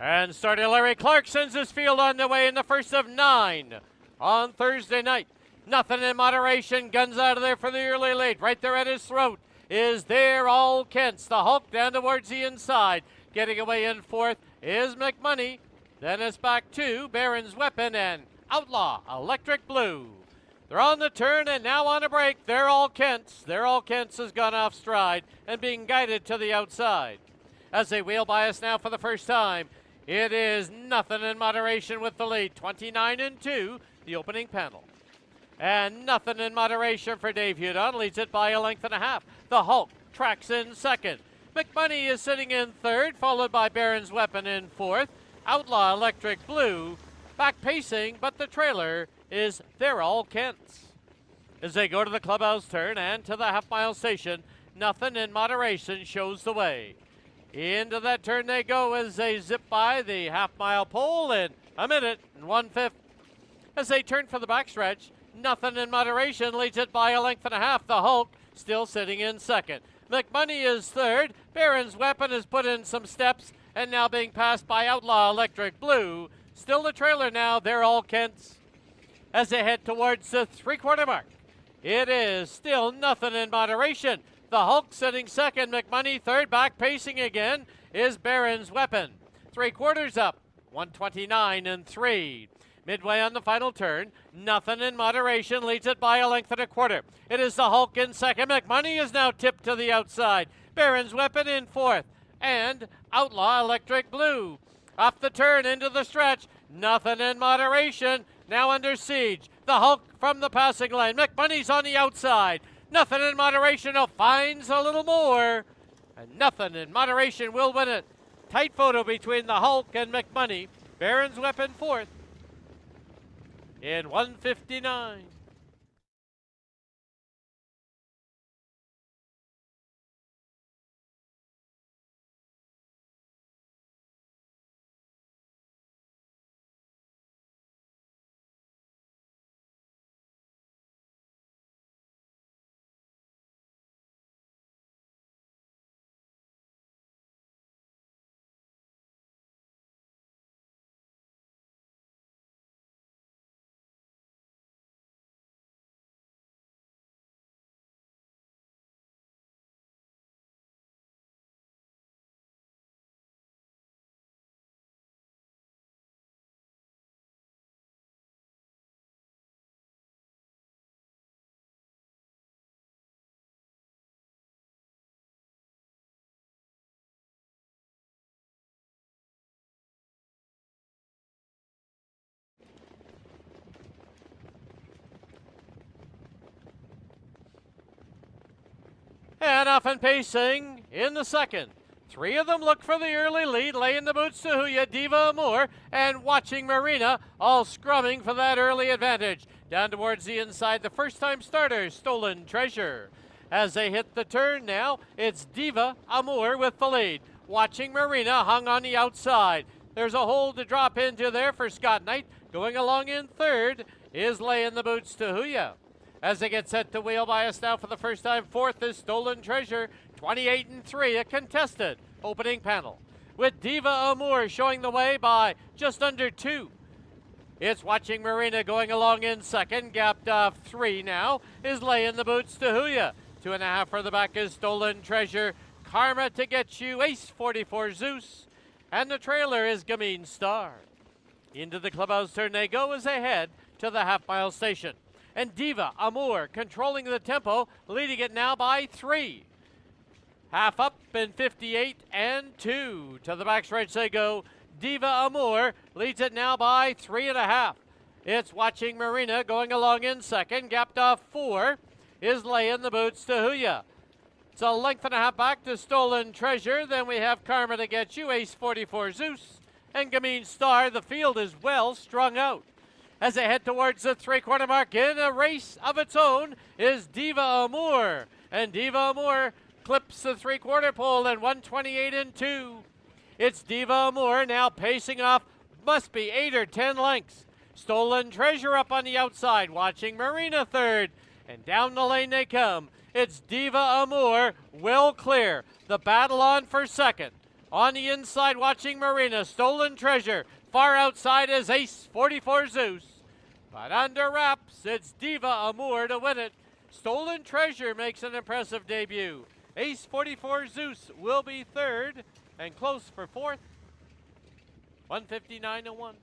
And starting Larry Clark sends his field on the way in the first of 9 on Thursday night. Nothing in moderation. Guns out of there for the early lead. Right there at his throat is There All Kents. The Hulk down towards the inside. Getting away in fourth is McMoney. Then it's back to Baron's Weapon and Outlaw Electric Blue. They're on the turn and now on a break. There All Kents. There All Kents has gone off stride and being guided to the outside. As they wheel by us now for the first time, it is Nothing in Moderation with the lead. 29-2, the opening panel. And Nothing in Moderation for Dave Hudon leads it by a length and a half. The Hulk tracks in second. McMoney is sitting in third, followed by Baron's Weapon in fourth. Outlaw Electric Blue back pacing, but the trailer is They're All Kents. As they go to the clubhouse turn and to the half-mile station, Nothing in Moderation shows the way. Into that turn they go as they zip by the half-mile pole in a minute and 1/5. As they turn for the backstretch, Nothing in Moderation leads it by a length and a half. The Hulk still sitting in second. McMoney is third. Baron's Weapon has put in some steps and now being passed by Outlaw Electric Blue. Still the trailer now, They're All Kents. As they head towards the three-quarter mark, it is still Nothing in Moderation. The Hulk sitting second, McMoney third, back pacing again is Baron's Weapon. 3/4 up, 129-3. Midway on the final turn, Nothing in Moderation leads it by a length and a quarter. It is the Hulk in second. McMoney is now tipped to the outside. Baron's Weapon in fourth, and Outlaw Electric Blue. Off the turn into the stretch, Nothing in Moderation now under siege. The Hulk from the passing lane. McMoney's on the outside. Nothing in Moderation finds a little more, and Nothing in Moderation will win it. Tight photo between the Hulk and McMoney. Baron's Weapon fourth in 1:59. And off and pacing in the second. 3 of them look for the early lead, laying the boots to Huya, Diva Amour, and Watching Marina, all scrumming for that early advantage. Down towards the inside, the first-time starter, Stolen Treasure. As they hit the turn now, it's Diva Amour with the lead. Watching Marina hung on the outside. There's a hole to drop into there for Scott Knight. Going along in third is laying the boots to Huya. As they get set to wheel by us now for the first time, fourth is Stolen Treasure, 28-3, a contested opening panel. With Diva Amour showing the way by just under 2. It's Watching Marina going along in second, gapped off 3 now, is laying the boots to Huya. 2.5 further back is Stolen Treasure, Karma to Get You, Ace 44 Zeus, and the trailer is Gameen Star. Into the clubhouse turn they go as they head to the half-mile station. And Diva Amour controlling the tempo, leading it now by 3. Half up in 58-2. To the backstretch they go. Diva Amour leads it now by 3.5. It's Watching Marina going along in second. Gapped off 4 is laying the boots to Huya. It's a length and a half back to Stolen Treasure. Then we have Karma to Get You, Ace 44 Zeus, and Gameen Star. The field is well strung out. As they head towards the three-quarter mark in a race of its own is Diva Amour. And Diva Amour clips the three-quarter pole in 128-2. It's Diva Amour now pacing off, must be 8 or 10 lengths. Stolen Treasure up on the outside, Watching Marina third. And down the lane they come. It's Diva Amour, well clear. The battle on for second. On the inside, watching Marina, Stolen Treasure. Far outside is Ace 44 Zeus. But under wraps, it's Diva Amour to win it. Stolen Treasure makes an impressive debut. Ace 44 Zeus will be third and close for fourth. 159-1.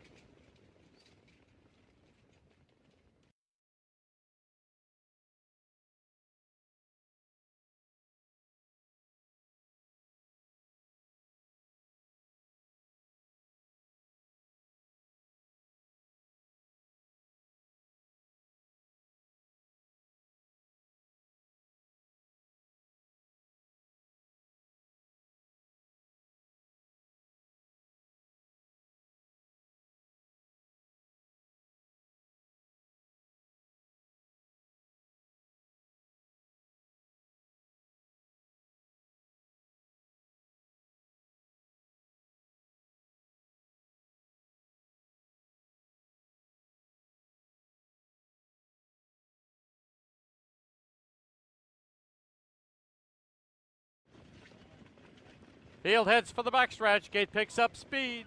Field heads for the backstretch. Gate picks up speed.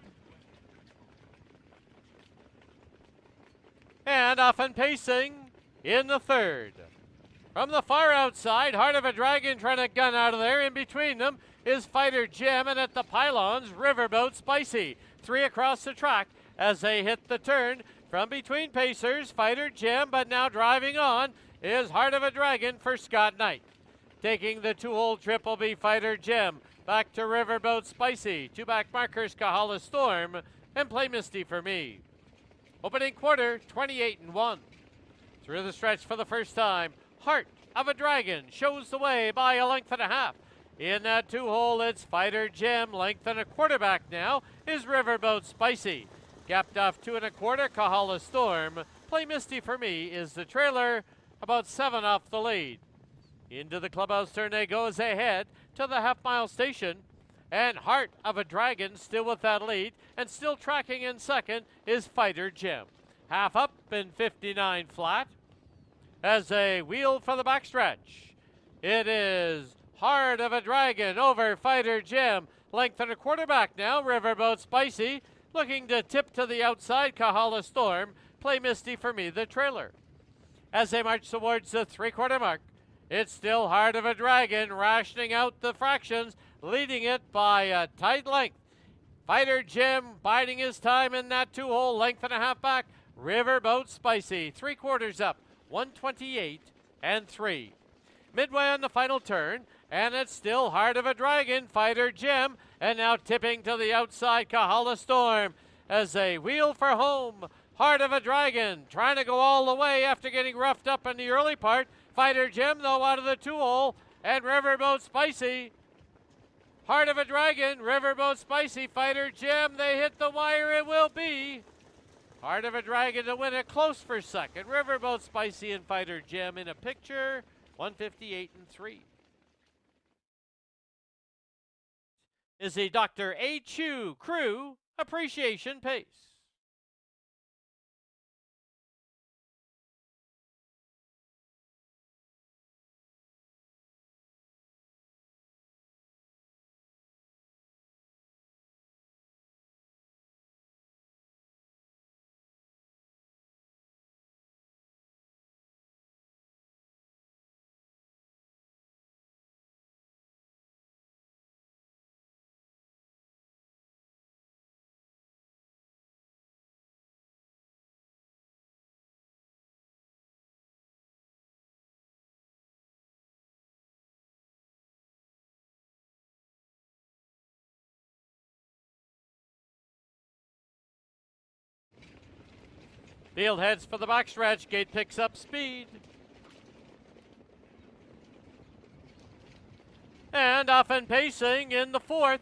And off and pacing in the third. From the far outside, Heart of a Dragon trying to gun out of there. In between them is Fighter Jim, and at the pylons, Riverboat Spicy. 3 across the track as they hit the turn. From between pacers, Fighter Jim, but now driving on is Heart of a Dragon for Scott Knight. Taking the 2-hole trip will be Fighter Jim. Back to Riverboat Spicy. 2 back markers, Kahala Storm, and Play Misty for me. Opening quarter, 28-1. Through the stretch for the first time, Heart of a Dragon shows the way by a length and a half. In that 2-hole, it's Fighter Jim. Length and a quarter back now is Riverboat Spicy. Gapped off 2 1/4, Kahala Storm. Play Misty for me is the trailer, about 7 off the lead. Into the clubhouse turn they go as they head to the half-mile station. And Heart of a Dragon still with that lead, and still tracking in second is Fighter Jim. Half up and 59 flat. As they wheel for the backstretch, it is Heart of a Dragon over Fighter Jim. Length and a quarter back now, Riverboat Spicy. Looking to tip to the outside, Kahala Storm. Play Misty for me, the trailer. As they march towards the 3/4 mark, it's still Heart of a Dragon rationing out the fractions, leading it by a tight length. Fighter Jim biding his time in that 2-hole, length and a half back. Riverboat Spicy, 3/4 up, 128-3. Midway on the final turn, and it's still Heart of a Dragon, Fighter Jim, and now tipping to the outside, Kahala Storm. As they wheel for home, Heart of a Dragon trying to go all the way after getting roughed up in the early part. Fighter Jim, though, out of the 2-hole, and Riverboat Spicy. Heart of a Dragon, Riverboat Spicy, Fighter Jim, they hit the wire, it will be Heart of a Dragon to win it, close for second. Riverboat Spicy and Fighter Jim in a picture, 158-3. Is the Dr. A. Chu Crew Appreciation Pace. Field heads for the backstretch. Gate picks up speed. And off and pacing in the fourth.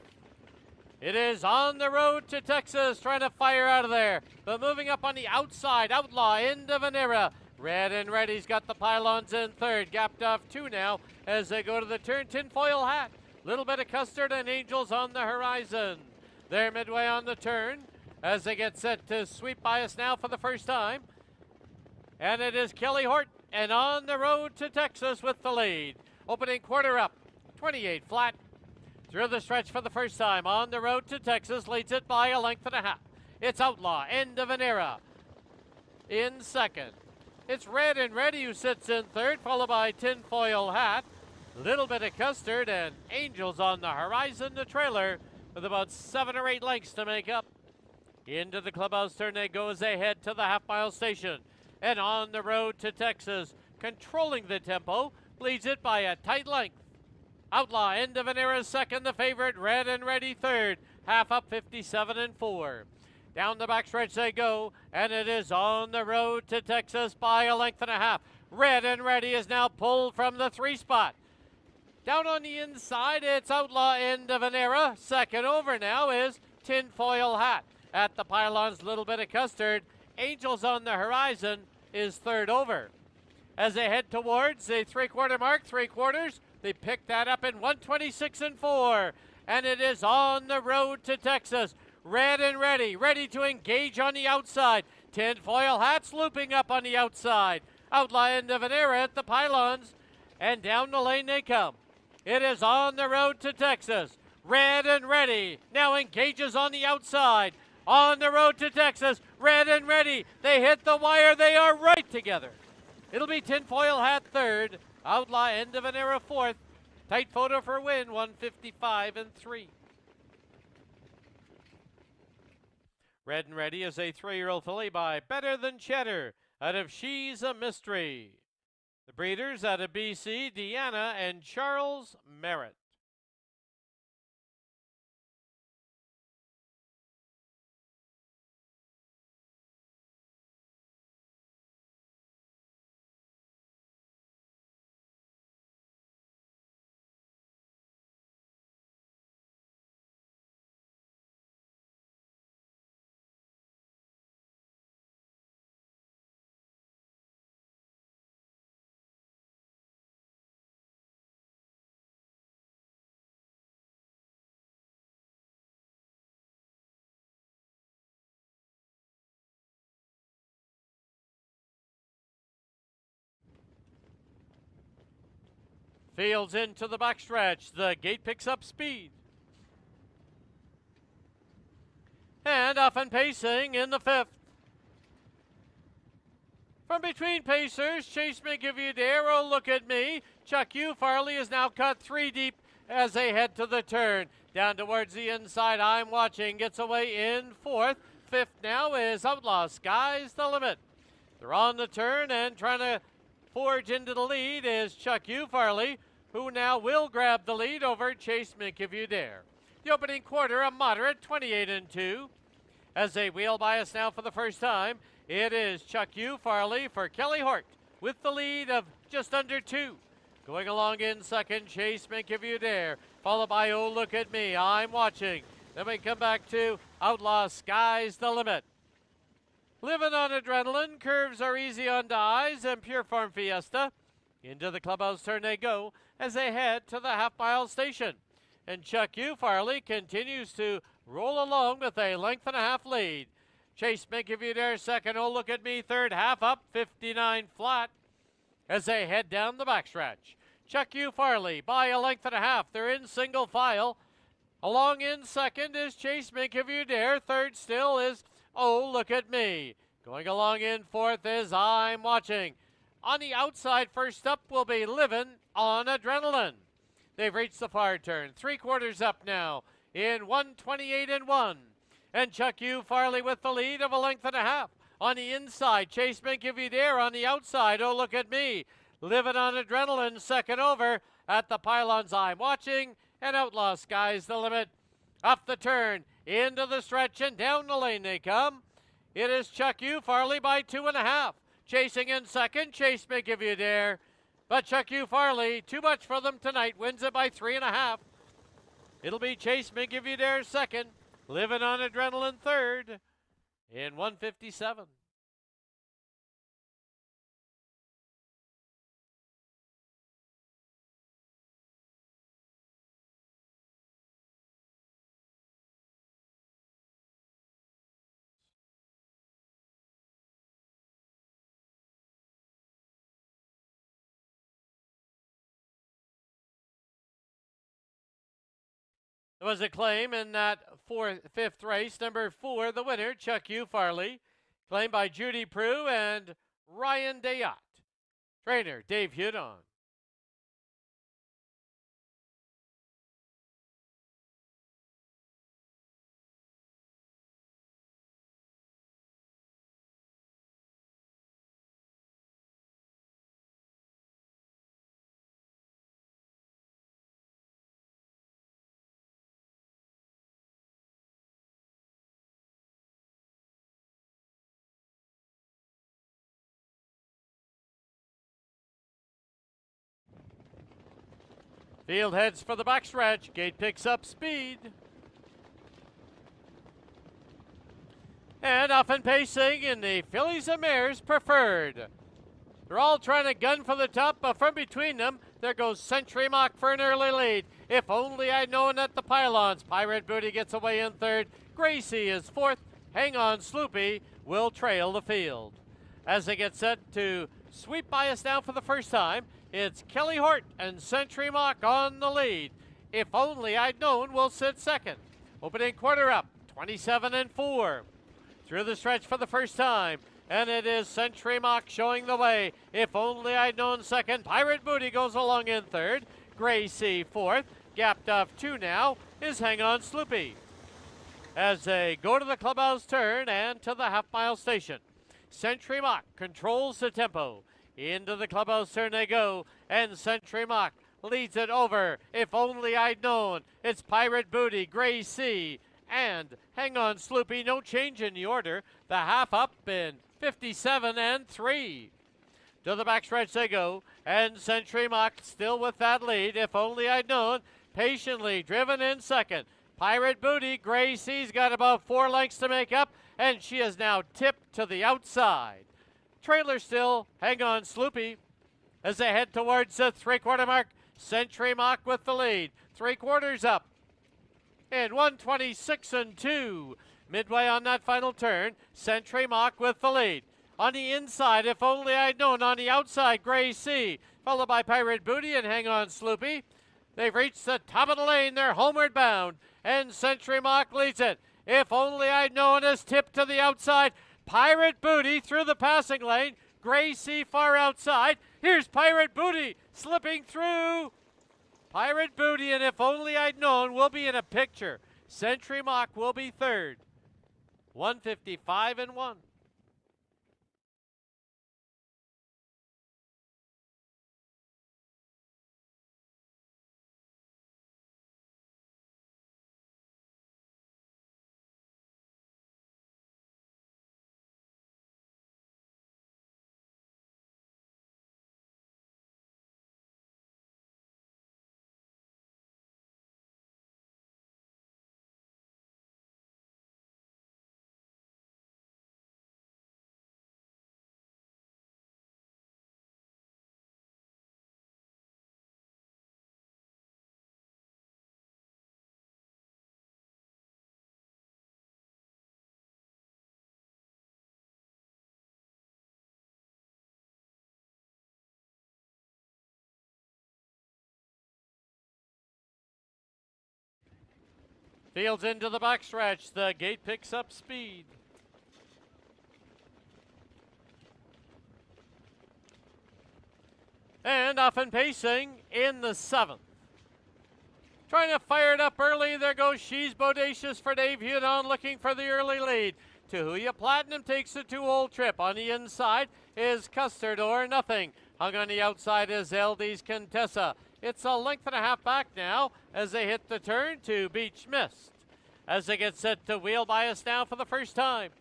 It is On the Road to Texas, trying to fire out of there. But moving up on the outside, Outlaw into Vanera. Red and Ready's got the pylons in third. Gapped off 2 now as they go to the turn. Tinfoil Hat. Little bit of Custard and Angels on the horizon. They're midway on the turn as they get set to sweep by us now for the first time. And it is Kelly Hort and On the Road to Texas with the lead. Opening quarter up, 28 flat. Through the stretch for the first time on the road to Texas, leads it by a length and a half. It's Outlaw, End of an Era in second. It's Red and Ready who sits in third, followed by Tinfoil Hat, Little Bit of Custard, and Angels on the Horizon, the trailer, with about 7 or 8 lengths to make up. Into the clubhouse turn they go as they head to the half-mile station. And on the road to Texas, controlling the tempo, leads it by a tight length. Outlaw, End of an Era second, the favorite, Red and Ready third, half up 57 and 4. Down the backstretch they go, and it is on the road to Texas by a length and a half. Red and Ready is now pulled from the 3 spot. Down on the inside, it's Outlaw, End of an Era. Second over now is Tinfoil Hat. At the pylons, Little Bit of Custard. Angels on the Horizon is third over. As they head towards the 3/4 mark, 3/4, they pick that up in 126 and 4. And it is on the road to Texas. Red and Ready, ready to engage on the outside. Tinfoil Hat's looping up on the outside. Outlaw, End of an Era at the pylons. And down the lane they come. It is on the road to Texas. Red and Ready now engages on the outside. On the road to Texas, Red and Ready. They hit the wire. They are right together. It'll be Tinfoil Hat third. Outlaw, End of an Era fourth. Tight photo for win, 155 and 3. Red and Ready is a 3-year-old filly by Better Than Cheddar out of She's a Mystery. The breeders out of BC, Deanna and Charles Merritt. Fields into the backstretch. The gate picks up speed. And off and pacing in the 5th. From between pacers, Chase May Give You Dare, Oh Look at Me. Chuck U. Farley is now cut 3 deep as they head to the turn. Down towards the inside, I'm Watching, gets away in 4th. 5th now is Outlaw, Sky's the Limit. They're on the turn and trying to forge into the lead is Chuck U. Farley, who now will grab the lead over Chase May Give You Dare. The opening quarter, a moderate 28 and 2. As they wheel by us now for the first time, it is Chuck U. Farley for Kelly Hort with the lead of just under 2. Going along in second, Chase May Give You Dare, followed by Oh Look at Me, I'm Watching. Then we come back to Outlaw, Sky's the Limit. Living on Adrenaline, Curves Are Easy on Dies, and Pure Farm Fiesta. Into the clubhouse turn they go as they head to the half-mile station. And Chuck U. Farley continues to roll along with a length and a half lead. Chase May Give You Dare second, Oh Look at Me third, half up, 59 flat as they head down the backstretch. Chuck U. Farley by a length and a half. They're in single file. Along in second is Chase May Give You Dare. Third still is Oh Look at Me. Going along in fourth is I'm Watching. On the outside, first up will be Livin' on Adrenaline. They've reached the far turn. 3/4 up now in 128 and 1. And Chuck U. Farley with the lead of a length and a half. On the inside, Chase May Give You Dare. On the outside, Oh Look at Me. Livin' on Adrenaline, second over. At the pylons, I'm Watching. And Outlaw, Sky's the Limit. Up the turn, into the stretch, and down the lane they come. It is Chuck U. Farley by 2.5. Chasing in second, Chase May Give You Dare. But Chuck U. Farley, too much for them tonight, wins it by 3.5. It'll be Chase May Give You Dare second, Living on Adrenaline third in 157. was a claim in that fifth race. Number 4, the winner, Chuck U. Farley. Claimed by Judy Prue and Ryan Dayot. Trainer, Dave Hudon. Field heads for the backstretch. Gate picks up speed. And off and pacing in the fillies and mares preferred. They're all trying to gun for the top, but from between them, there goes Century Mock for an early lead. If only I'd known at the pylons. Pirate Booty gets away in third. Gracie is fourth. Hang On Sloopy will trail the field. As they get set to sweep by us now for the first time, it's Kelly Hort and Century Mock on the lead. If Only I'd Known will sit second. Opening quarter up, 27-4. Through the stretch for the first time, and it is Century Mock showing the way. If Only I'd Known second. Pirate Booty goes along in third. Gracie fourth. Gapped off 2 now is Hang On Sloopy. As they go to the clubhouse turn and to the half-mile station, Century Mock controls the tempo. Into the clubhouse turn they go, and Century Mock leads it over. If Only I'd Known. It's Pirate Booty, Gracie, and Hang On Sloopy. No change in the order. The half up in 57-3. To the backstretch they go, and Century Mock still with that lead. If Only I'd Known, patiently driven in second. Pirate Booty, Gracie's got about 4 lengths to make up, and she is now tipped to the outside. Trailer still, Hang On Sloopy. As they head towards the 3/4 mark, Century Mock with the lead. 3/4 up in 126-2. Midway on that final turn, Century Mock with the lead. On the inside, If Only I'd Known. On the outside, Gracie, followed by Pirate Booty and Hang On Sloopy. They've reached the top of the lane. They're homeward bound, and Century Mock leads it. If Only I'd Known is tipped to the outside. Pirate Booty through the passing lane. Gracie far outside. Here's Pirate Booty slipping through. Pirate Booty and If Only I'd Known will be in a picture. Century Mock will be third. 155-1. Fields into the backstretch. The gate picks up speed. And off and pacing in the 7th. Trying to fire it up early. There goes She's Bodacious for Dave Hudon, looking for the early lead. Tahuya Platinum takes the 2-hole trip. On the inside is Custard or Nothing. Hung on the outside is LD's Contessa. It's a length and a half back now as they hit the turn to Beach Mist. As they get set to wheel by us now for the first time,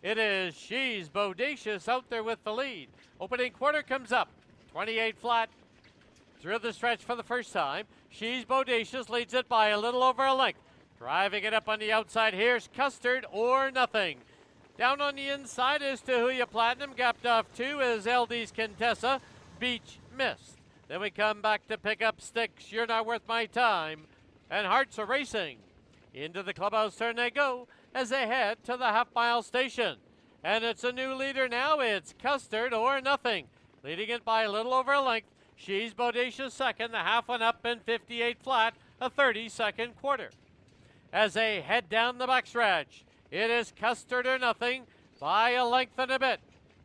it is She's Bodacious out there with the lead. Opening quarter comes up, 28 flat. Through the stretch for the first time, She's Bodacious leads it by a little over a length. Driving it up on the outside, here's Custard or Nothing. Down on the inside is Tahuya Platinum. Gapped off 2 is LD's Contessa. Beach Mist. Then we come back to pick up Sticks, You're Not Worth My Time, and Hearts Are Racing. Into the clubhouse turn they go as they head to the half-mile station. And it's a new leader now. It's Custard or Nothing. Leading it by a little over a length. She's Bodacious second. The half one up in 58 flat, a 30-second quarter. as they head down the backstretch. It is Custard or Nothing by a length and a bit.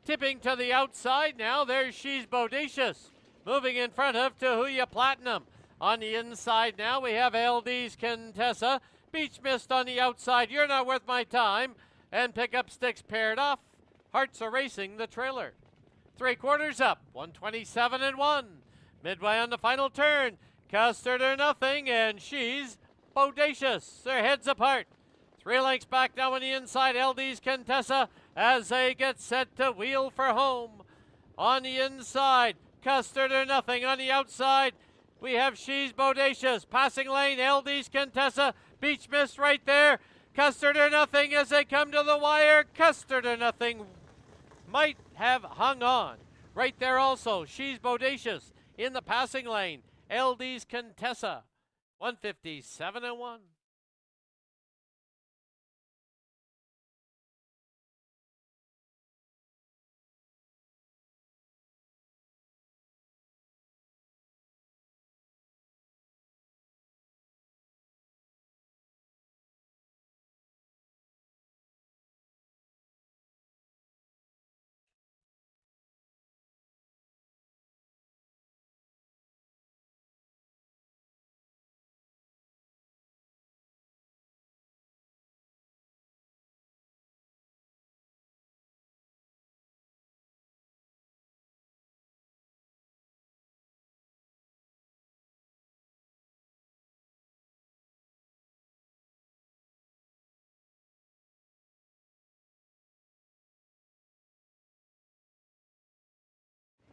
Tipping to the outside now, there's She's Bodacious. Moving in front of Tahuya Platinum. On the inside now, we have LD's Contessa. Beach Mist on the outside, You're Not Worth My Time. And Pickup Sticks paired off. Hearts Are Racing the trailer. 3/4 up, 127 and 1. Midway on the final turn, Custard or Nothing and She's Bodacious. Their heads apart. 3 lengths back now on the inside, LD's Contessa as they get set to wheel for home. On the inside, Custard or Nothing. On the outside, we have She's Bodacious. Passing lane, LD's Contessa. Beach Mist right there. Custard or Nothing as they come to the wire. Custard or Nothing might have hung on. Right there also, She's Bodacious in the passing lane. LD's Contessa, 157 and 1.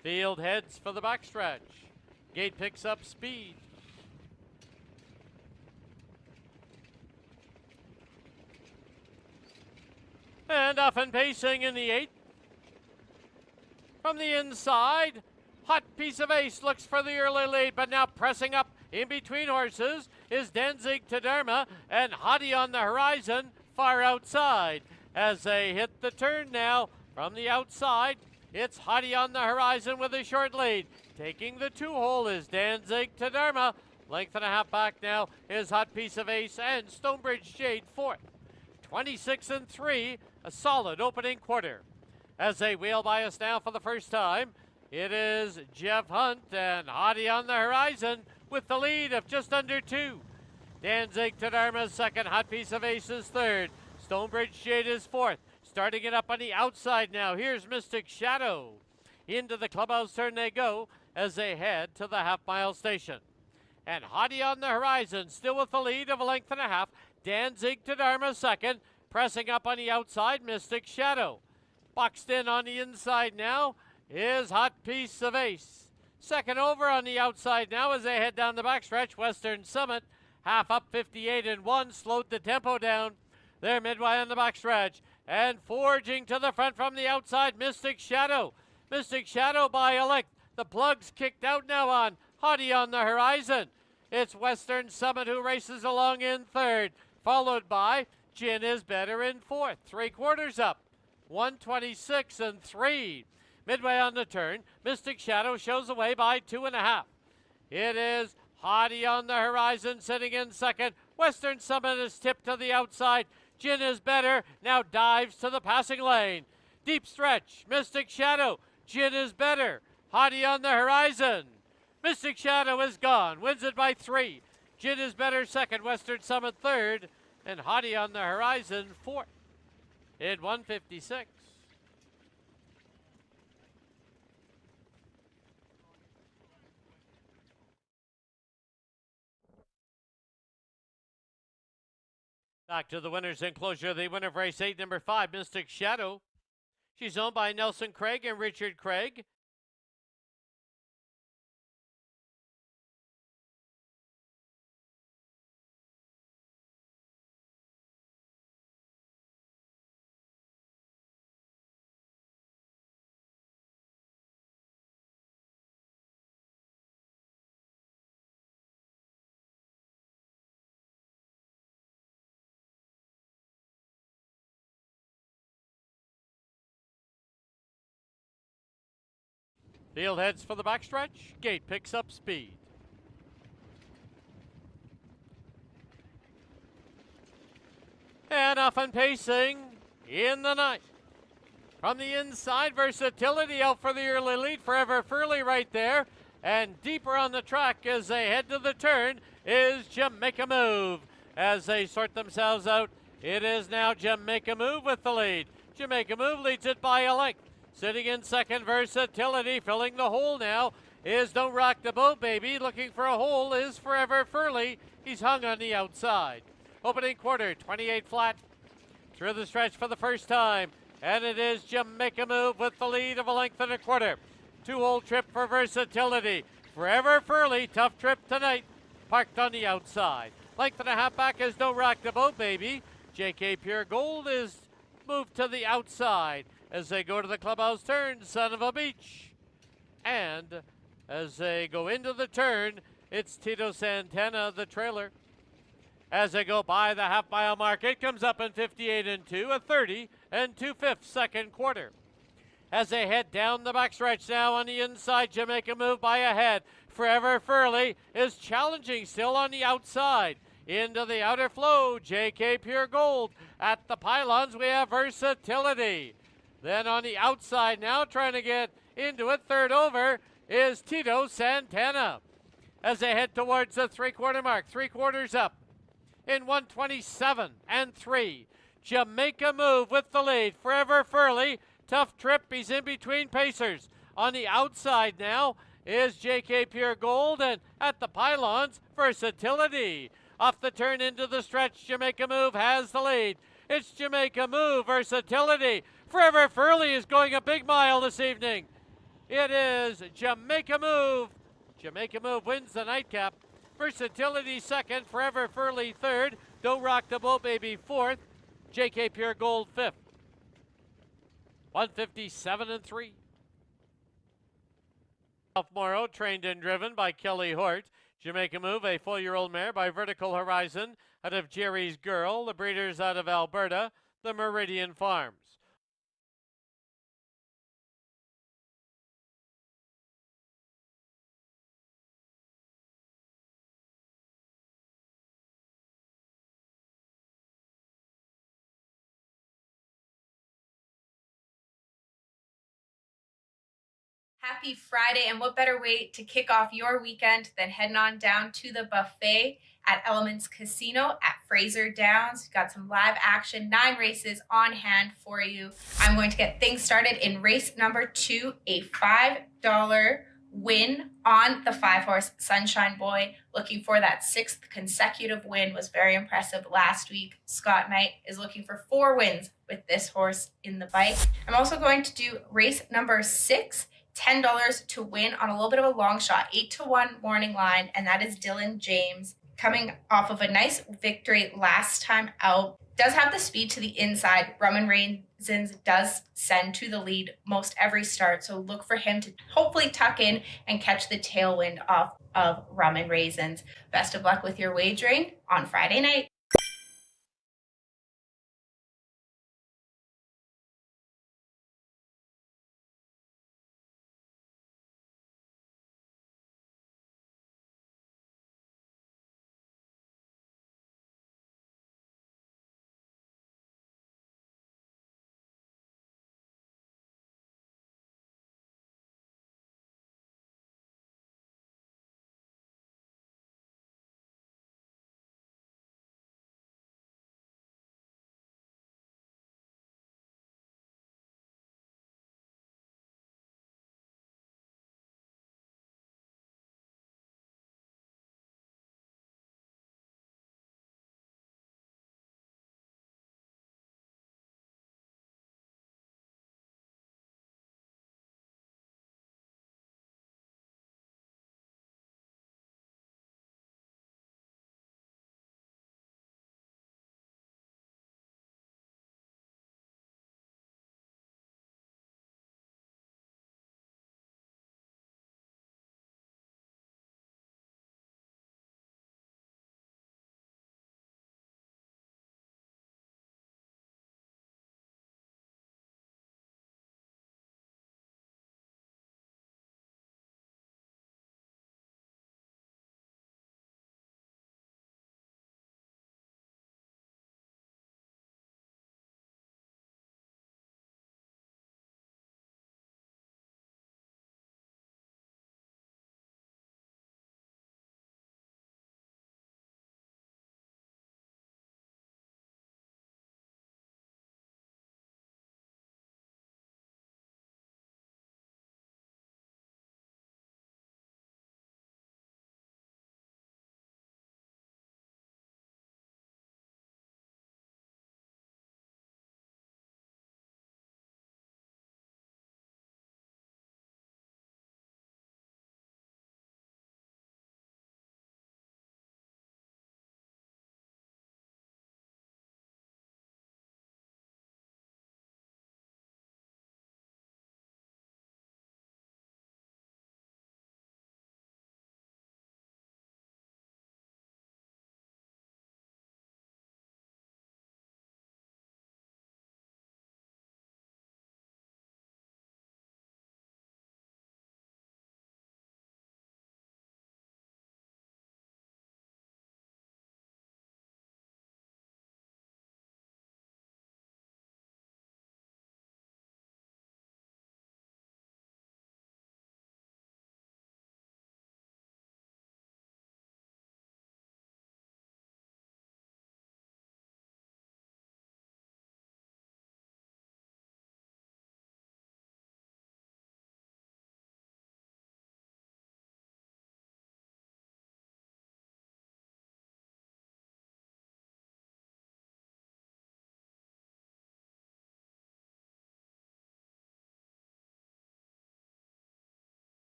Field heads for the backstretch. Gate picks up speed. And off and pacing in the 8th. From the inside, Hot Piece of Ace looks for the early lead, but now pressing up in between horses is Danzig to Dharma and Hottie on the horizon far outside. As they hit the turn now from the outside, it's Hottie on the horizon with a short lead. Taking the 2-hole is Danzig to Dharma. Length and a half back now is Hot Piece of Ace and Stonebridge Shade 4th. 26 and 3, a solid opening quarter. As they wheel by us now for the first time, it is Jeff Hunt and Hottie on the horizon with the lead of just under 2. Danzig to Dharma's second, Hot Piece of Ace is third. Stonebridge Shade is 4th. Starting it up on the outside now, here's Mystic Shadow. Into the clubhouse turn they go as they head to the half-mile station. And Hottie on the horizon, still with the lead of a length and a half. Danzig to Dharma second. Pressing up on the outside, Mystic Shadow. Boxed in on the inside now is Hot Piece of Ace. Second over on the outside now as they head down the backstretch. Western Summit, half up 58 and 1, slowed the tempo down. They're midway on the backstretch. And forging to the front from the outside, Mystic Shadow. Mystic Shadow by a length. The plug's kicked out now on Hottie on the horizon. It's Western Summit who races along in third, followed by Gin Is Better in 4th. 3/4 up, 126 and 3. Midway on the turn, Mystic Shadow shows away by 2.5. It is Hottie on the horizon sitting in second. Western Summit is tipped to the outside. Gin Is Better now dives to the passing lane. Deep stretch, Mystic Shadow. Gin Is Better. Hottie on the horizon. Mystic Shadow is gone, wins it by 3. Gin Is Better second, Western Summit third, and Hottie on the horizon 4th in 156. Back to the winner's enclosure, the winner of race 8, number 5, Mystic Shadow. She's owned by Nelson Craig and Richard Craig. Field heads for the backstretch. Gate picks up speed. off and pacing in the 9th. From the inside, Versatility out for the early lead. Forever Furley right there. And deeper on the track as they head to the turn is Jamaica Move. As they sort themselves out, it is now Jamaica Move with the lead. Jamaica Move leads it by a length. Sitting in second, Versatility. Filling the hole now is Don't Rock the Boat Baby. Looking for a hole is Forever Furley. He's hung on the outside. Opening quarter, 28 flat. Through the stretch for the first time. And it is Jamaica Move with the lead of a length and a quarter. 2-hole trip for Versatility. Forever Furley, tough trip tonight. Parked on the outside. Length and a half back is Don't Rock the Boat Baby. JK Pure Gold is moved to the outside as they go to the clubhouse turn, Son of a Beach. And as they go into the turn, it's Tito Santana, the trailer. As they go by the half-mile mark, it comes up in 58 and 2, a 30 and 2/5 second quarter. As they head down the backstretch now on the inside, Jamaica Move by a head. Forever Furley is challenging still on the outside. Into the outer flow, JK Pure Gold. At the pylons, we have Versatility. Then on the outside now, trying to get into it, third over, is Tito Santana. As they head towards the three-quarter mark, 3 quarters up. In 127 and 3, Jamaica Move with the lead. Forever Furley, tough trip. He's in between pacers. On the outside now is JK Pure Gold, and at the pylons, Versatility. Off the turn into the stretch, Jamaica Move has the lead. It's Jamaica Move, Versatility. Forever Furley is going a big mile this evening. It is Jamaica Move. Jamaica Move wins the nightcap. Versatility second, Forever Furley third, Don't Rock the Boat Baby fourth, JK Pure Gold fifth. 157 and 3. Morrow, trained and driven by Kelly Hort. Jamaica Move, a 4-year-old mare by Vertical Horizon out of Jerry's Girl, the breeders out of Alberta, the Meridian Farms. Happy Friday, and what better way to kick off your weekend than heading on down to the buffet at Elements Casino at Fraser Downs. We've got some live action, 9 races on hand for you. I'm going to get things started in race number 2, a $5 win on the 5-horse Sunshine Boy. Looking for that 6th consecutive win, was very impressive last week. Scott Knight is looking for 4 wins with this horse in the bike. I'm also going to do race number 6, $10 to win on a little bit of a long shot, 8-1 morning line, and that is Dylan James, coming off of a nice victory last time out. Does have the speed to the inside. Rum and Raisins does send to the lead most every start, so look for him to hopefully tuck in and catch the tailwind off of Rum and Raisins. Best of luck with your wagering on Friday night.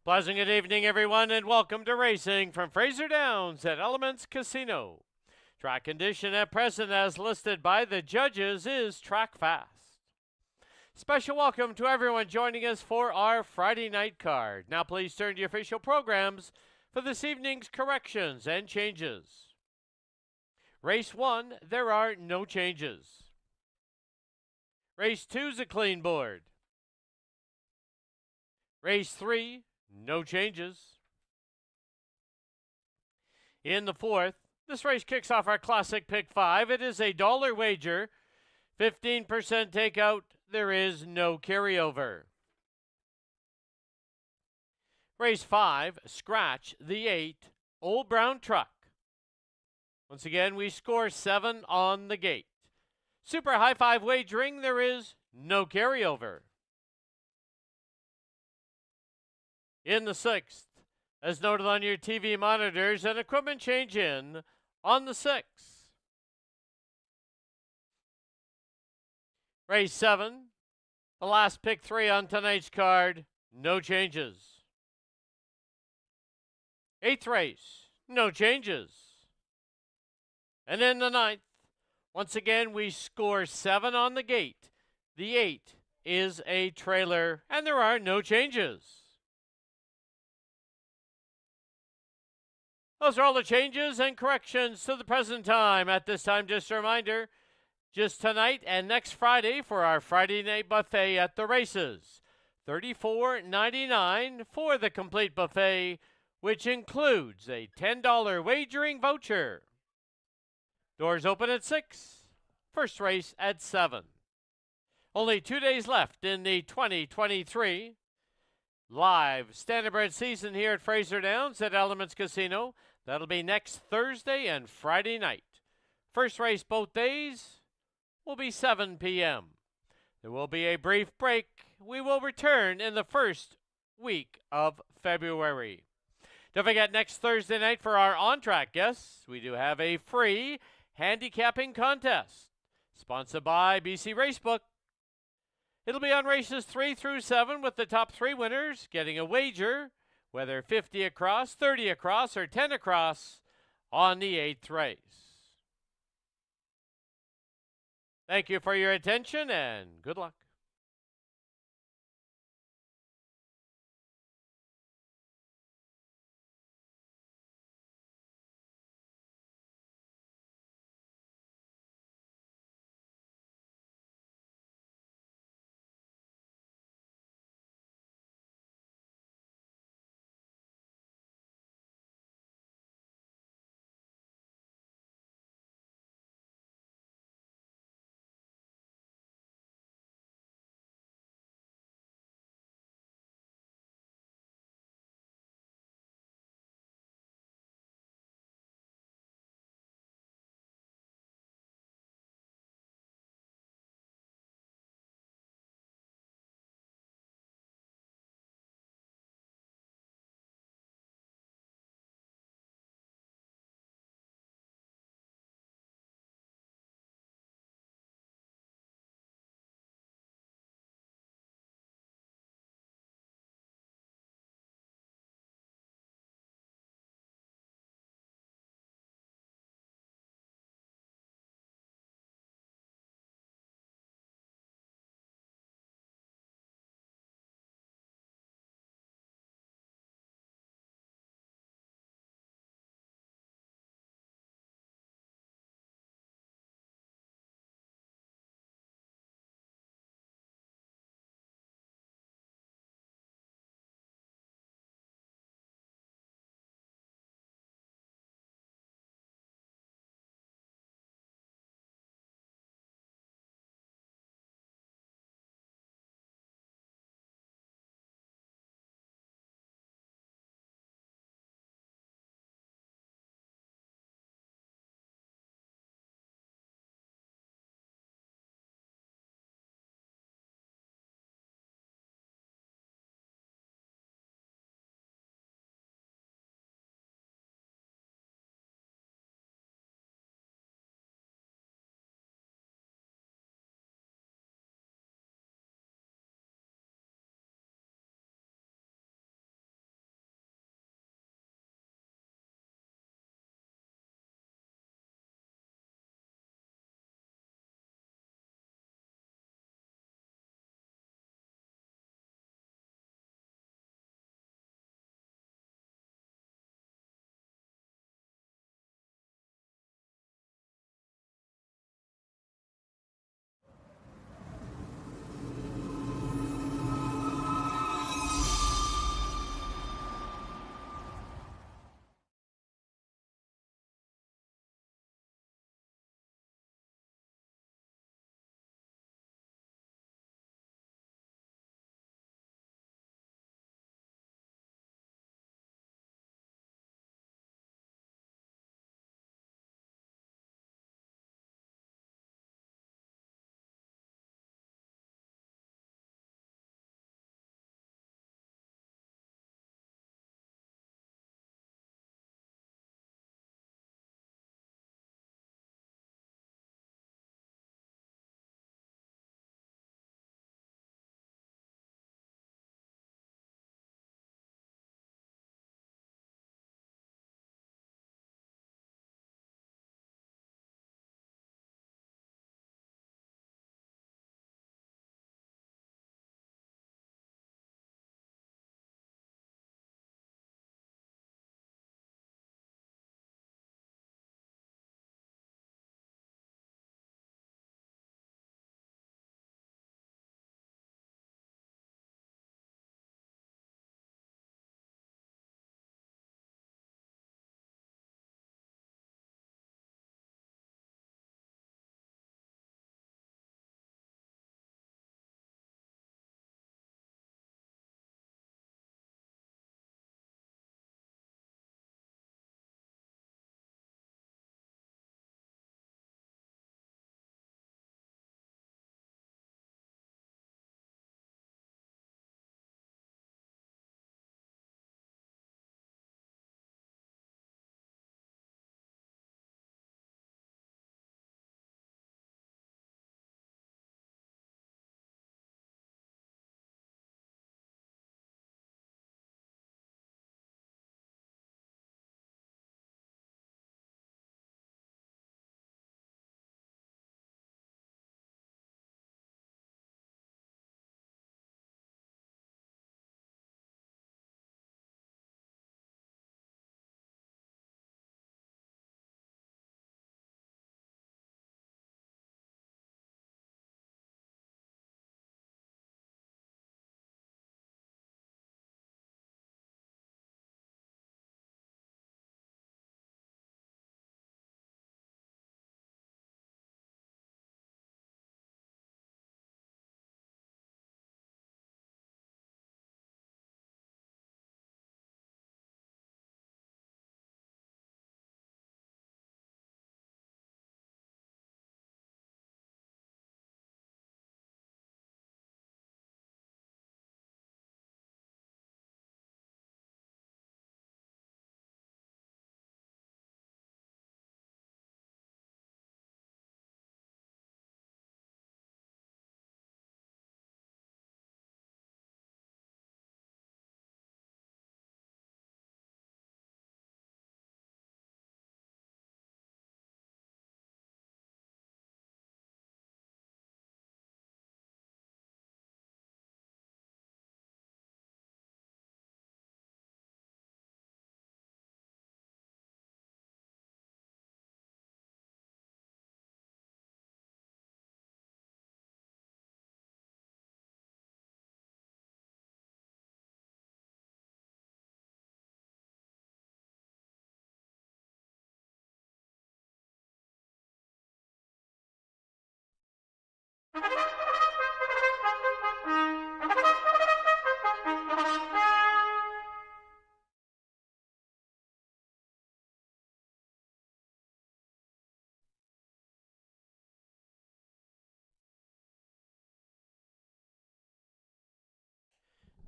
Pleasant good evening, everyone, and welcome to racing from Fraser Downs at Elements Casino. Track condition at present, as listed by the judges, is track fast. Special welcome to everyone joining us for our Friday night card. Now please turn to your official programs for this evening's corrections and changes. Race 1, there are no changes. Race 2 is a clean board. Race 3, no changes. In the 4th, this race kicks off our Classic Pick 5. It is a $1 wager, 15% takeout. There is no carryover. Race 5, Scratch the 8, Old Brown Truck. Once again, we score 7 on the gate. Super High 5 wagering, there is no carryover. In the 6th, as noted on your TV monitors, an equipment change in on the 6th. Race 7, the last pick 3 on tonight's card, no changes. 8th race, no changes. And in the 9th, once again, we score 7 on the gate. The 8 is a trailer, and there are no changes. Those are all the changes and corrections to the present time. At this time, just a reminder, just tonight and next Friday for our Friday night buffet at the races. $34.99 for the complete buffet, which includes a $10 wagering voucher. Doors open at 6. First race at 7. Only 2 days left in the 2023 live Standardbred season here at Fraser Downs at Elements Casino. That'll be next Thursday and Friday night. First race both days will be 7 p.m. There will be a brief break. We will return in the first week of February. Don't forget, next Thursday night for our on-track guests, we do have a free handicapping contest sponsored by BC Racebook. It'll be on races 3 through 7 with the top 3 winners getting a wager, whether 50 across, 30 across, or 10 across on the 8th race. Thank you for your attention and good luck.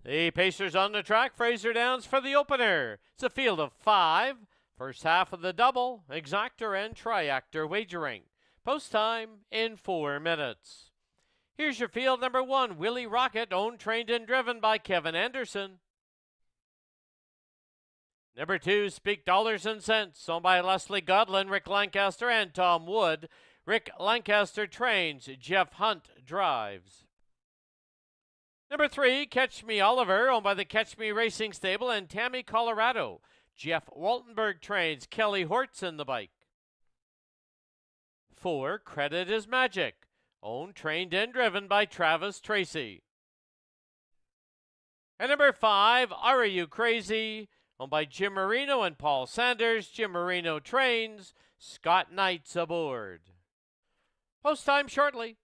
The Pacers on the track, Fraser Downs for the opener. It's a field of 5. First half of the double, exactor and triactor wagering. Post time in 4 minutes. Here's your field number 1, Willie Rocket, owned, trained, and driven by Kevin Anderson. Number 2, Speak Dollars and Cents, owned by Leslie Godlin, Rick Lancaster, and Tom Wood. Rick Lancaster trains, Jeff Hunt drives. Number 3, Catch Me Oliver, owned by the Catch Me Racing Stable and Tammy, Colorado. Jeff Waltenberg trains, Kelly Hortz in the bike. 4, Credit is Magic, owned, trained, and driven by Travis Tracy. And number 5, Are You Crazy, owned by Jim Marino and Paul Sanders. Jim Marino trains, Scott Knight's aboard. Post time shortly.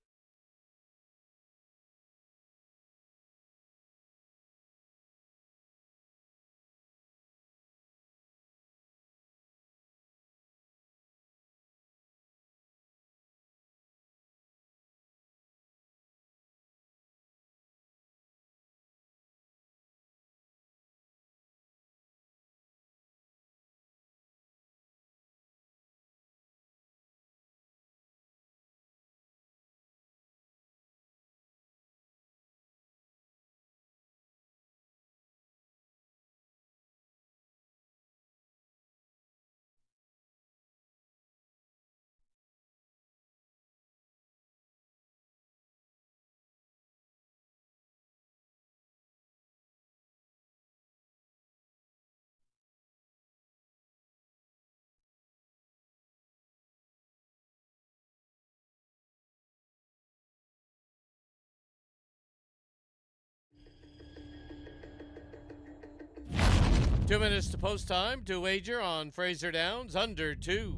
Two minutes to post time to wager on Fraser Downs under 2.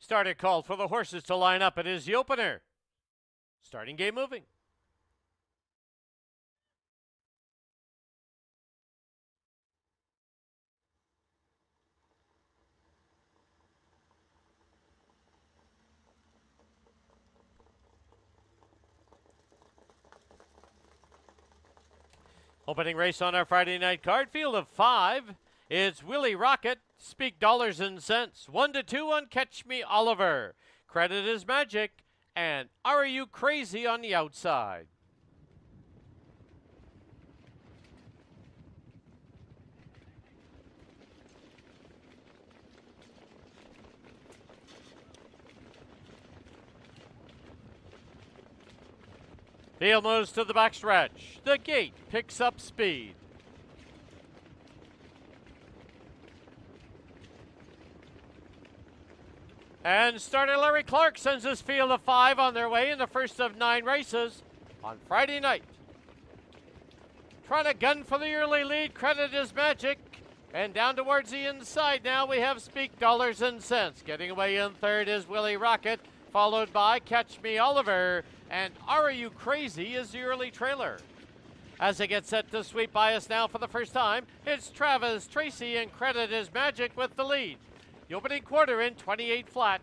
Starter called for the horses to line up. It is the opener. Starting game moving. Opening race on our Friday night card, field of 5. It's Willie Rocket, Speak Dollars and Cents. 1 to 2 on Catch Me Oliver. Credit is Magic, and Are You Crazy on the outside. Field moves to the backstretch. The gate picks up speed. And starter Larry Clark sends his field of 5 on their way in the first of 9 races on Friday night. Trying to gun for the early lead. Credit is Magic. And down towards the inside now we have Speak Dollars and Cents. Getting away in third is Willie Rocket, followed by Catch Me Oliver. And Are You Crazy is the early trailer. As they get set to sweep by us now for the first time, it's Travis Tracy and Credit is Magic with the lead. The opening quarter in 28 flat.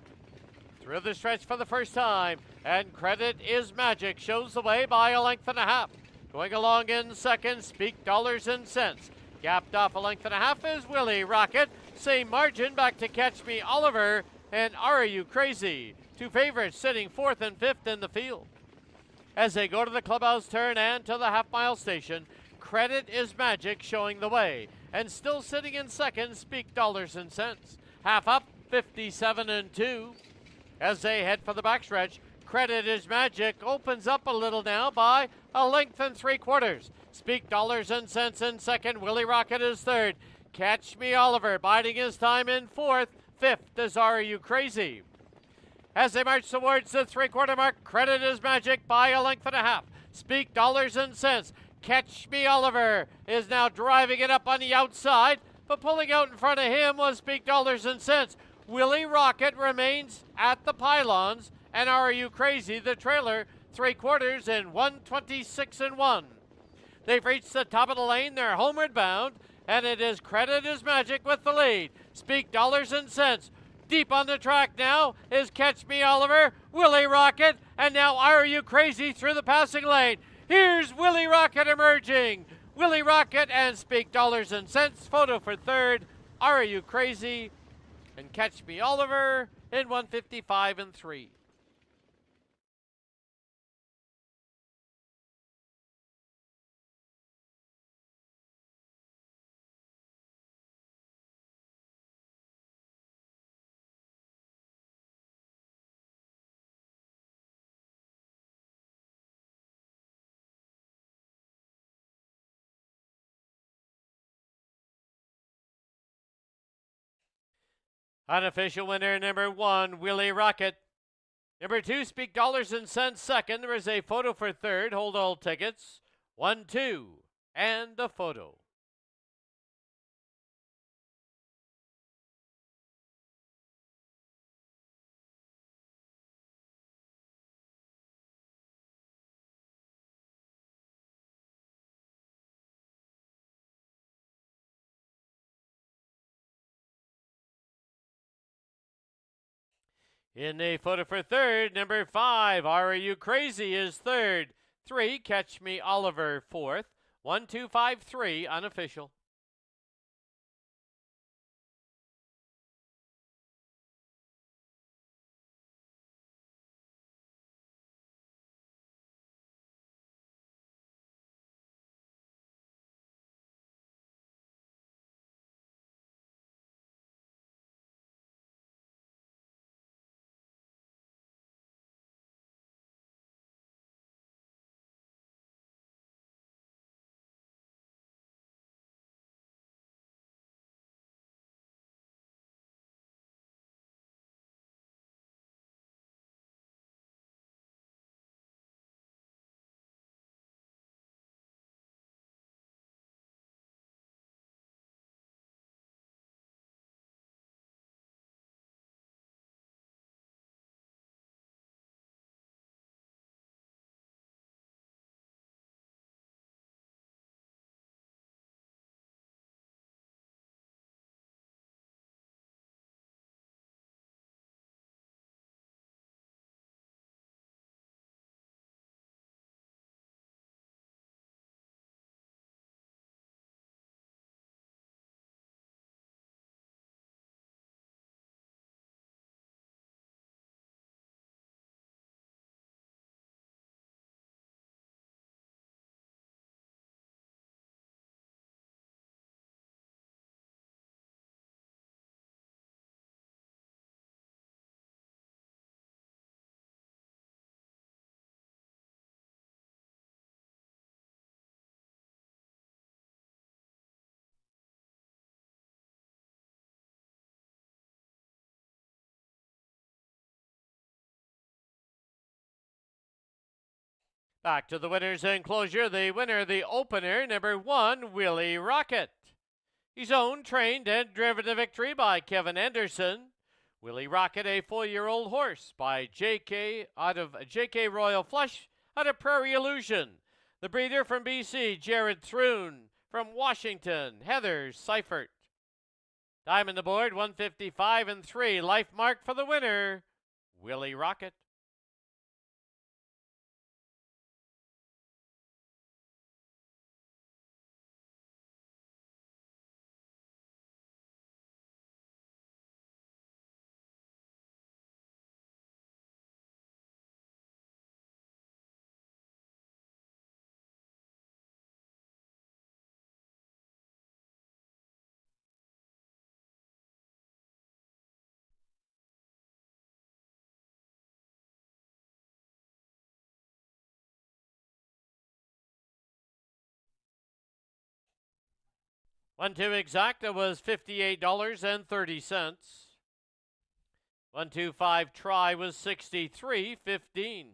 Through the stretch for the first time, and Credit is Magic shows the way by a length and a half. Going along in second, Speak Dollars and Cents. Gapped off a length and a half is Willie Rocket. Same margin back to Catch Me Oliver and Are You Crazy. 2 favorites sitting 4th and 5th in the field. As they go to the clubhouse turn and to the half-mile station, Credit is Magic showing the way. And still sitting in second, Speak Dollars and Cents. Half up, 57 and 2. As they head for the backstretch, Credit is Magic opens up a little now by a length and 3/4. Speak Dollars and Cents in second. Willie Rocket is third. Catch Me Oliver biding his time in 4th. 5th is Are You Crazy. As they march towards the 3/4 mark, Credit is Magic by a length and a half. Speak Dollars and Cents. Catch Me Oliver is now driving it up on the outside, but pulling out in front of him was Speak Dollars and Cents. Willie Rocket remains at the pylons, and Are You Crazy, the trailer, 3/4 in 1:26 and 1. They've reached the top of the lane. They're homeward bound, and it is Credit is Magic with the lead. Speak Dollars and Cents. Deep on the track now is Catch Me Oliver, Willie Rocket, and now Are You Crazy through the passing lane. Here's Willie Rocket emerging. Willie Rocket and Speak Dollars and Cents. Photo for third. Are You Crazy? And Catch Me Oliver in 1:55 and 3. Unofficial winner number 1, Willie Rocket. Number 2, Speak Dollars and Cents second. There is a photo for third. Hold all tickets. 1, 2, and the photo. In the photo for third, number 5, Are You Crazy is third. 3, Catch Me Oliver fourth. 1, 2, 5, 3, unofficial. Back to the winner's enclosure. The winner, the opener, number 1, Willie Rocket. He's owned, trained, and driven to victory by Kevin Anderson. Willie Rocket, a 4-year-old horse by JK out of JK Royal Flush out of Prairie Illusion. The breeder from BC, Jared Throon. From Washington, Heather Seifert. Time on the board, 155 and 3. Life mark for the winner, Willie Rocket. One two exacta was $58.30. 125 try was $63.15.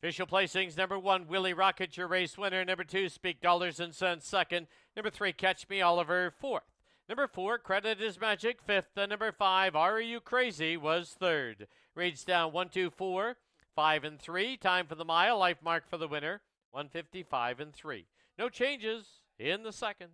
Official placings: number 1, Willie Rocket, your race winner. Number 2, Speak Dollars and Cents, second. Number 3, Catch Me Oliver, fourth. Number 4, Credit is Magic, fifth. And number 5, Are You Crazy, was third. Reads down 1, 2, 4, 5, and 3. Time for the mile. Life mark for the winner, 155 and 3. No changes in the second.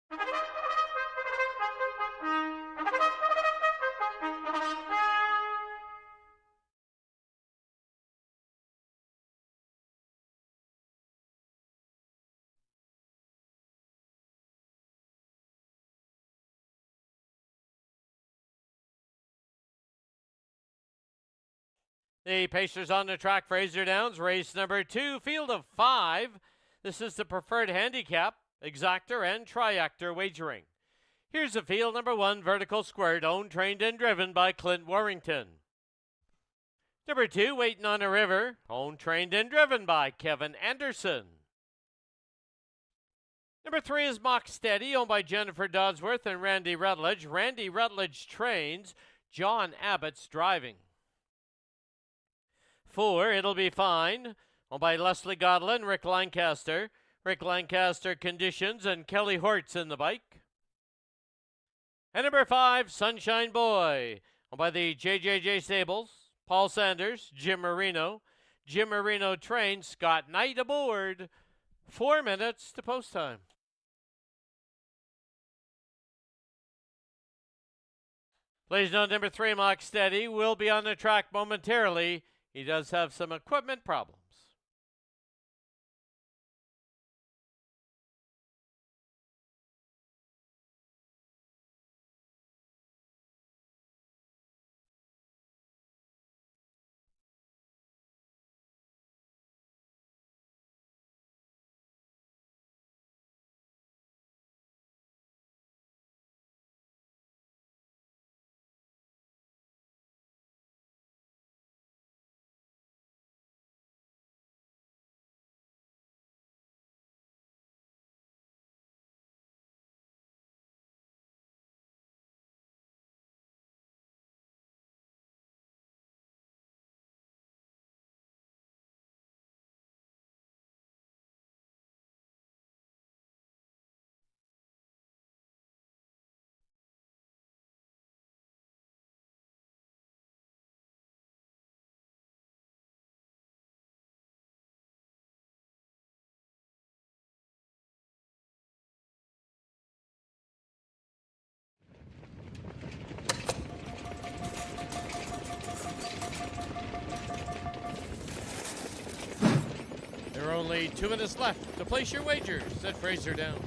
The Pacers on the track, Fraser Downs, race number 2, field of 5. This is the preferred handicap, exactor, and triactor wagering. Here's the field number 1, vertical squirt, owned, trained, and driven by Clint Warrington. Number 2, Waiting on a River, owned, trained, and driven by Kevin Anderson. Number 3 is Mock Steady, owned by Jennifer Dodsworth and Randy Rutledge. Randy Rutledge trains, John Abbott's driving. 4, It'll Be Fine, owned by Leslie Godlin, Rick Lancaster. Rick Lancaster conditions and Kelly Hortz in the bike. And number 5, Sunshine Boy, owned by the JJJ Stables, Paul Sanders, Jim Marino. Jim Marino trains, Scott Knight aboard. 4 minutes to post time. Ladies and gentlemen, number 3, Mock Steady, will be on the track momentarily. He does have some equipment problems. There are only 2 minutes left to place your wagers at Fraser Downs.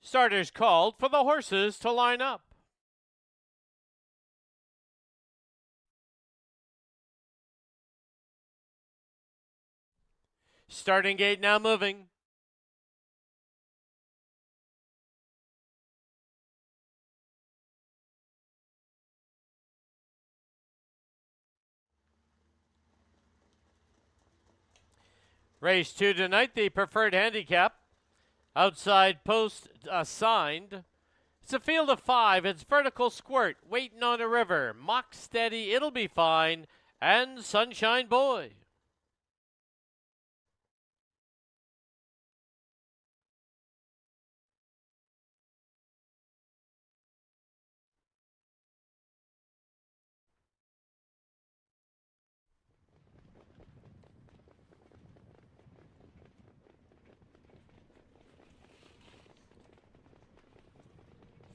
Starters called for the horses to line up. Starting gate now moving. Race 2 tonight, the preferred handicap. Outside post assigned. It's a field of 5. It's Vertical Squirt, Waiting on a River, Mock Steady, It'll Be Fine, and Sunshine Boy.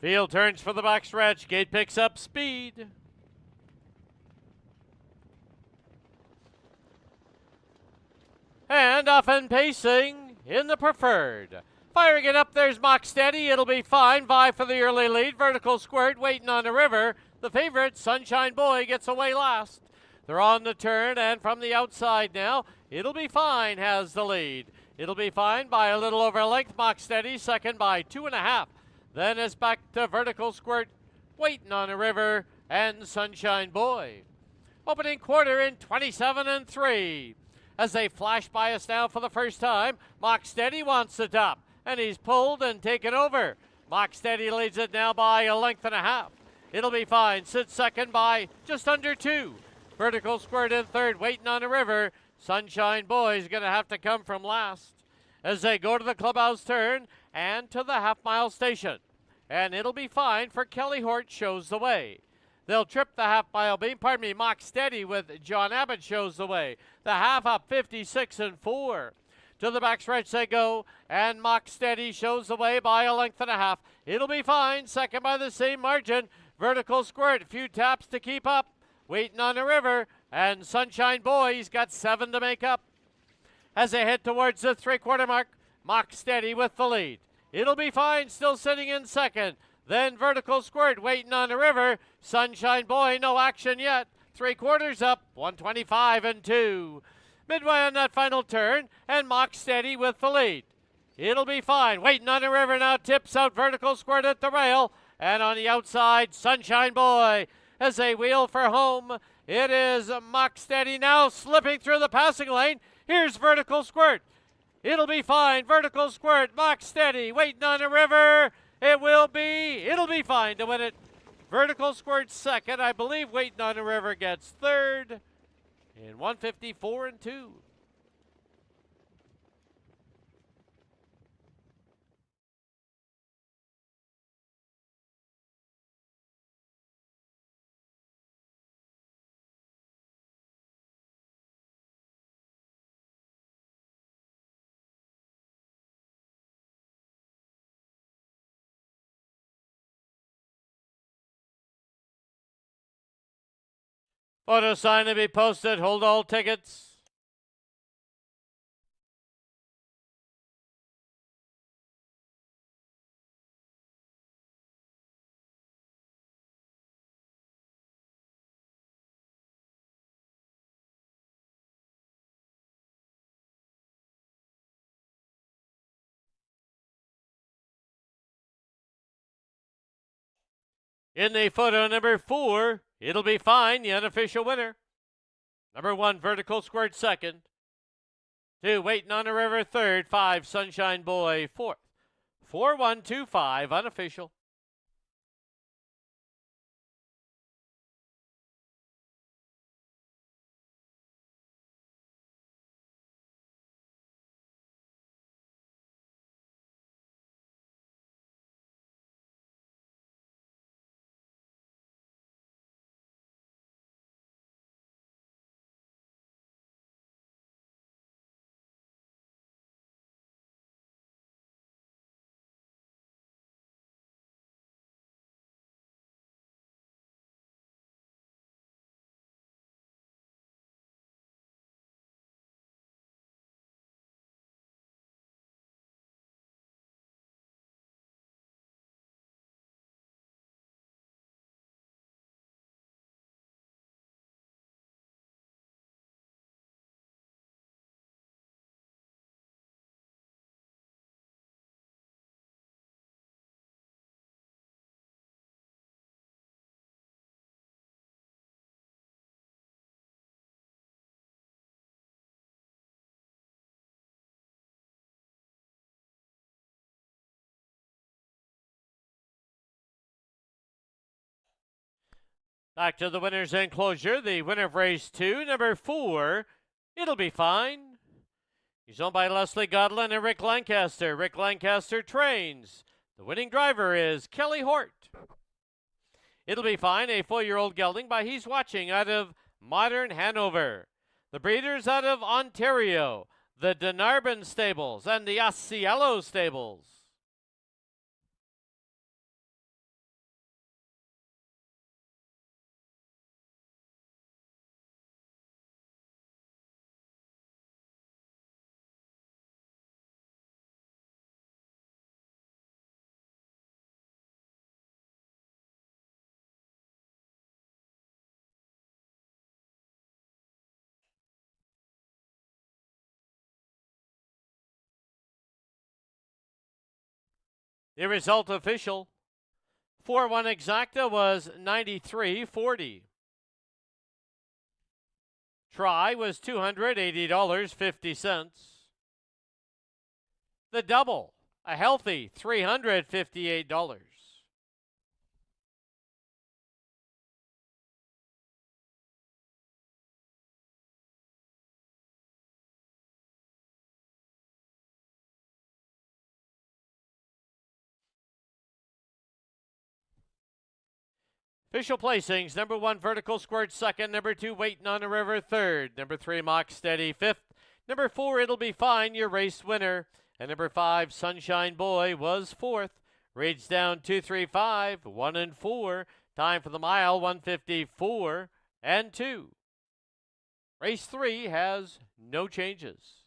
Field turns for the backstretch. Gate picks up speed. And off and pacing in the preferred. Firing it up, there's Mock Steady. It'll Be Fine. Vie for the early lead. Vertical Squirt, Waiting on the River. The favorite, Sunshine Boy, gets away last. They're on the turn, and from the outside now, It'll Be Fine has the lead. It'll Be Fine by a little over a length. Mock Steady, second by 2.5. Then it's back to Vertical Squirt, Waiting on a River, and Sunshine Boy. Opening quarter in 27 3. As they flash by us now for the first time, Mock Steady wants the top, and he's pulled and taken over. Mock Steady leads it now by a length and a half. It'll Be Fine, sits second by just under 2. Vertical Squirt in third, Waiting on a River. Sunshine Boy's going to have to come from last. As they go to the clubhouse turn and to the half-mile station. And It'll Be Fine for Kelly Hort shows the way. They'll trip the half-mile beam. Mock Steady with John Abbott shows the way. The half up 56 4. To the backstretch they go, and Mock Steady shows the way by a length and a half. It'll Be Fine, second by the same margin. Vertical Squirt, a few taps to keep up. Waiting on a River, and Sunshine Boy's got 7 to make up. As they head towards the three-quarter mark, Mock Steady with the lead. It'll Be Fine, still sitting in second. Then Vertical Squirt, Waiting on a River. Sunshine Boy, no action yet. 3/4 up, 125 2. Midway on that final turn, and Mock Steady with the lead. It'll Be Fine, Waiting on a River now tips out Vertical Squirt at the rail. And on the outside, Sunshine Boy. As they wheel for home, it is Mock Steady now slipping through the passing lane. Here's Vertical Squirt. It'll Be Fine, Vertical Squirt, Mock Steady, Waiting on a River. It'll Be Fine to win it. Vertical Squirt second. I believe Waiting on a River gets third in 154 2. Photo sign to be posted. Hold all tickets. In the photo number 4, It'll Be Fine, the unofficial winner. Number 1, Vertical Squirt second. 2, Waiting on a River third. 5, Sunshine Boy fourth. 4125 unofficial. Back to the winner's enclosure. The winner of race 2, number 4, It'll Be Fine. He's owned by Leslie Godlin and Rick Lancaster. Rick Lancaster trains. The winning driver is Kelly Hort. It'll Be Fine, a 4-year-old gelding by He's Watching out of Modern Hanover. The breeders out of Ontario, the Denarbin Stables and the Osceola Stables. The result official. 4-1 exacta was 93.40. Try was $280.50. The double, a healthy $358. Official placings: number 1, Vertical Squirt, second. Number 2, Waiting on a River, third. Number 3, Mock Steady, fifth. Number 4, It'll Be Fine, your race winner. And number 5, Sunshine Boy, was fourth. Reads down 235, 1 and 4. Time for the mile, 154 and 2. Race 3 has no changes.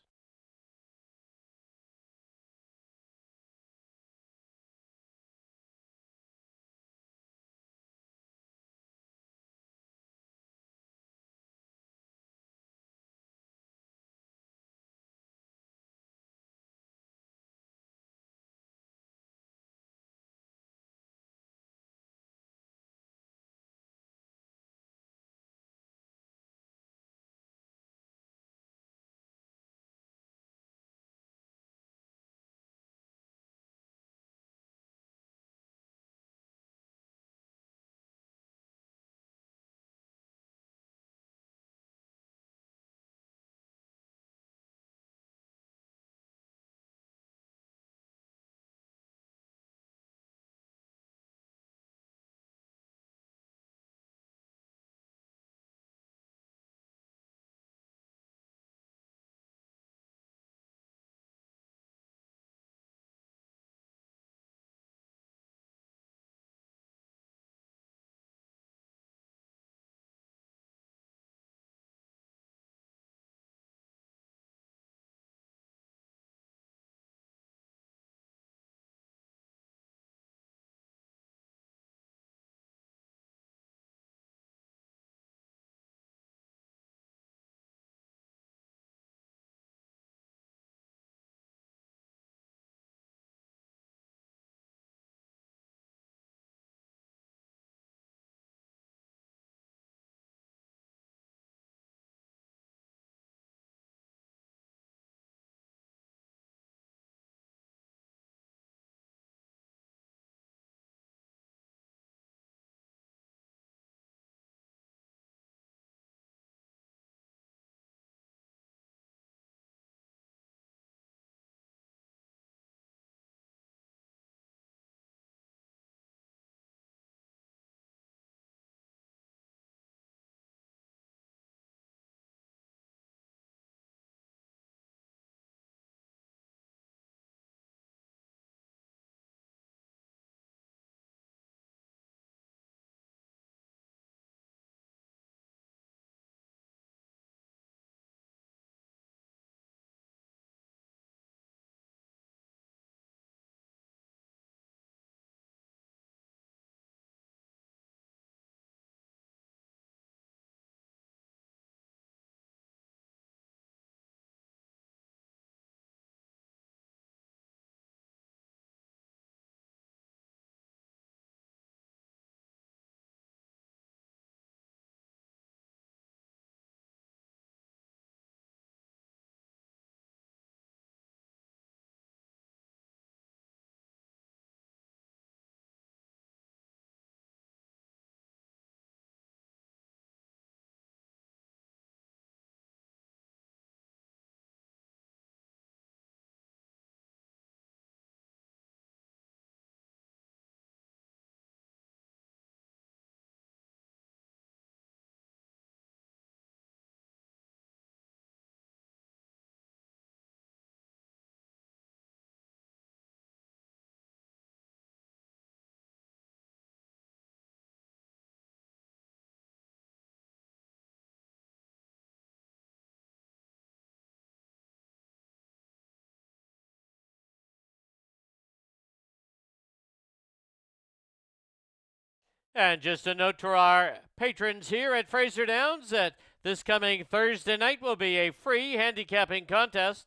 And just a note to our patrons here at Fraser Downs that this coming Thursday night will be a free handicapping contest.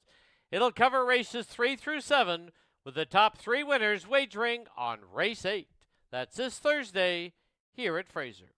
It'll cover races 3 through 7 with the top 3 winners wagering on race 8. That's this Thursday here at Fraser.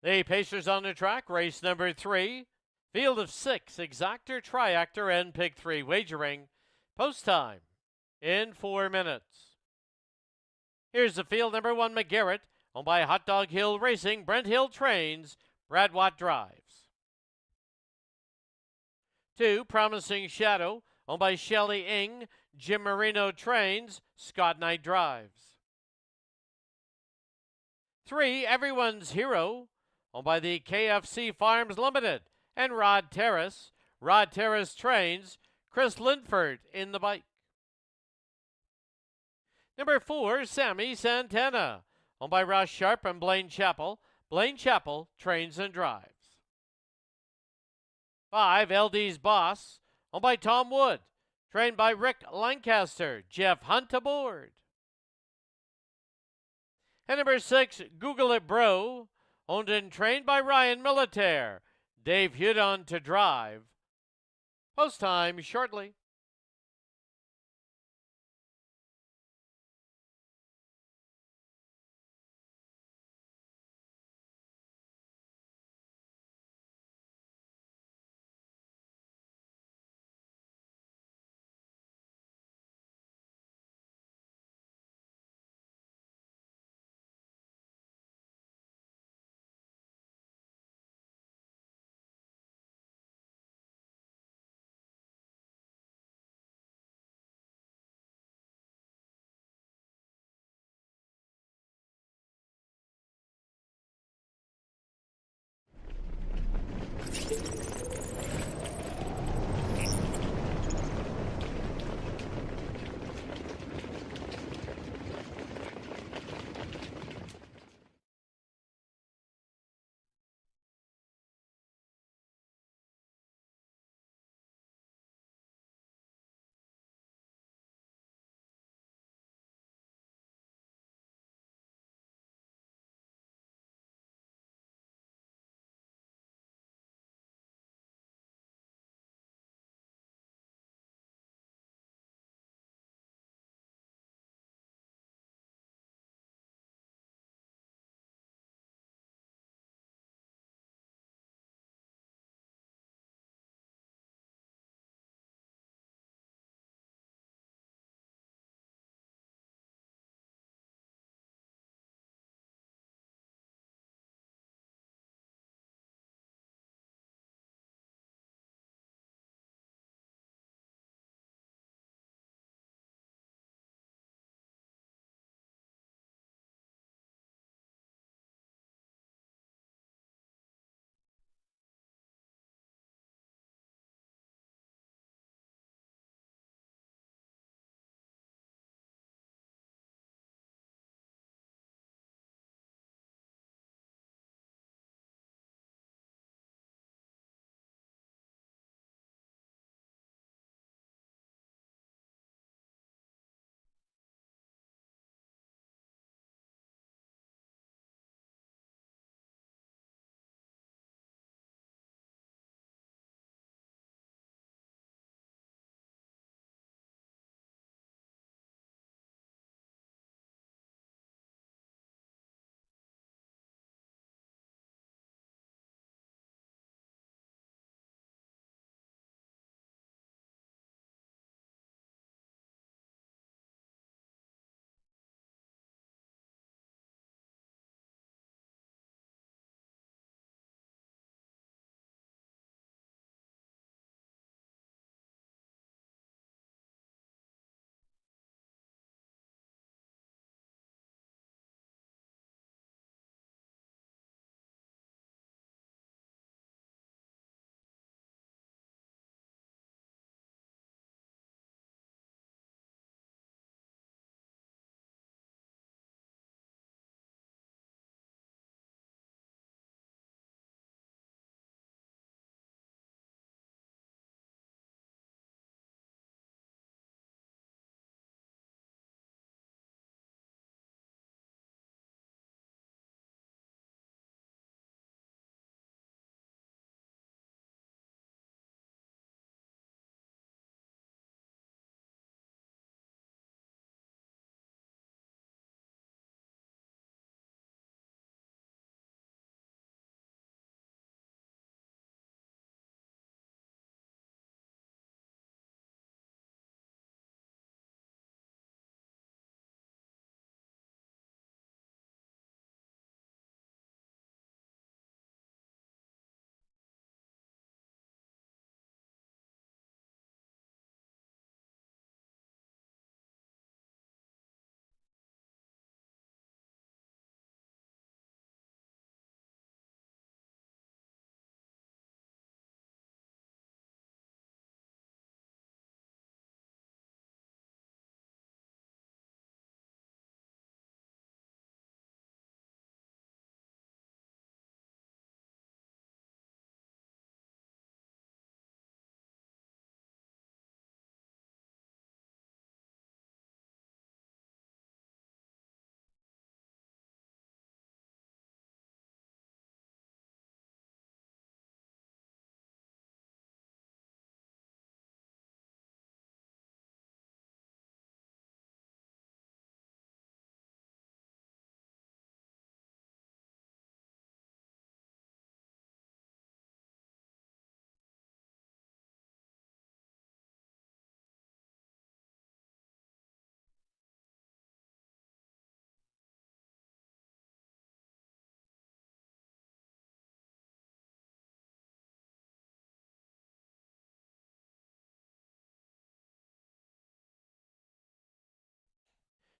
The Pacers on the track, race number 3. Field of 6, exactor, triactor, and pick 3 wagering. Post time in 4 minutes. Here's the field. Number 1, McGarrett, owned by Hot Dog Hill Racing. Brent Hill trains. Brad Watt drives. 2, Promising Shadow, owned by Shelley Ing. Jim Marino trains. Scott Knight drives. 3, Everyone's Hero, owned by the KFC Farms Limited and Rod Terrace. Rod Terrace trains. Chris Linford in the bike. Number 4, Sammy Santana, owned by Ross Sharp and Blaine Chappell. Blaine Chappell trains and drives. 5, LD's Boss, owned by Tom Wood, trained by Rick Lancaster. Jeff Hunt aboard. And number 6, Google It Bro, owned and trained by Ryan Militaire. Dave Hudon to drive. Post time shortly.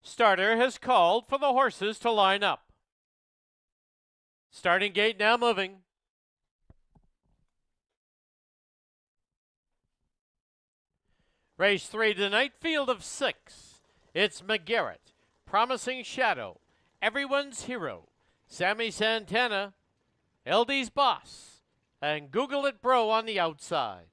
Starter has called for the horses to line up. Starting gate now moving. Race 3 tonight, field of 6. It's McGarrett, Promising Shadow, Everyone's Hero, Sammy Santana, LD's Boss, and Google It Bro on the outside.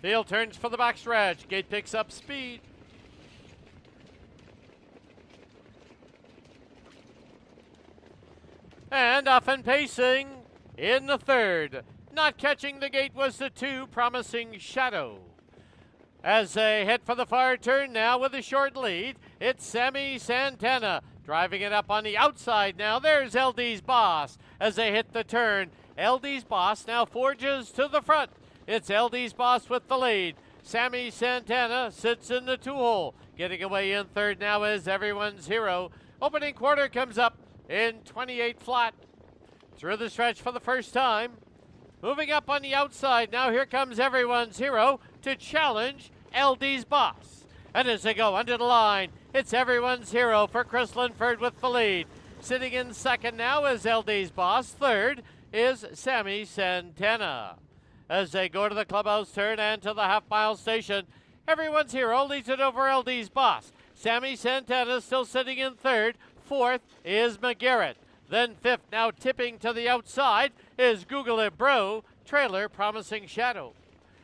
Field turns for the backstretch. Gate picks up speed. And off and pacing in the third. Not catching the gate was the 2, Promising Shadow. As they head for the far turn now with a short lead, it's Sammy Santana driving it up on the outside now. There's LD's Boss as they hit the turn. LD's Boss now forges to the front. It's LD's Boss with the lead. Sammy Santana sits in the 2-hole. Getting away in third now is Everyone's Hero. Opening quarter comes up in 28 flat. Through the stretch for the first time. Moving up on the outside, now here comes Everyone's Hero to challenge LD's Boss. And as they go under the line, it's Everyone's Hero for Chris Linford with the lead. Sitting in second now is LD's Boss. Third is Sammy Santana. As they go to the clubhouse turn and to the half-mile station, Everyone's Hero leads it over LD's Boss. Sammy Santana still sitting in third. Fourth is McGarrett. Then fifth, now tipping to the outside, is Google It Bro, trailer Promising Shadow.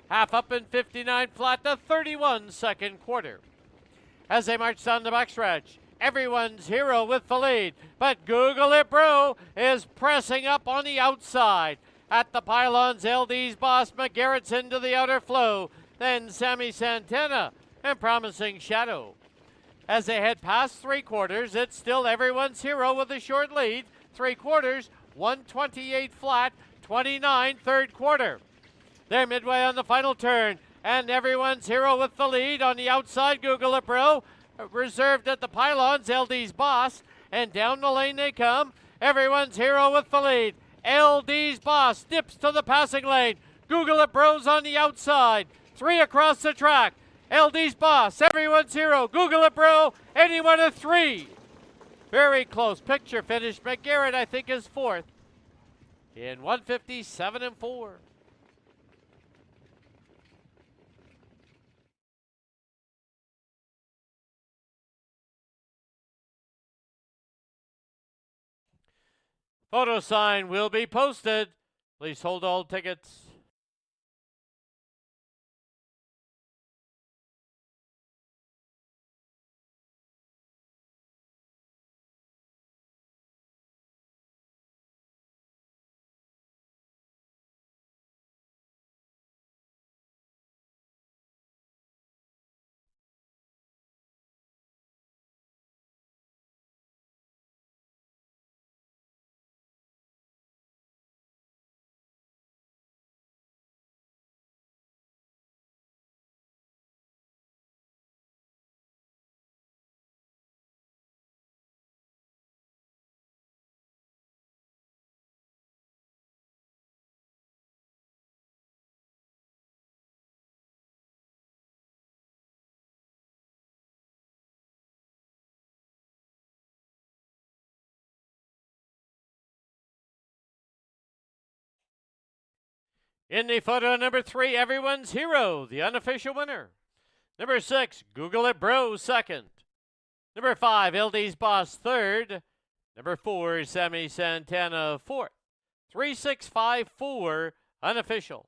Half up in 59 flat, the 31 second quarter. As they march down the backstretch, Everyone's Hero with the lead, but Google It Bro is pressing up on the outside. At the pylons, LD's Boss, McGarrett's into the outer flow, then Sammy Santana and Promising Shadow. As they head past 3/4, it's still Everyone's Hero with a short lead. 3/4, 128 flat, 29 third quarter. They're midway on the final turn, and Everyone's Hero with the lead on the outside. Google It Bro, reserved at the pylons, LD's Boss, and down the lane they come. Everyone's Hero with the lead. LD's Boss dips to the passing lane. Google It Bro's on the outside. 3 across the track. LD's Boss, Everyone's Hero, Google It Bro, anyone of 3. Very close picture finish. McGarrett, I think, is fourth in 157 and 4. Photo sign will be posted. Please hold all tickets. In the photo number 3, Everyone's Hero, the unofficial winner. Number 6, Google It Bro, second. Number 5, LD's Boss, third. Number 4, Sammy Santana, fourth. 3, 6, 5, 4, unofficial.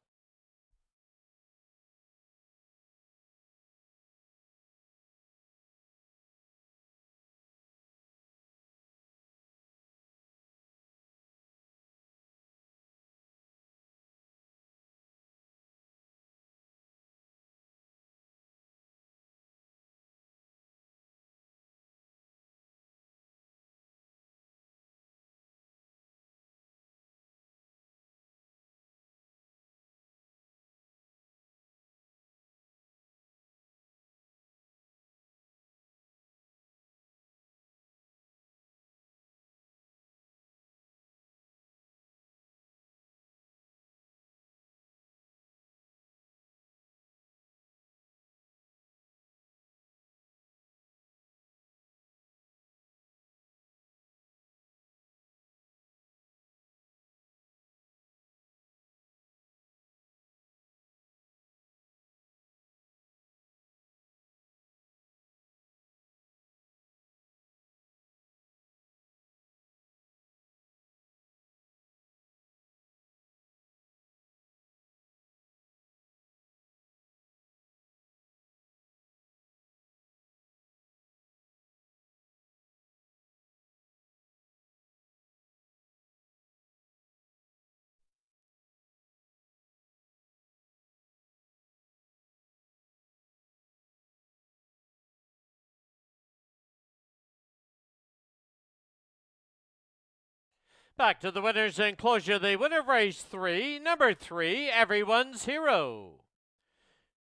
Back to the winner's enclosure, the winner of race 3, number 3, Everyone's Hero.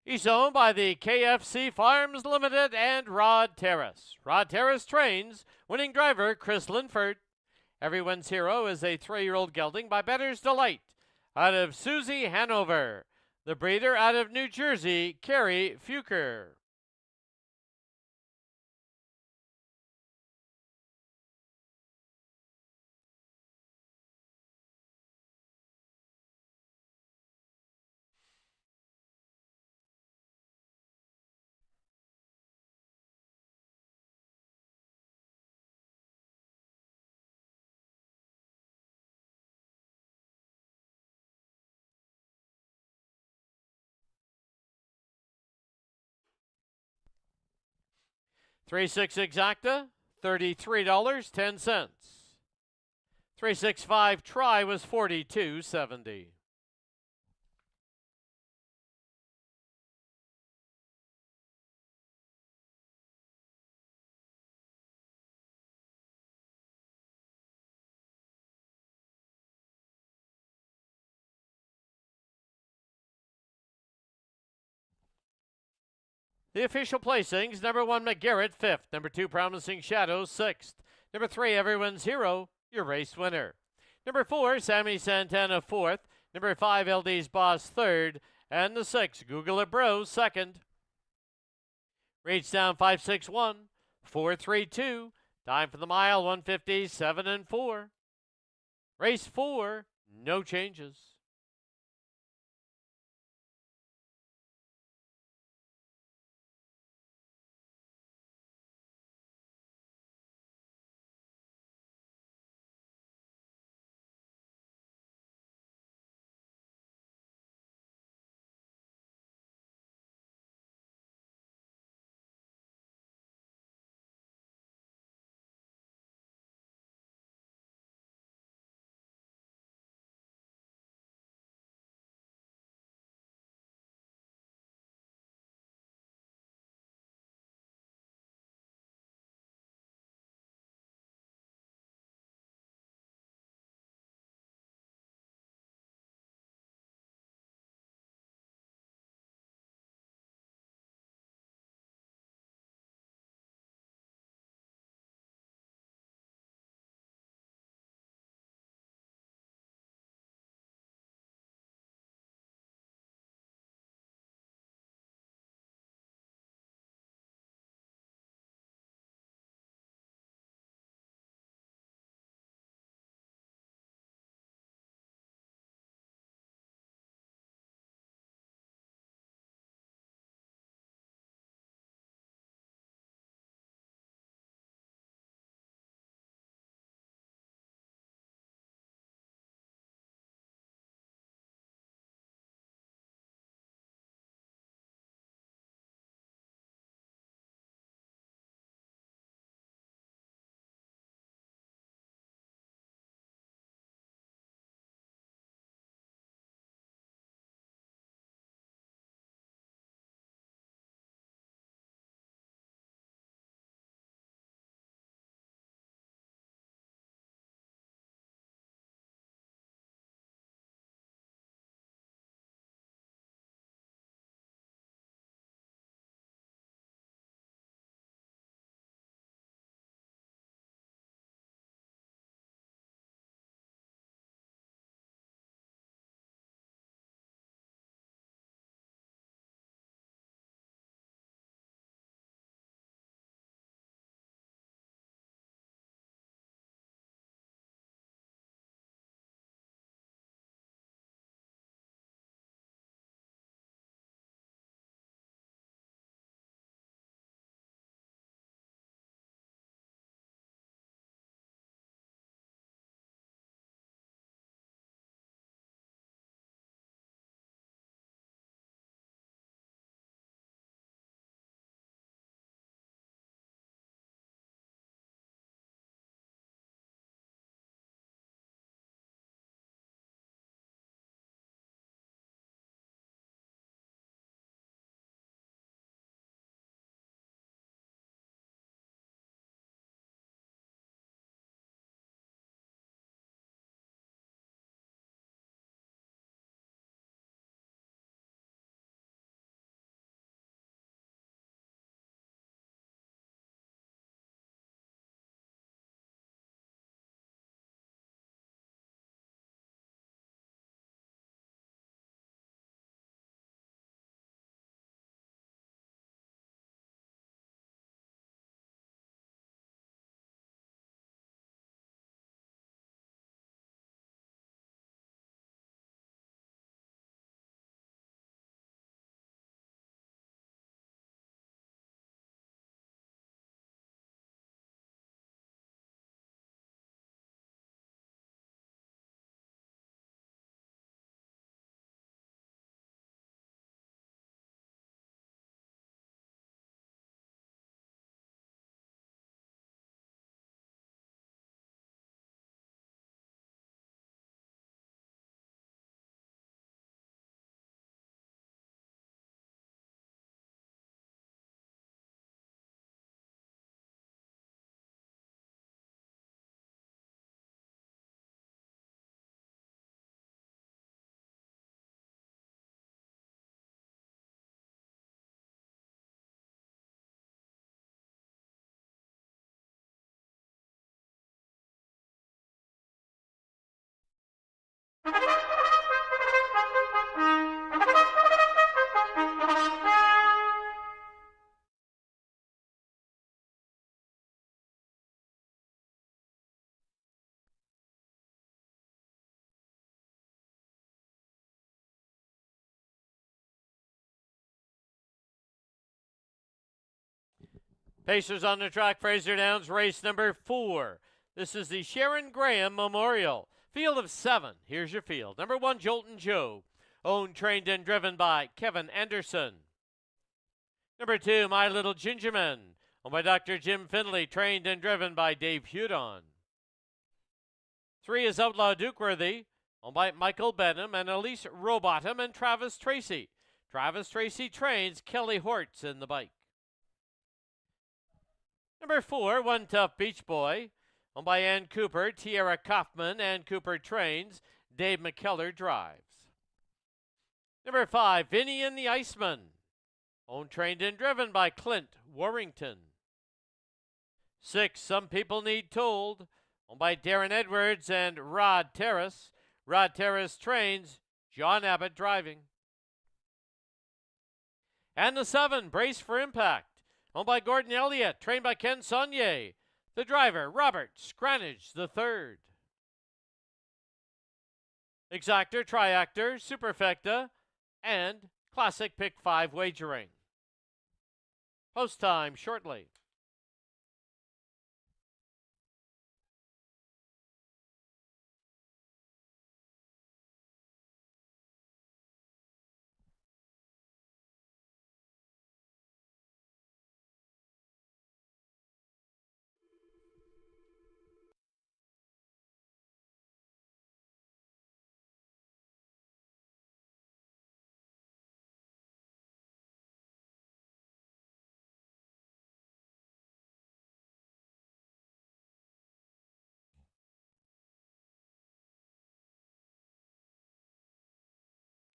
He's owned by the KFC Farms Limited and Rod Terrace. Rod Terrace trains winning driver Chris Linford. Everyone's Hero is a 3-year-old gelding by Bettor's Delight out of Susie Hanover. The breeder out of New Jersey, Carrie Fuker. $3.6 exacta, $33.10. 365 try was $42.70. The official placings: number 1, McGarrett, 5th. Number 2, Promising Shadows, 6th. Number 3, Everyone's Hero, your race winner. Number 4, Sammy Santana, 4th. Number 5, LD's Boss, 3rd. And the 6, Google It Bro, 2nd. Reach down 561, 432. Time for the mile, 157 and 4. Race 4, no changes. Pacers on the track, Fraser Downs, race number 4. This is the Sharon Graham Memorial. Field of 7. Here's your field. Number 1, Jolton Joe. Owned, trained, and driven by Kevin Anderson. Number 2, My Little Gingerman. Owned by Dr. Jim Finley, trained and driven by Dave Hudon. 3 is Outlaw Dukeworthy. Owned by Michael Benham and Elise Robotham and Travis Tracy. Travis Tracy trains Kelly Hortz in the bike. Number 4, One Tough Beach Boy. Owned by Ann Cooper, Tiara Kaufman, Ann Cooper trains, Dave McKellar drives. Number 5, Vinny and the Iceman. Owned, trained, and driven by Clint Warrington. 6, Some People Need Told. Owned by Darren Edwards and Rod Terrace. Rod Terrace trains, John Abbott driving. And the 7, Brace for Impact. Owned by Gordon Elliott, trained by Ken Saunier. The driver, Robert Scranage III. Exactor, Triactor, Superfecta, and Classic Pick 5 wagering. Post time shortly.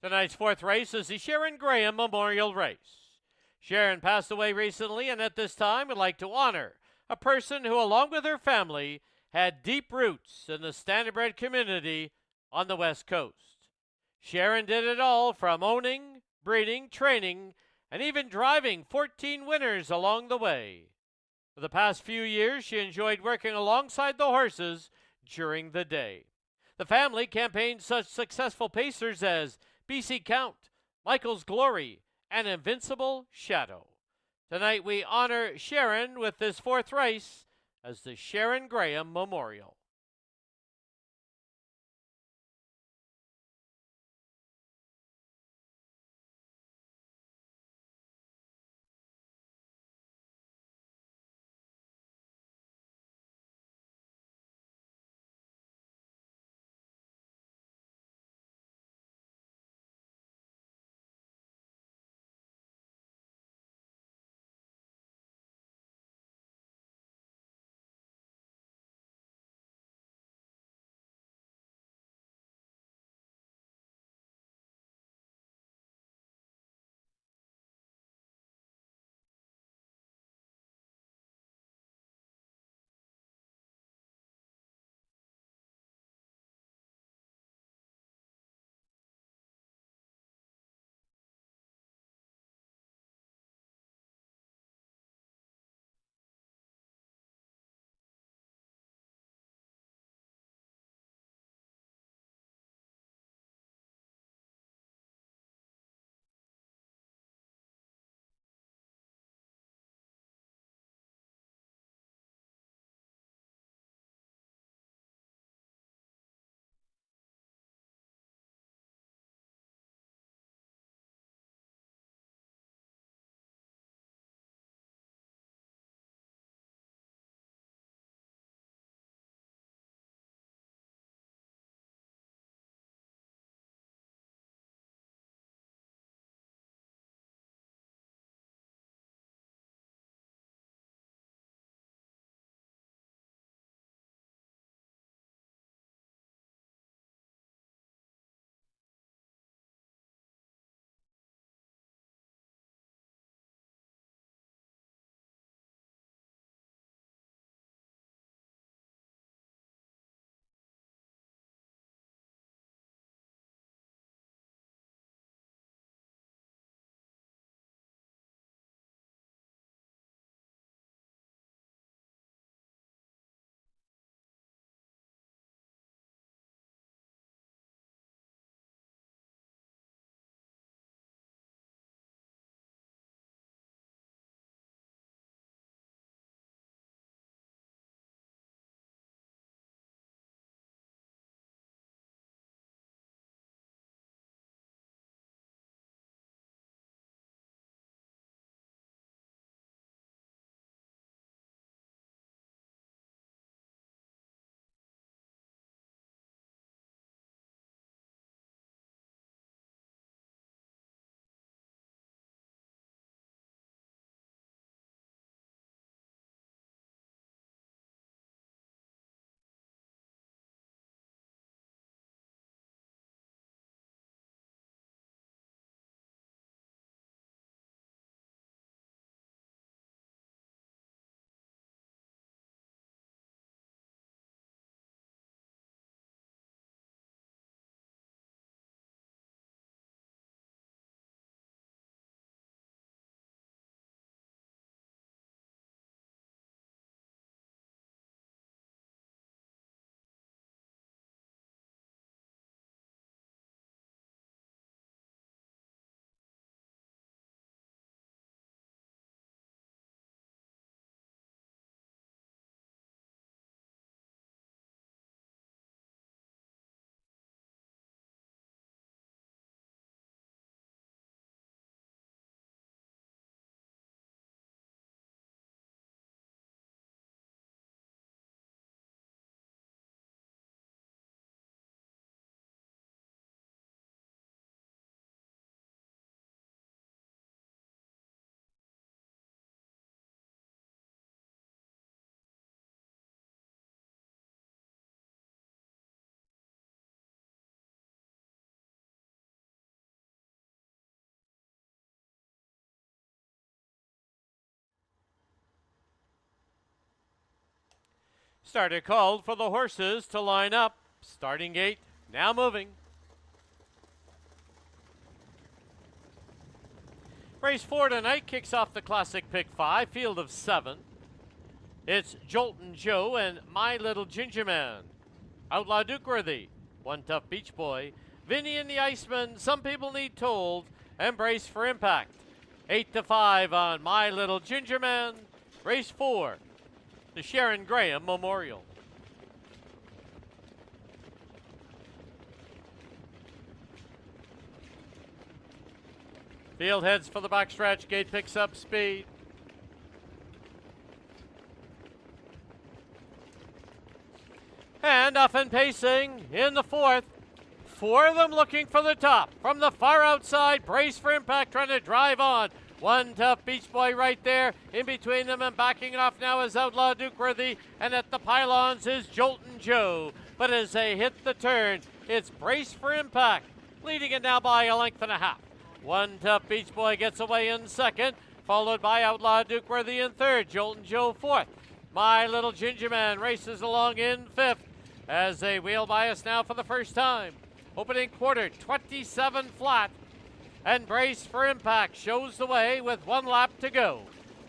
Tonight's 4th race is the Sharon Graham Memorial Race. Sharon passed away recently, and at this time would like to honor a person who, along with her family, had deep roots in the standardbred community on the West Coast. Sharon did it all, from owning, breeding, training, and even driving 14 winners along the way. For the past few years, she enjoyed working alongside the horses during the day. The family campaigned such successful pacers as BC Count, Michael's Glory, and Invincible Shadow. Tonight we honor Sharon with this 4th race as the Sharon Graham Memorial. Starter called for the horses to line up. Starting gate now moving. Race 4 tonight kicks off the Classic Pick 5, field of 7. It's Joltin' Joe and My Little Ginger Man. Outlaw Dukeworthy, One Tough Beach Boy, Vinny and the Iceman, Some People Need Told, and Brace for Impact. 8-5 on My Little Ginger Man. Race 4, the Sharon Graham Memorial. Field heads for the backstretch. Gate picks up speed. And off and pacing in the 4th. 4 of them looking for the top. From the far outside, Brace for Impact trying to drive on. One Tough Beach Boy right there. In between them and backing off now is Outlaw Dukeworthy. And at the pylons is Joltin' Joe. But as they hit the turn, it's Brace for Impact. Leading it now by a length and a half. One Tough Beach Boy gets away in second, followed by Outlaw Dukeworthy in third, Joltin' Joe fourth. My Little Ginger Man races along in fifth as they wheel by us now for the first time. Opening quarter, 27 flat, and Brace for Impact shows the way with 1 lap to go.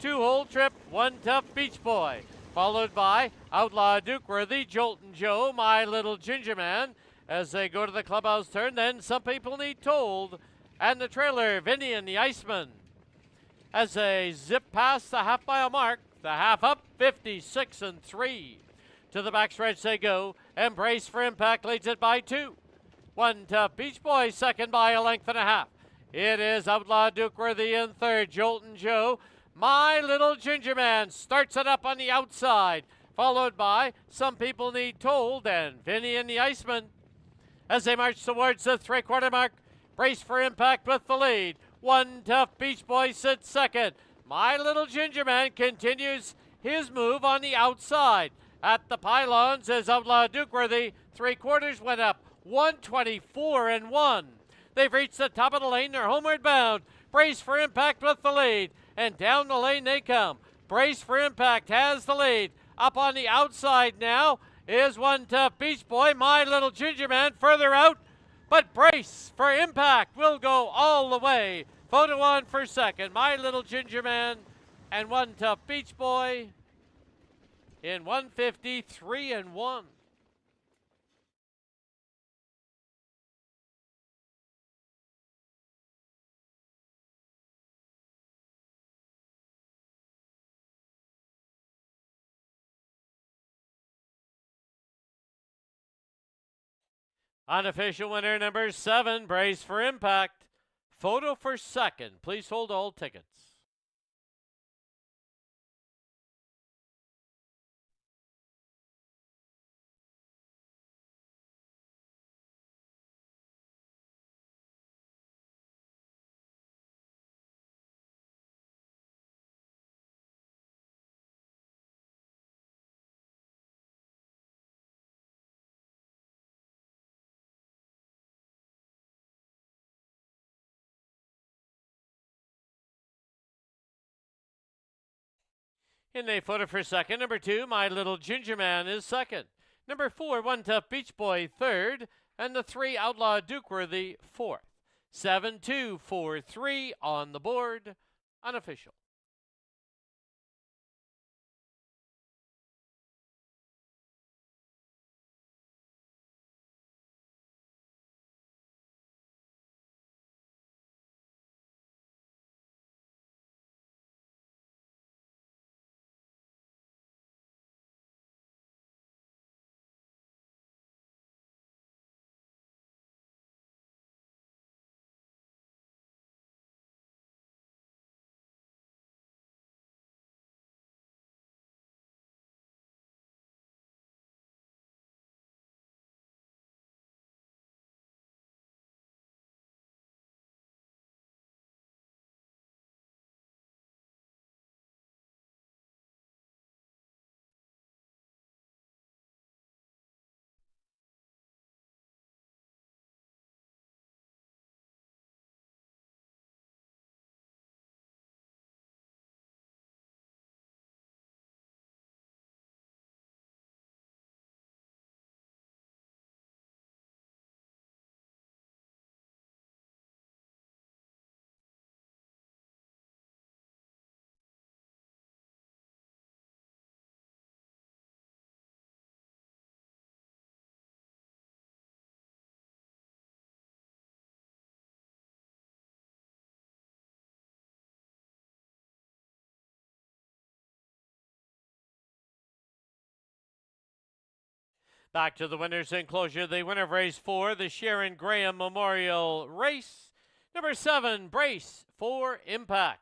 2-hole trip, One Tough Beach Boy, followed by Outlaw Dukeworthy, Joltin' Joe, My Little Ginger Man, as they go to the clubhouse turn. Then Some People Need Told, and the trailer, Vinny and the Iceman. As they zip past the half-mile mark, the half up, 56-3. To the backstretch they go, and Brace for Impact leads it by 2. One Tough Beach Boy second by a length and a half. It is Outlaw Dukeworthy in third, Joltin' Joe. My Little Ginger Man starts it up on the outside, followed by Some People Need Told and Vinny and the Iceman. As they march towards the 3/4 mark, Brace for Impact with the lead. One Tough Beach Boy sits second. My Little Ginger Man continues his move on the outside. At the pylons is Outlaw Dukeworthy. 3/4 went up, 124-1. They've reached the top of the lane. They're homeward bound. Brace for Impact with the lead. And down the lane they come. Brace for Impact has the lead. Up on the outside now is One Tough Beach Boy. My Little Ginger Man further out. But Brace for Impact will go all the way. Photo on for second. My Little Ginger Man and One Tough Beach Boy in 153-1. Unofficial winner number 7, Brace for Impact. Photo for second. Please hold all tickets. In the photo for second, number 2, My Little Ginger Man is second. Number 4, One Tough Beach Boy third. And the 3, Outlaw Dukeworthy fourth. 7-2-4-3 on the board. Unofficial. Back to the winner's enclosure. The winner of race 4, the Sharon Graham Memorial Race. Number 7, Brace for Impact.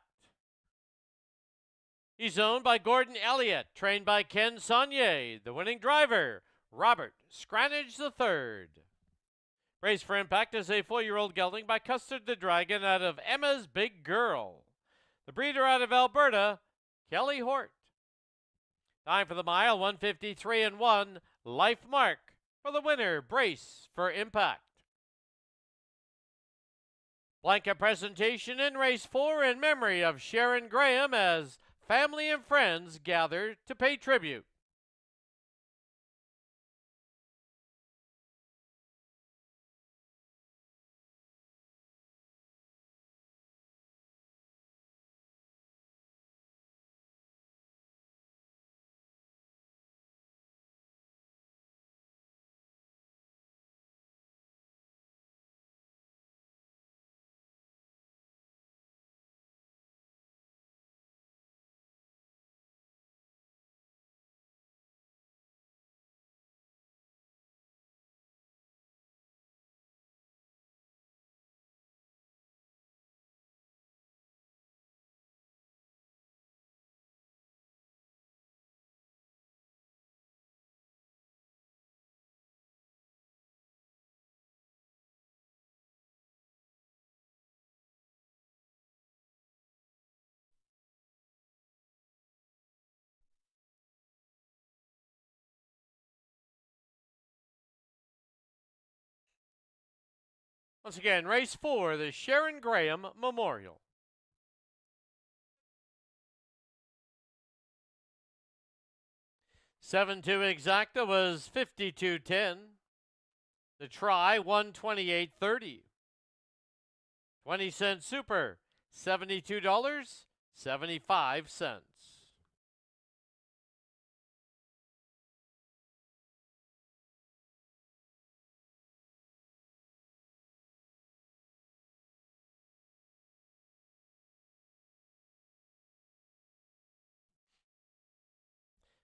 He's owned by Gordon Elliott, trained by Ken Saunier. The winning driver, Robert Scranage III. Brace for Impact is a 4-year-old gelding by Custard the Dragon out of Emma's Big Girl. The breeder out of Alberta, Kelly Hort. Time for the mile, 1:53 and 1. Life mark for the winner, Brace for Impact. Blanket presentation in race 4 in memory of Sharon Graham as family and friends gather to pay tribute. Once again, race 4, the Sharon Graham Memorial. Seven-two exacta was 52.10. The try, 128.30. 20-cent super, $72.75.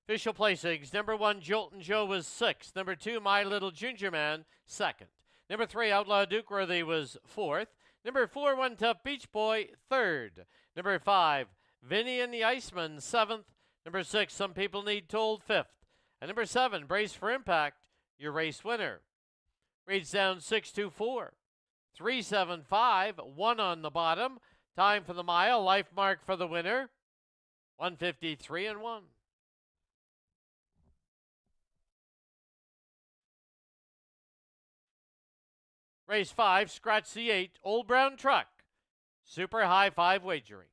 Official placings. Number 1, Jolton Joe was 6th. Number 2, My Little Ginger Man, 2nd. Number 3, Outlaw Dukeworthy was 4th. Number 4, One Tough Beach Boy, 3rd. Number 5, Vinny and the Iceman, 7th. Number 6, Some People Need Told, 5th. And number 7, Brace for Impact, your race winner. Reads down 624. 375, 1 on the bottom. Time for the mile, life mark for the winner, 1:53 and 1. Race 5, scratch the 8, Old Brown Truck. Super high 5 wagering.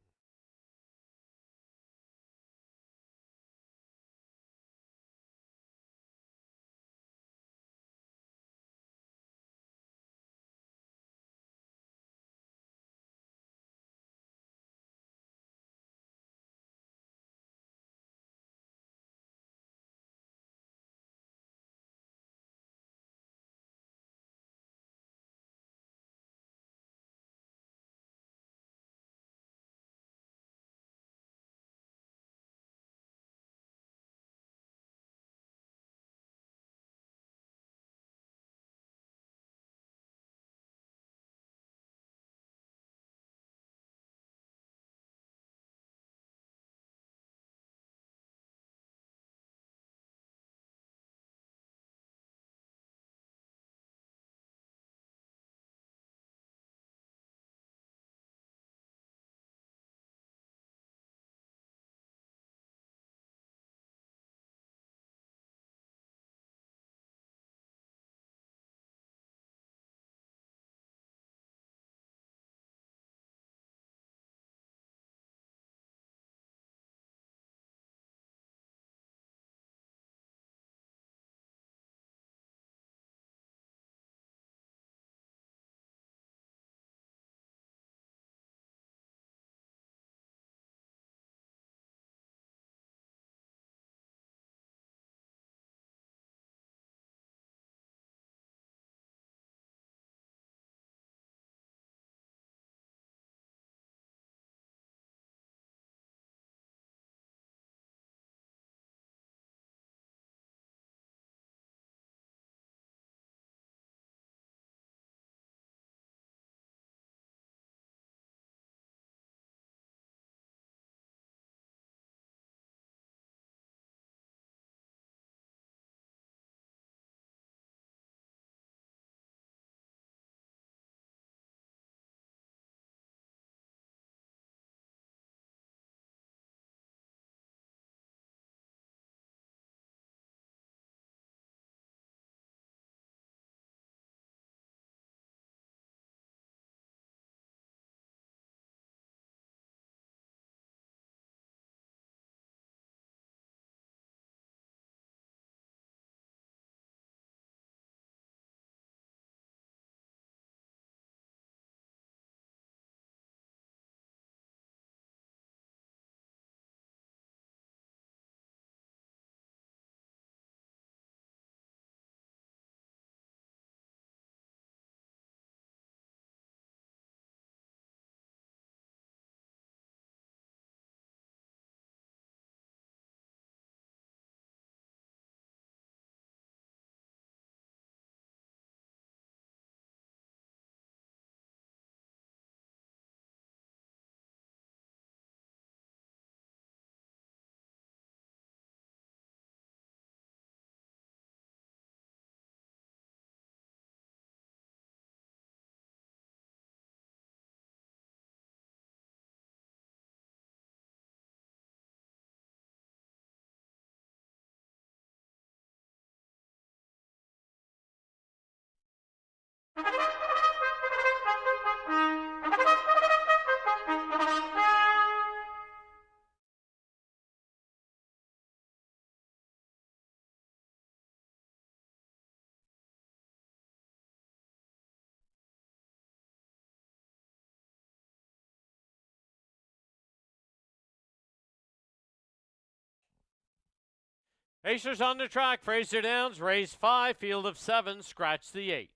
Racers on the track. Fraser Downs, race 5, field of 7, scratch the 8.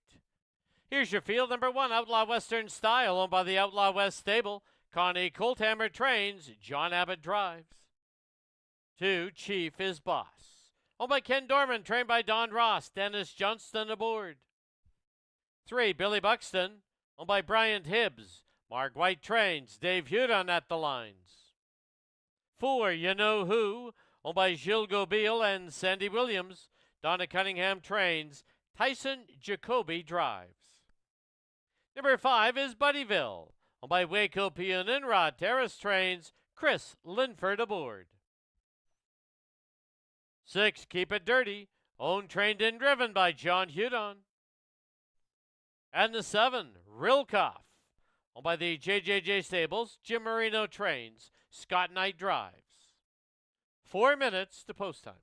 Here's your field. Number 1, Outlaw Western Style, owned by the Outlaw West Stable. Connie Colthammer trains. John Abbott drives. 2, Chief is Boss, owned by Ken Dorman, trained by Don Ross. Dennis Johnston aboard. 3, Billy Buxton, owned by Bryant Hibbs. Mark White trains. Dave Hudon at the lines. 4, You Know Who, owned by Gilles Gobile and Sandy Williams. Donna Cunningham trains. Tyson Jacoby drives. Number 5 is Buddyville, owned by Waco Pionin. Rod Terrace trains. Chris Linford aboard. 6, Keep It Dirty, owned, trained, and driven by John Hudon. And the 7, Rilkoff, owned by the JJJ Stables. Jim Marino trains. Scott Knight drives. 4 minutes to post time.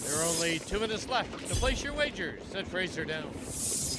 There are only 2 minutes left to place your wagers at Fraser Downs.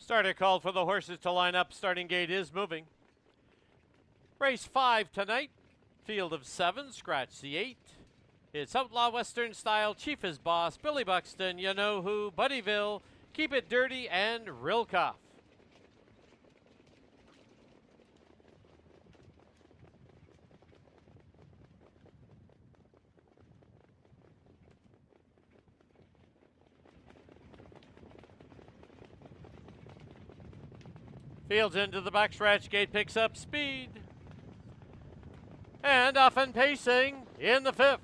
Starter called for the horses to line up. Starting gate is moving. Race 5 tonight. Field of 7, scratch the 8. It's Outlaw Western Style, Chief is Boss, Billy Buxton, You Know Who, Buddyville, Keep It Dirty, and Rilkoff. Fields into the backstretch, gate picks up speed. And off and pacing in the 5th.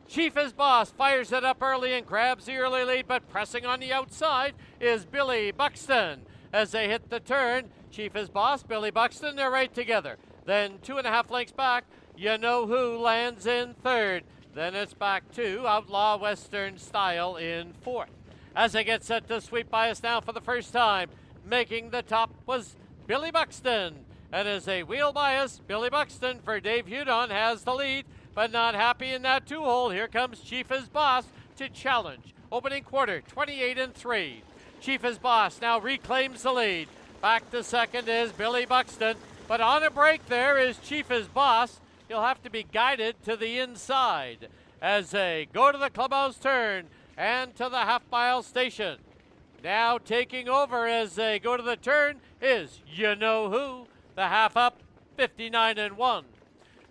Chief is Boss fires it up early and grabs the early lead, but pressing on the outside is Billy Buxton. As they hit the turn, Chief is Boss, Billy Buxton, they're right together. Then 2.5 lengths back, You Know Who lands in 3rd. Then it's back to Outlaw Western Style in 4th. As they get set to sweep by us now for the first time, making the top was Billy Buxton. And as they wheel by us, Billy Buxton for Dave Hudon has the lead, but not happy in that 2-hole. Here comes Chief is Boss to challenge. Opening quarter, 28-3. Chief is Boss now reclaims the lead. Back to second is Billy Buxton, but on a break there is Chief is Boss. He'll have to be guided to the inside as they go to the clubhouse turn and to the half-mile station. Now taking over as they go to the turn is You Know Who, the half up, 59-1.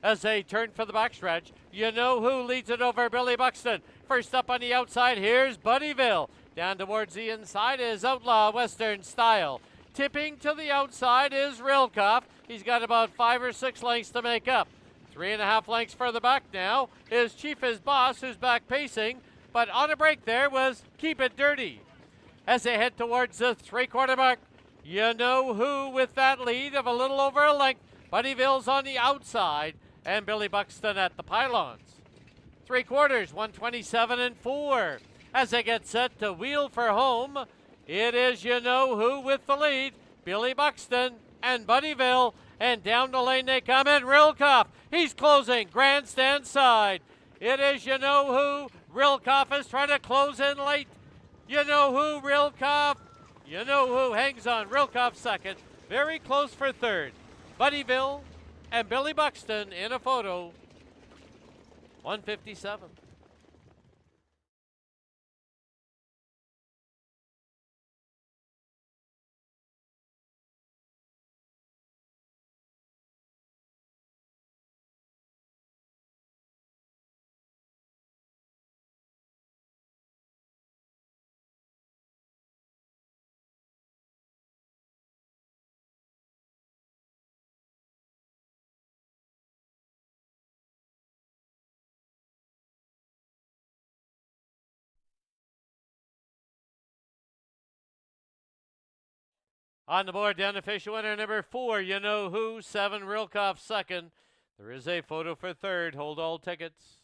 As they turn for the backstretch, You Know Who leads it over Billy Buxton. First up on the outside, here's Buddyville. Down towards the inside is Outlaw Western Style. Tipping to the outside is Rilkoff. He's got about 5 or 6 lengths to make up. 3.5 lengths further back now is Chief is Boss, who's back pacing. But on a break there was Keep It Dirty. As they head towards the 3/4 mark, You Know Who with that lead of a little over a length. Buddyville's on the outside, and Billy Buxton at the pylons. 3/4, 127-4. As they get set to wheel for home, it is You Know Who with the lead. Billy Buxton and Buddyville, and down the lane they come, and Rilkoff, he's closing, grandstand side. It is You Know Who. Rilkoff is trying to close in late. You Know Who, Rilkoff. You Know Who hangs on. Rilkoff second, very close for 3rd. Buddyville and Billy Buxton in a photo, 157. On the board, down to official winner number 4, You Know Who, 7, Rilkoff second. There is a photo for 3rd. Hold all tickets.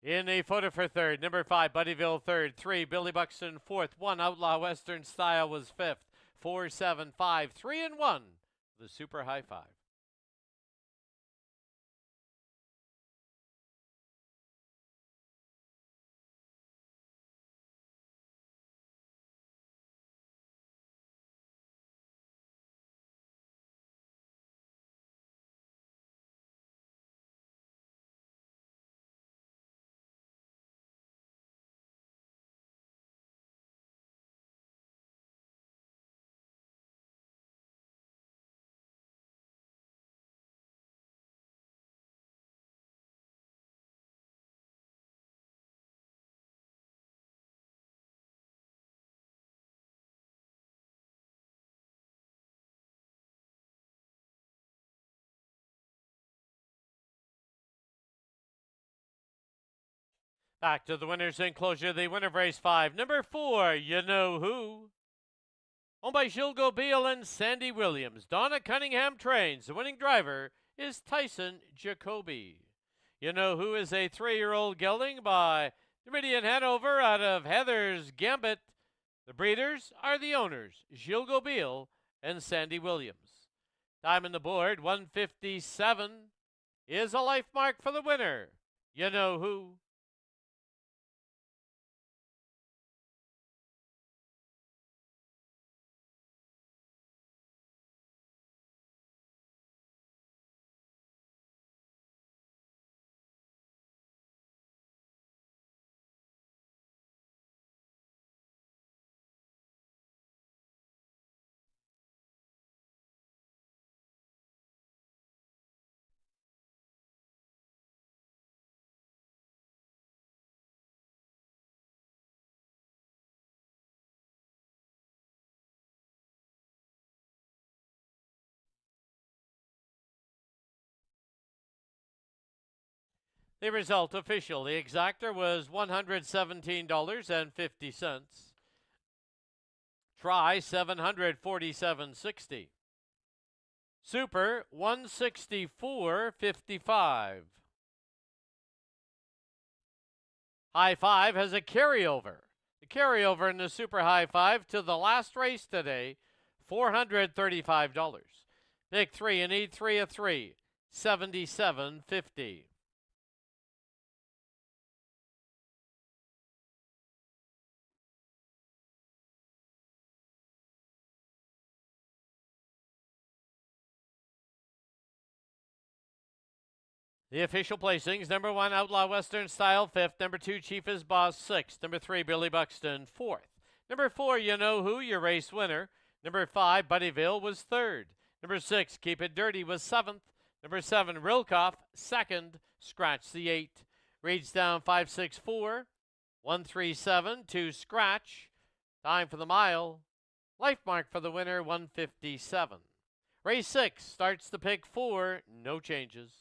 In the photo for 3rd, number 5, Buddyville 3rd, 3, Billy Buxton 4th, 1, Outlaw Western Style was 5th, 4, 7, 5, 3, and 1, the Super High 5. Back to the winner's enclosure, the winner of race 5, number 4, You Know Who. Owned by Gilles Gobile and Sandy Williams. Donna Cunningham trains. The winning driver is Tyson Jacoby. You Know Who is a 3-year-old gelding by Dominion Hanover out of Heather's Gambit. The breeders are the owners, Gilles Gobile and Sandy Williams. Time on the board, 157, is a life mark for the winner. You Know Who. The result official. The exactor was $117.50. Try $747.60. Super $164.55. High Five has a carryover. The carryover in the Super High Five to the last race today, $435. Pick 3 and need 3 of 3, $77.50. The official placings: number 1, Outlaw Western Style, 5th. Number 2, Chief is Boss, 6th. Number 3, Billy Buxton, 4th. Number 4, You Know Who, your race winner. Number 5, Buddyville, was 3rd. Number 6, Keep It Dirty, was 7th. Number 7, Rilkoff, 2nd. Scratch the 8. Reads down 564, 137 to scratch. Time for the mile. Life mark for the winner, 157. Race 6 starts the pick 4, no changes.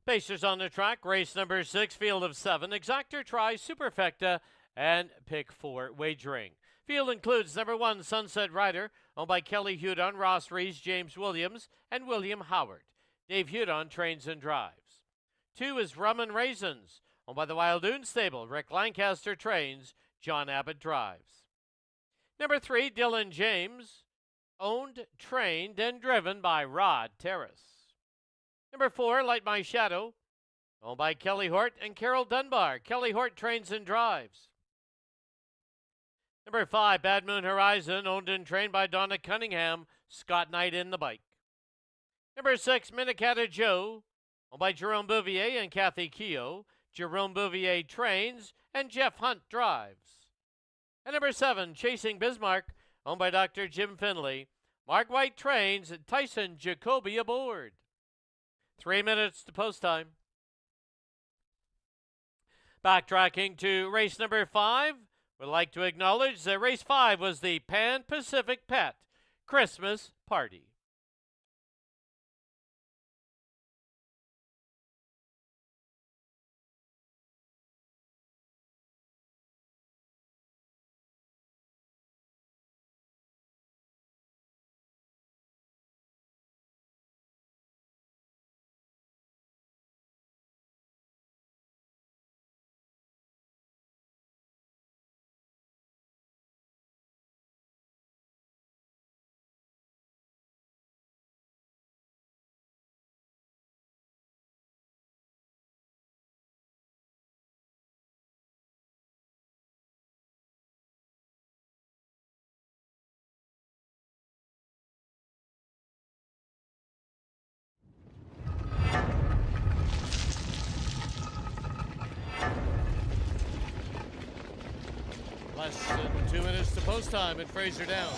Pacers on the track, race number 6, field of 7, Exactor Try, Superfecta, and Pick 4 Wagering. Field includes number 1, Sunset Rider, owned by Kelly Hudon, Ross Rees, James Williams, and William Howard. Dave Hudon trains and drives. 2 is Rum and Raisins, owned by the Wildoon Stable, Rick Lancaster trains, John Abbott drives. Number 3, Dylan James, owned, trained, and driven by Rod Terrace. Number 4, Light My Shadow, owned by Kelly Hort and Carol Dunbar. Kelly Hort trains and drives. Number 5, Bad Moon Horizon, owned and trained by Donna Cunningham, Scott Knight in the bike. Number 6, Minnecatta Joe, owned by Jerome Bouvier and Kathy Keogh. Jerome Bouvier trains and Jeff Hunt drives. And number 7, Chasing Bismarck, owned by Dr. Jim Finley. Mark White trains, Tyson Jacoby aboard. 3 minutes to post time. Backtracking to race number 5, we'd like to acknowledge that race 5 was the Pan Pacific Pet Christmas Party. Less than 2 minutes to post time at Fraser Downs.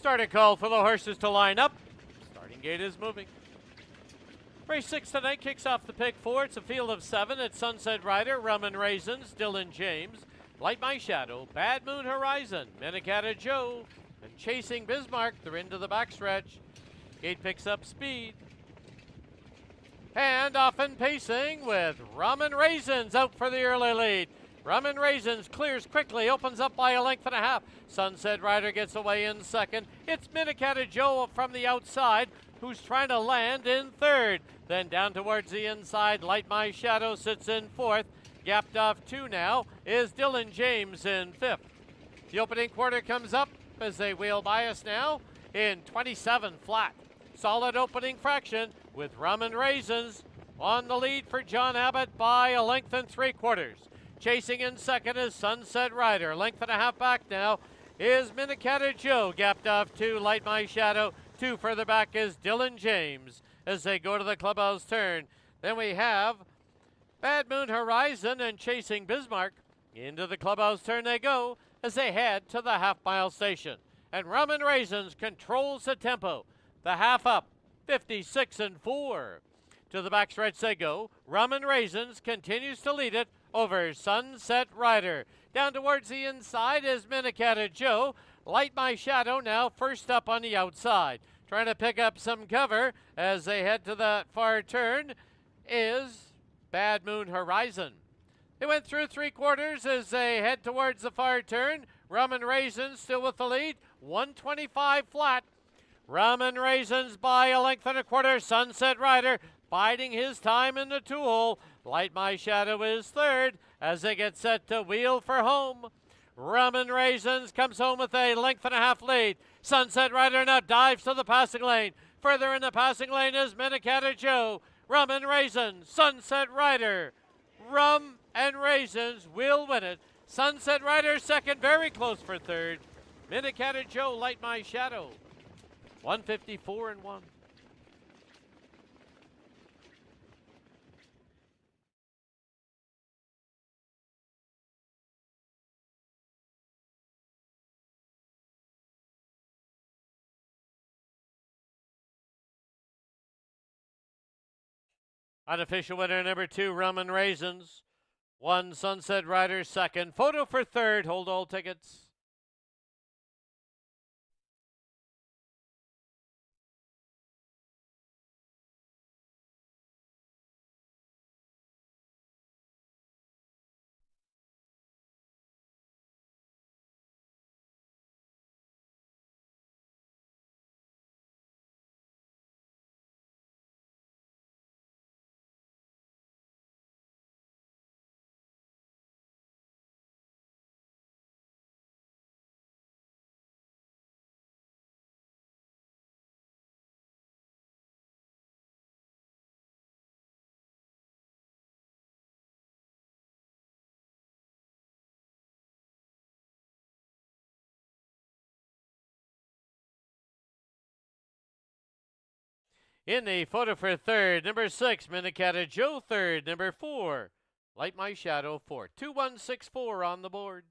Starting call for the horses to line up. Starting gate is moving. Race 6 tonight kicks off the pick 4. It's a field of 7. It's Sunset Rider, Rum and Raisins, Dylan James, Light My Shadow, Bad Moon Horizon, Minicata Joe, and Chasing Bismarck. They're into the backstretch. Gate picks up speed. And off and pacing with Rum and Raisins out for the early lead. Rum and Raisins clears quickly, opens up by a length and a half. Sunset Rider gets away in second. It's Minicata Joe from the outside, who's trying to land in third. Then down towards the inside, Light My Shadow sits in fourth. Gapped off 2 now is Dylan James in fifth. The opening quarter comes up as they wheel by us now in 27 flat. Solid opening fraction with Rum and Raisins on the lead for John Abbott by a length and 3/4. Chasing in second is Sunset Rider. Length and a half back now is Minicata Joe. Gapped off 2, Light My Shadow. 2 further back is Dylan James as they go to the clubhouse turn. Then we have Bad Moon Horizon and Chasing Bismarck. Into the clubhouse turn they go as they head to the half-mile station. And Rum and Raisins controls the tempo. The half up, 56-4. To the backstretch they go. Rum and Raisins continues to lead it over Sunset Rider. Down towards the inside is Minicata Joe. Light My Shadow now first up on the outside. Trying to pick up some cover as they head to the far turn is Bad Moon Horizon. They went through 3/4 as they head towards the far turn. Rum and Raisins still with the lead. 125 flat. Rum and Raisins by a length and a quarter. Sunset Rider biding his time in the two-hole. Light My Shadow is third as they get set to wheel for home. Rum and Raisins comes home with a length and a half lead. Sunset Rider now dives to the passing lane. Further in the passing lane is Minicata Joe. Rum and Raisins, Sunset Rider. Rum and Raisins will win it. Sunset Rider second, very close for third. Minicata Joe, Light My Shadow. 154-1. Unofficial winner number 2, Rum and Raisins. 1, Sunset Rider second. Photo for third. Hold all tickets. In the photo for third, number 6, Minicata Joe third. Number 4, Light My Shadow fourth. 2164 on the board.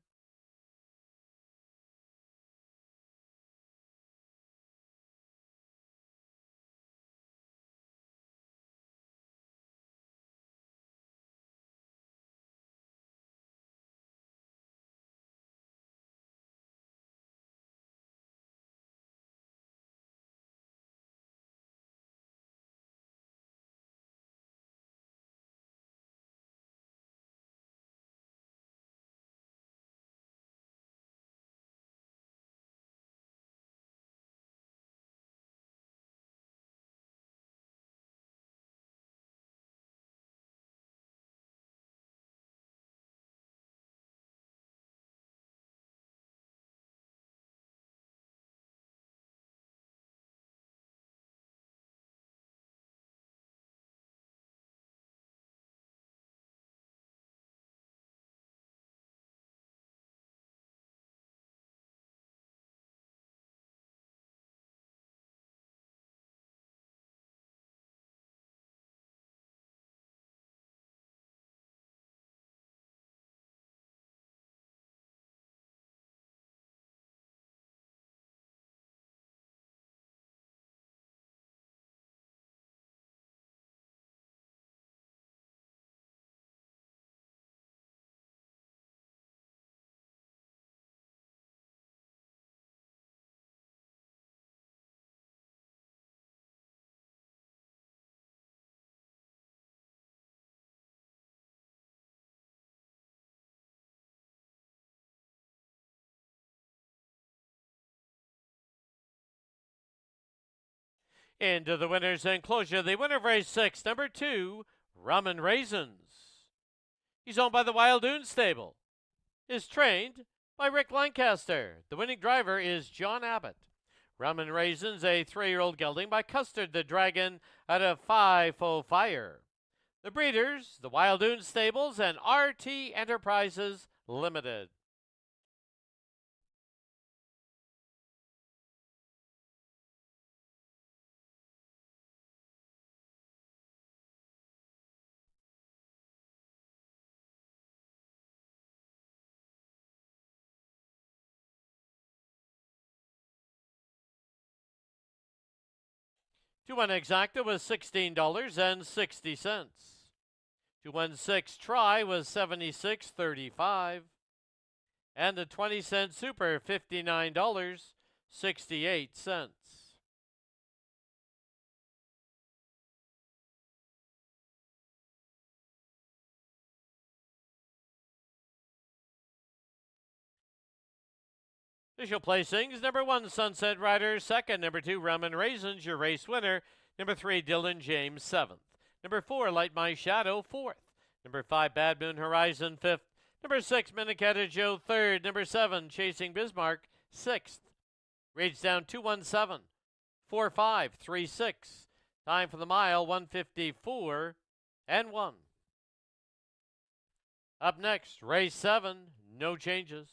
Into the winner's enclosure, the winner of race 6, number 2, Rum and Raisins. He's owned by the Wildoon Stable. Is trained by Rick Lancaster. The winning driver is John Abbott. Rum and Raisins, a 3-year-old gelding by Custard the Dragon out of 5 Fire. The breeders, the Wildoon Stables, and RT Enterprises Limited. To 1 exacta was $16.60. To 1 6 try was $76.35. And the 20-cent super, $59.68. Official placings: number 1, Sunset Rider; 2nd, number 2, Rum and Raisins, your race winner; number 3, Dylan James, 7th; number 4, Light My Shadow, 4th; number 5, Bad Moon Horizon, 5th; number 6, Miniketta Joe, 3rd; number 7, Chasing Bismarck, 6th. Grades down 217, 45, 36. Time for the mile, 154 and 1. Up next, race 7, no changes.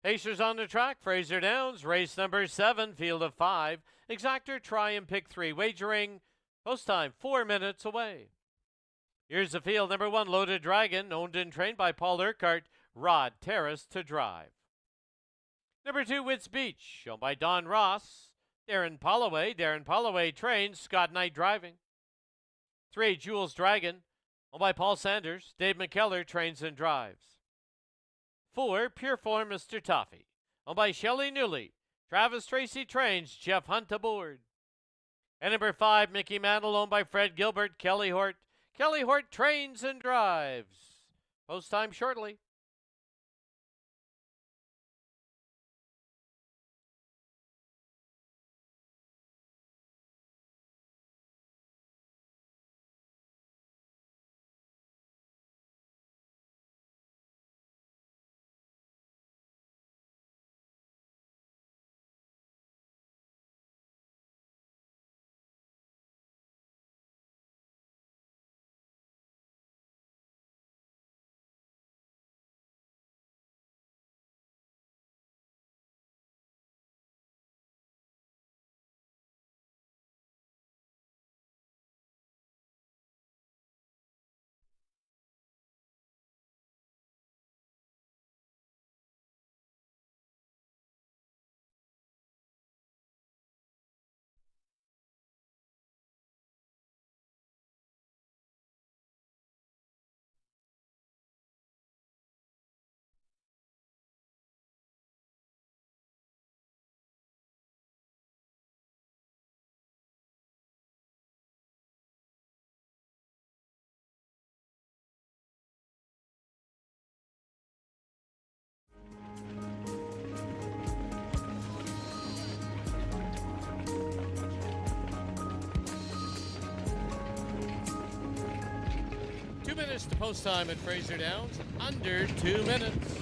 Pacers on the track, Fraser Downs, race number 7, field of 5. Exactor try and pick 3, wagering post time 4 minutes away. Here's the field, number 1, Loaded Dragon, owned and trained by Paul Urquhart, Rod Terrace to drive. Number 2, Wits Beach, owned by Don Ross, Darren Polloway trains, Scott Knight driving. 3, Jules Dragon, owned by Paul Sanders, Dave McKellar trains and drives. 4, Pure Form Mr. Toffee, owned by Shelley Newley, Travis Tracy trains, Jeff Hunt aboard. And number 5, Mickey Mantle, owned by Fred Gilbert, Kelly Hort trains and drives. Post time shortly. To post time at Fraser Downs, under 2 minutes.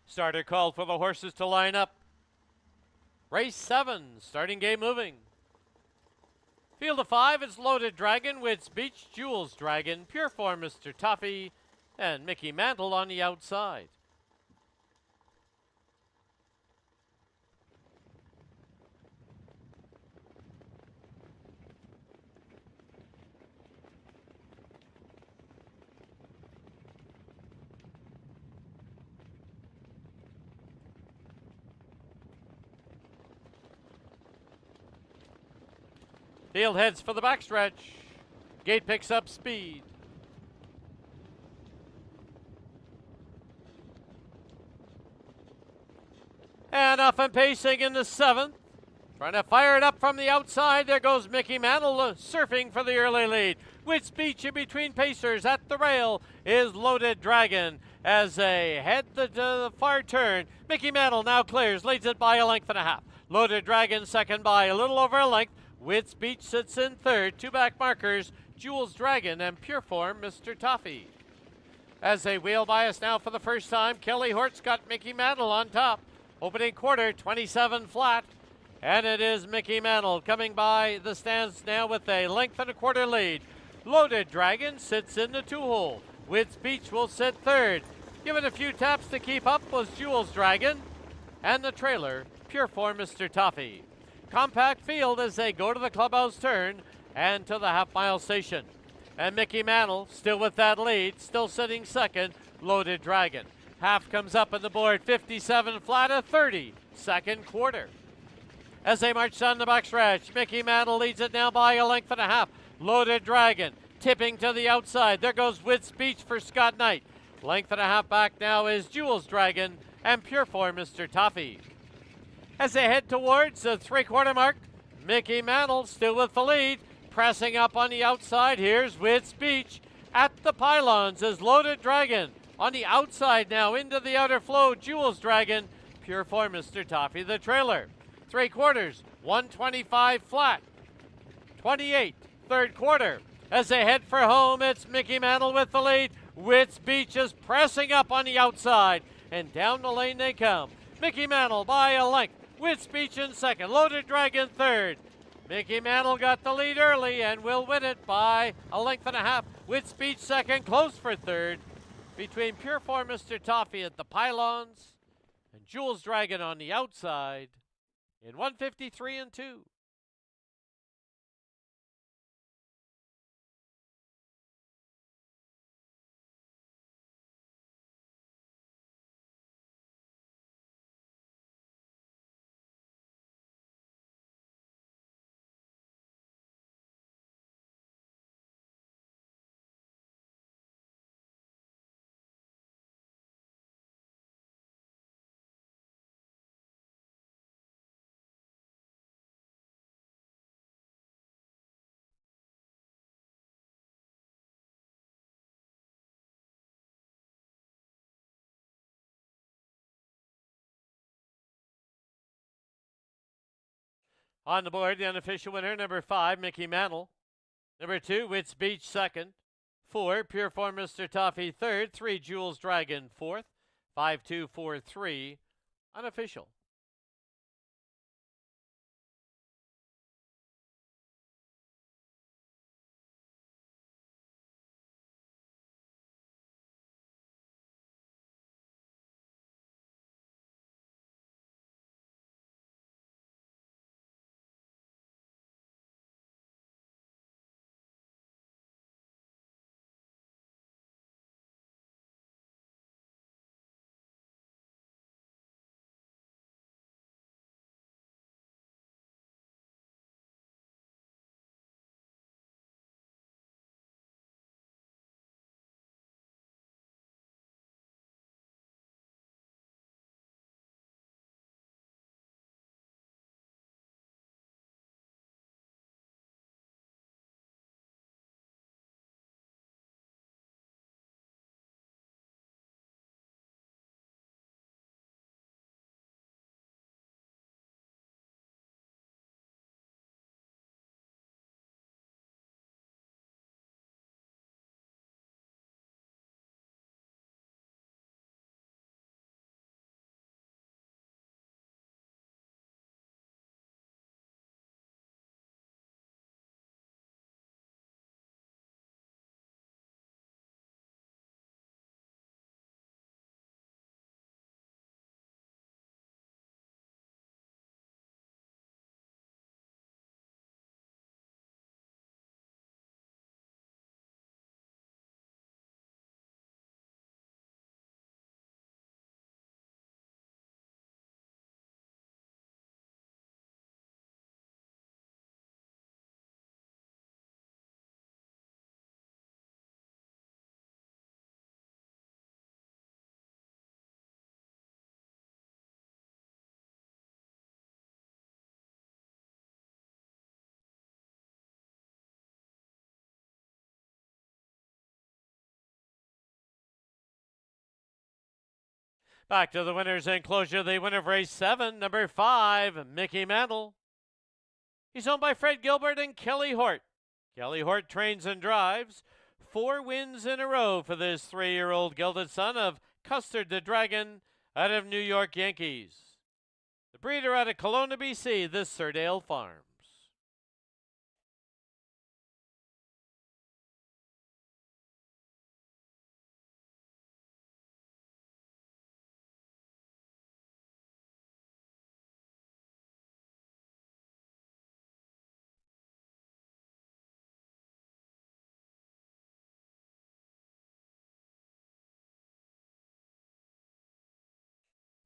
Starter called for the horses to line up. Race 7, starting game moving. Field of 5 is Loaded Dragon with Beach Jewels Dragon, Pure Form Mr. Toffee, and Mickey Mantle on the outside. Field heads for the backstretch. Gate picks up speed. And off and pacing in the 7th. Trying to fire it up from the outside. There goes Mickey Mantle surfing for the early lead. With speech in between pacers at the rail is Loaded Dragon. As they head the far turn, Mickey Mantle now clears, leads it by a length and a half. Loaded Dragon second by a little over a length. With speech sits in third. Two back markers, Jewels Dragon and Pure Form Mr. Toffee. As they wheel by us now for the first time, Kelly Hort's got Mickey Mantle on top. Opening quarter, 27 flat. And it is Mickey Mantle coming by the stands now with a length and a quarter lead. Loaded Dragon sits in the 2-hole. With speech will sit third. Give it a few taps to keep up was Jewels Dragon. And the trailer, Pure Form Mr. Toffee. Compact field as they go to the clubhouse turn and to the half-mile station. And Mickey Mantle still with that lead, still sitting second, Loaded Dragon. Half comes up on the board, 57 flat, a 30, second quarter. As they march down the backstretch, Mickey Mantle leads it now by a length and a half. Loaded Dragon tipping to the outside. There goes With Speech for Scott Knight. Length and a half back now is Jewels Dragon and Pure Form Mr. Toffee. As they head towards the three-quarter mark, Mickey Mantle still with the lead. Pressing up on the outside, here's With Speech. At the pylons is Loaded Dragon. On the outside now into the outer flow, Jewels Dragon, Pure Form Mr. Toffee, the trailer. Three quarters, 125 flat. 28, third quarter. As they head for home, it's Mickey Mantle with the lead. With Speech is pressing up on the outside, and down the lane they come. Mickey Mantle by a length. With Speech in second. Loaded Dragon third. Mickey Mantle got the lead early and will win it by a length and a half. With Speech second, close for third. Between Pure Form Mr. Toffee at the pylons and Jewels Dragon on the outside in 153 and 2. On the board, the unofficial winner, number 5, Mickey Mantle. Number 2, With Speech second. 4, Pure Form Mr. Toffee third. 3, Jewels Dragon fourth. 5, 2, 4, 3, unofficial. Back to the winner's enclosure, the winner of race 7, number 5, Mickey Mantle. He's owned by Fred Gilbert and Kelly Hort. Kelly Hort trains and drives. 4 wins in a row for this 3-year-old gelded son of Custard the Dragon out of New York Yankees. The breeder out of Kelowna, BC, this Surdale Farms.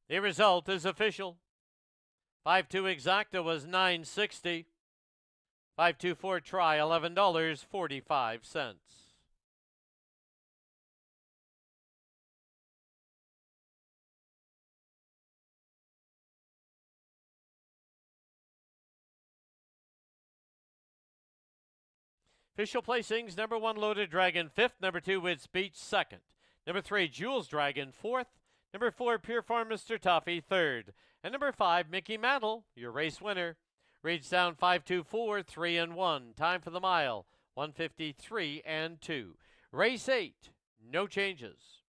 The result is official. 5-2 exacta was $9.60. 5-2-4 try, $11.45. Official placings: number 1, Loaded Dragon, 5th. Number 2, With Speech, 2nd. Number 3, Jules Dragon, 4th. Number 4, Pure Farm Mr. Toffee, 3rd. And number 5, Mickey Mantle, your race winner. Reads down 5-2-4, 3-1. Time for the mile, 1:53:2. Race 8, no changes.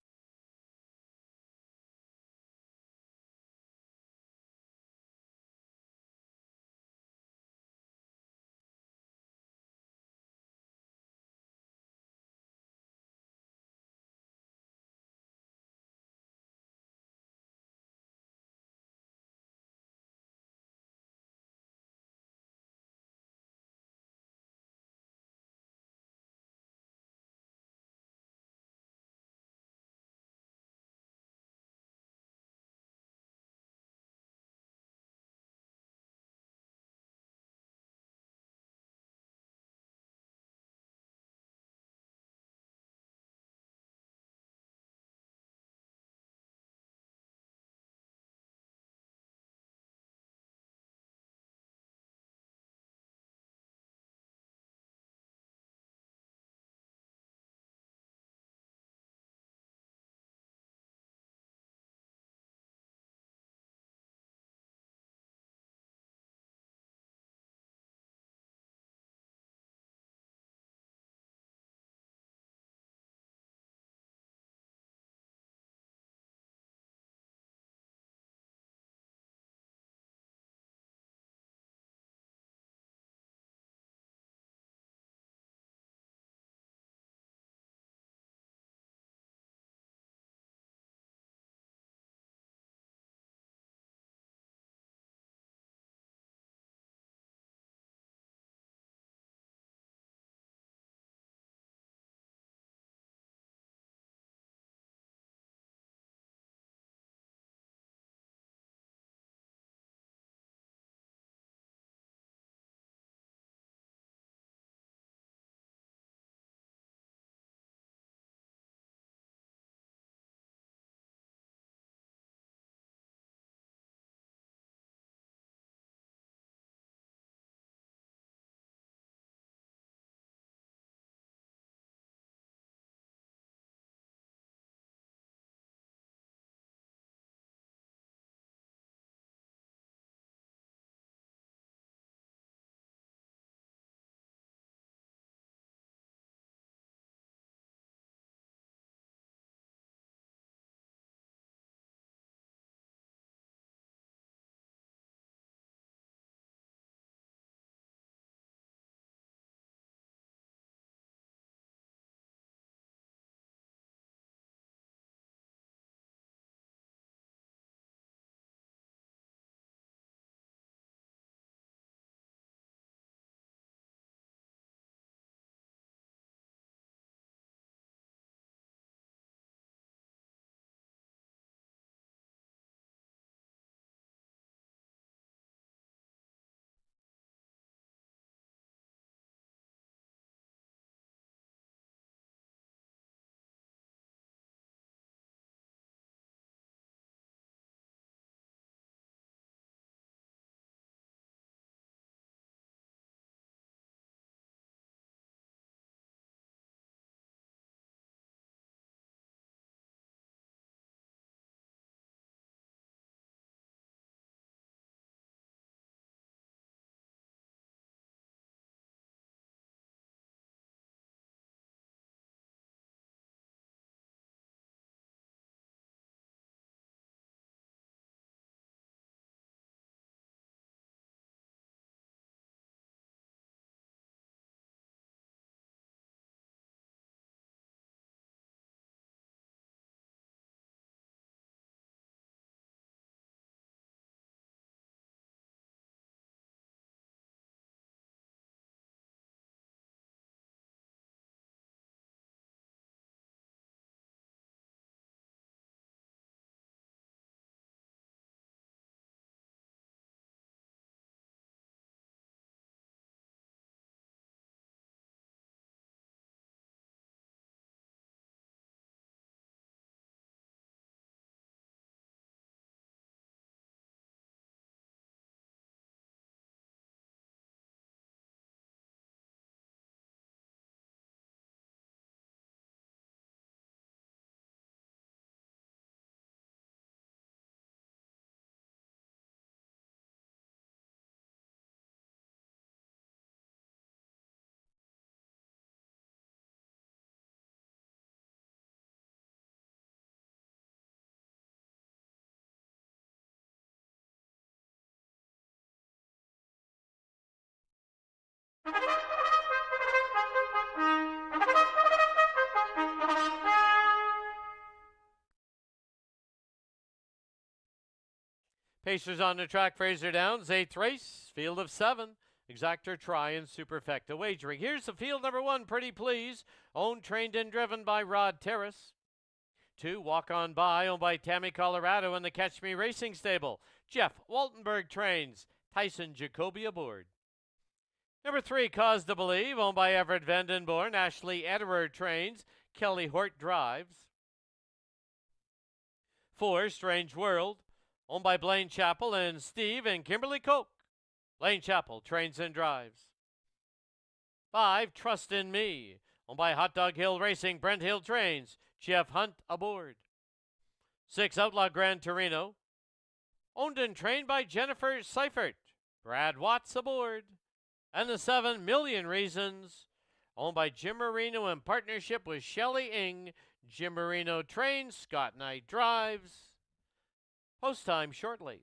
Pacers on the track, Fraser Downs, 8th race, field of 7. Exactor, Try, and Superfecta wagering. Here's the field number 1, Pretty Please, owned, trained, and driven by Rod Terrace. 2, Walk On By, owned by Tammy Colorado in the Catch Me Racing Stable. Jeff Waltenberg trains, Tyson Jacoby aboard. Number 3, Cause to Believe, owned by Everett Vandenborn. Ashley Edward trains, Kelly Hort drives. 4, Strange World, owned by Blaine Chappell and Steve and Kimberly Koch. Blaine Chappell trains and drives. 5, Trust in Me, owned by Hot Dog Hill Racing. Brent Hill trains, Jeff Hunt aboard. 6, Outlaw Gran Torino, owned and trained by Jennifer Seifert. Brad Watts aboard. And the 7, Million Reasons, owned by Jim Marino in partnership with Shelley Ing. Jim Marino trains, Scott Knight drives. Post time shortly.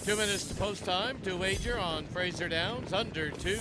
Two minutes to post time to wager on Fraser Downs under 2.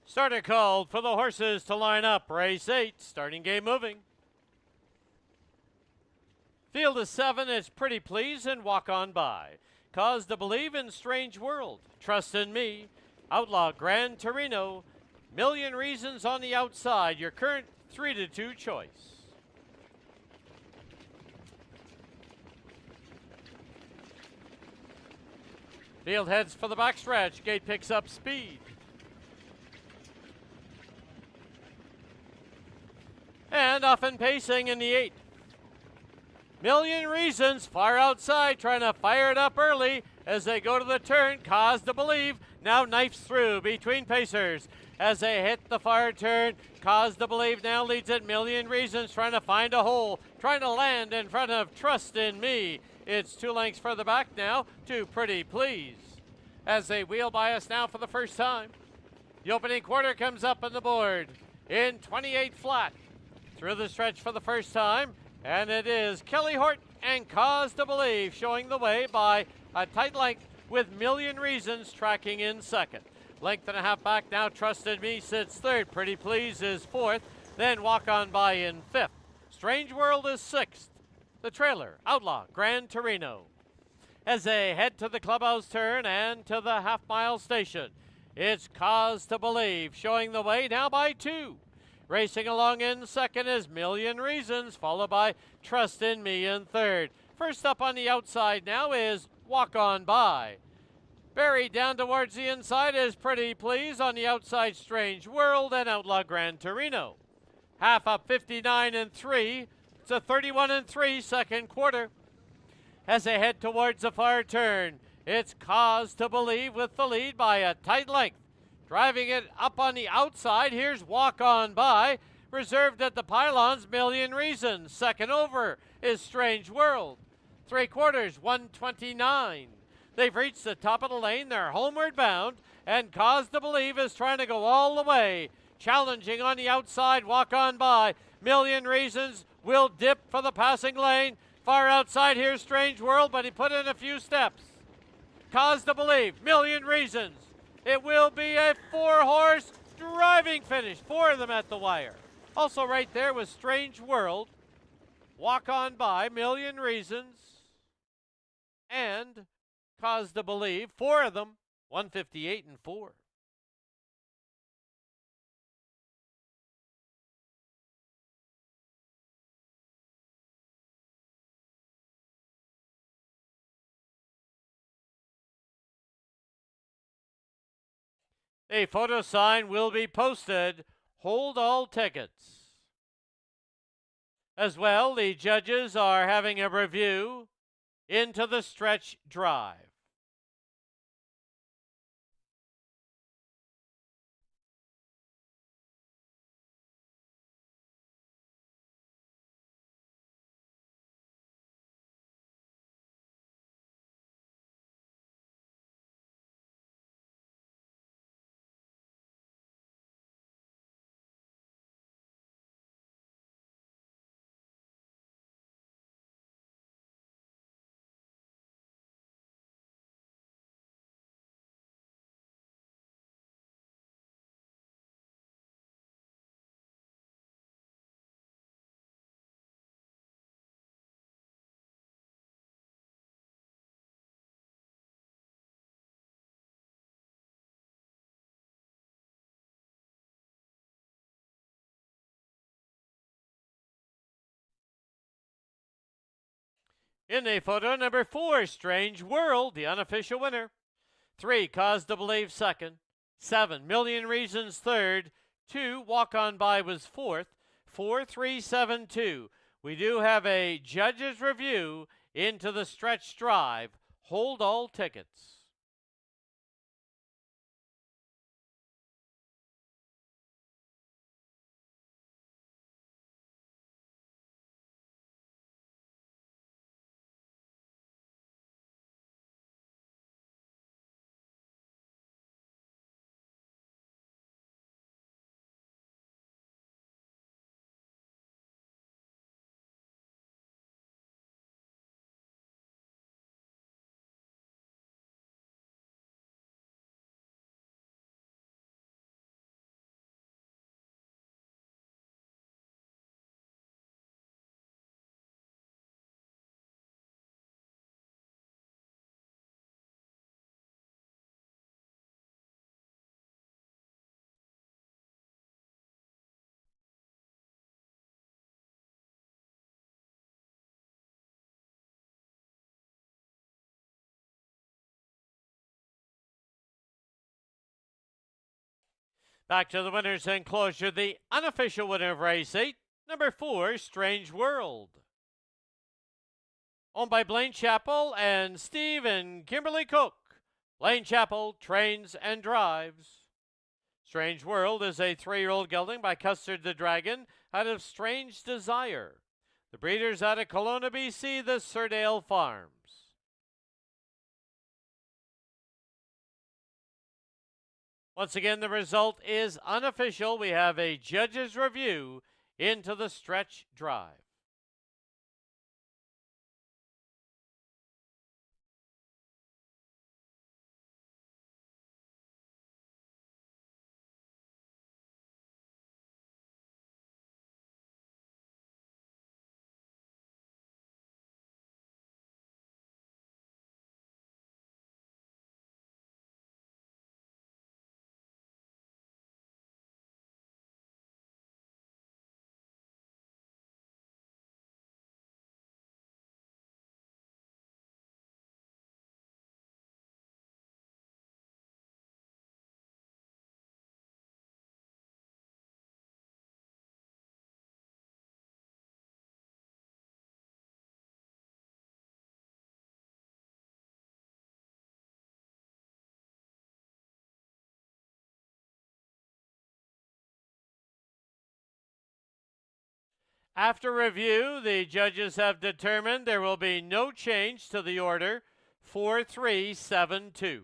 Starter called for the horses to line up. Race 8, starting game moving. Field is 7, it's Pretty Please and Walk On By. Cause to Believe in Strange World. Trust in Me. Outlaw Gran Torino. Million Reasons on the outside. Your current 3-2 choice. Field heads for the backstretch. Gate picks up speed. And off and pacing in the 8. Million Reasons far outside, trying to fire it up early as they go to the turn. Cause to Believe now knifes through between pacers as they hit the far turn. Cause to Believe now leads it. Million Reasons trying to find a hole, trying to land in front of Trust in Me. It's 2 lengths further back now to Pretty Please as they wheel by us now for the first time. The opening quarter comes up on the board in 28 flat. Through the stretch for the first time, and it is Kelly Hort and Cause to Believe showing the way by a tight length with Million Reasons tracking in second. Length and a half back now, Trust in Me sits third. Pretty Please is fourth, then Walk On By in fifth. Strange World is sixth. The trailer, Outlaw Gran Torino. As they head to the clubhouse turn and to the half-mile station, it's Cause to Believe showing the way now by 2. Racing along in second is Million Reasons, followed by Trust in Me in third. First up on the outside now is Walk On By. Buried down towards the inside is Pretty Please. On the outside, Strange World and Outlaw Gran Torino. Half up 59-3. It's a 31-3 second quarter. As they head towards the far turn, it's Cause to Believe with the lead by a tight length. Driving it up on the outside, here's Walk On By. Reserved at the pylons, Million Reasons. Second over is Strange World. 3/4, 129. They've reached the top of the lane. They're homeward bound. And Cause to Believe is trying to go all the way. Challenging on the outside, Walk On By. Million Reasons will dip for the passing lane. Far outside, here's Strange World, but he put in a few steps. Cause to Believe, Million Reasons. It will be a 4-horse driving finish. 4 of them at the wire. Also right there was Strange World, Walk On By, Million Reasons, and Cause to Believe. 4 of them, 158-4. A photo sign will be posted. Hold all tickets. As well, the judges are having a review into the stretch drive. In the photo, number 4, Strange World, the unofficial winner. 3, Cause to Believe, second. 7, Million Reasons, third. 2, Walk On By was fourth. 4, 3, 7, 2. We do have a judge's review into the stretch drive. Hold all tickets. Back to the winners enclosure, the unofficial winner of race 8, number 4, Strange World. Owned by Blaine Chappell and Steve and Kimberly Cook. Blaine Chappell trains and drives. Strange World is a 3-year-old gelding by Custard the Dragon out of Strange Desire. The breeder's out of Kelowna, BC, the Surdale Farms. Once again, the result is unofficial. We have a judge's review into the stretch drive. After review, the judges have determined there will be no change to the order 4-3-7-2.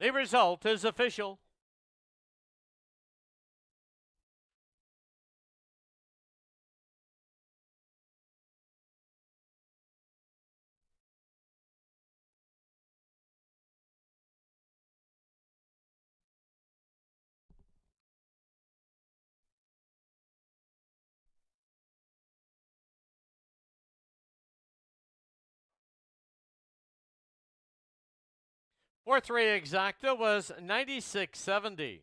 The result is official. For 3 exacta was 96.70.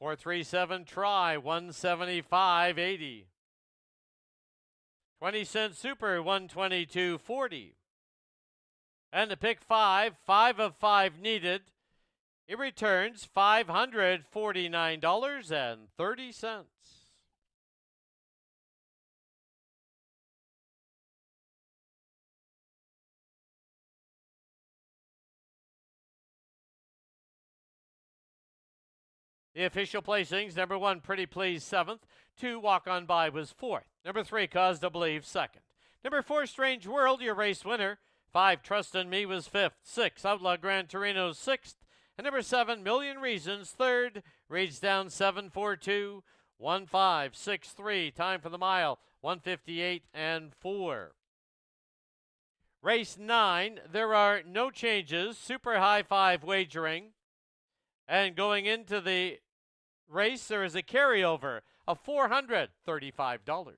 437 try 175.80. 20-cent super 122.40. And the pick 5 of 5 needed. It returns $549.30. The official placings: number 1, Pretty Please, 7th. 2, Walk On By was 4th. Number 3, Cause to Believe, 2nd. Number 4, Strange World, your race winner. 5, Trust in Me was 5th. 6, Outlaw Gran Torino, 6th. And number 7, Million Reasons, 3rd. Reads down 7:42, 1:5:63. Time for the mile, 1:58 and 4. Race 9, there are no changes. Super high 5 wagering. And going into the race, there is a carryover of $435.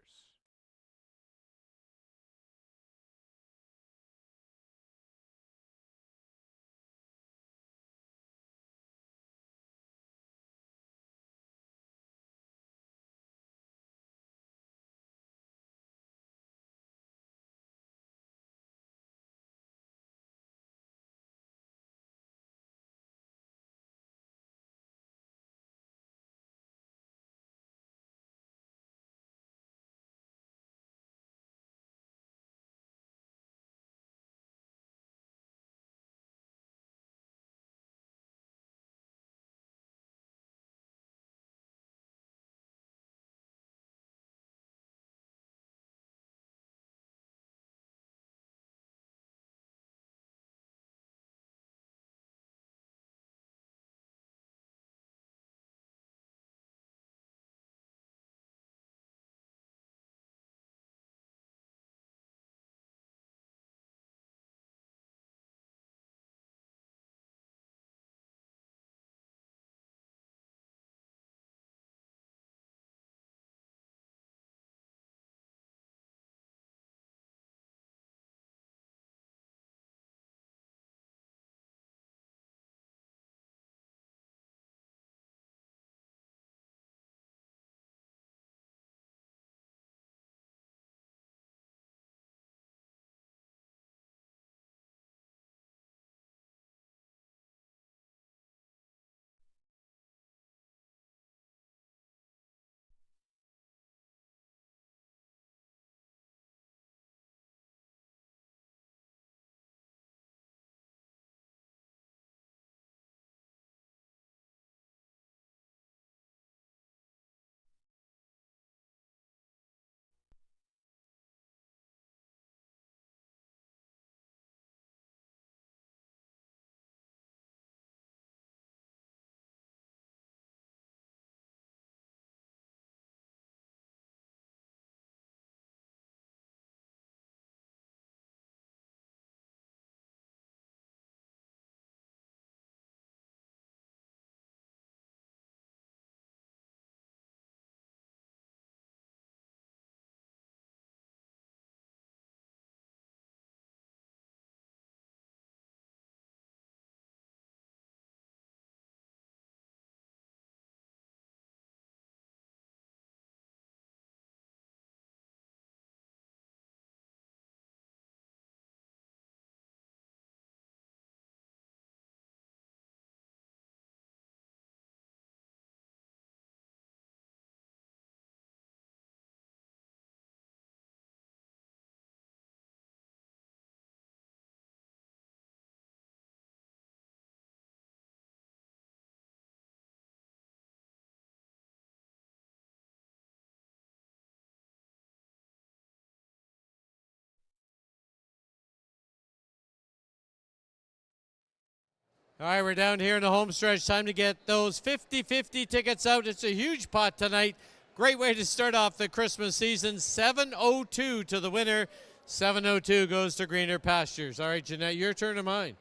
All right, we're down here in the home stretch. Time to get those 50-50 tickets out. It's a huge pot tonight. Great way to start off the Christmas season. 7:02 to the winner. 7:02 goes to greener pastures. All right, Jeanette, your turn or mine?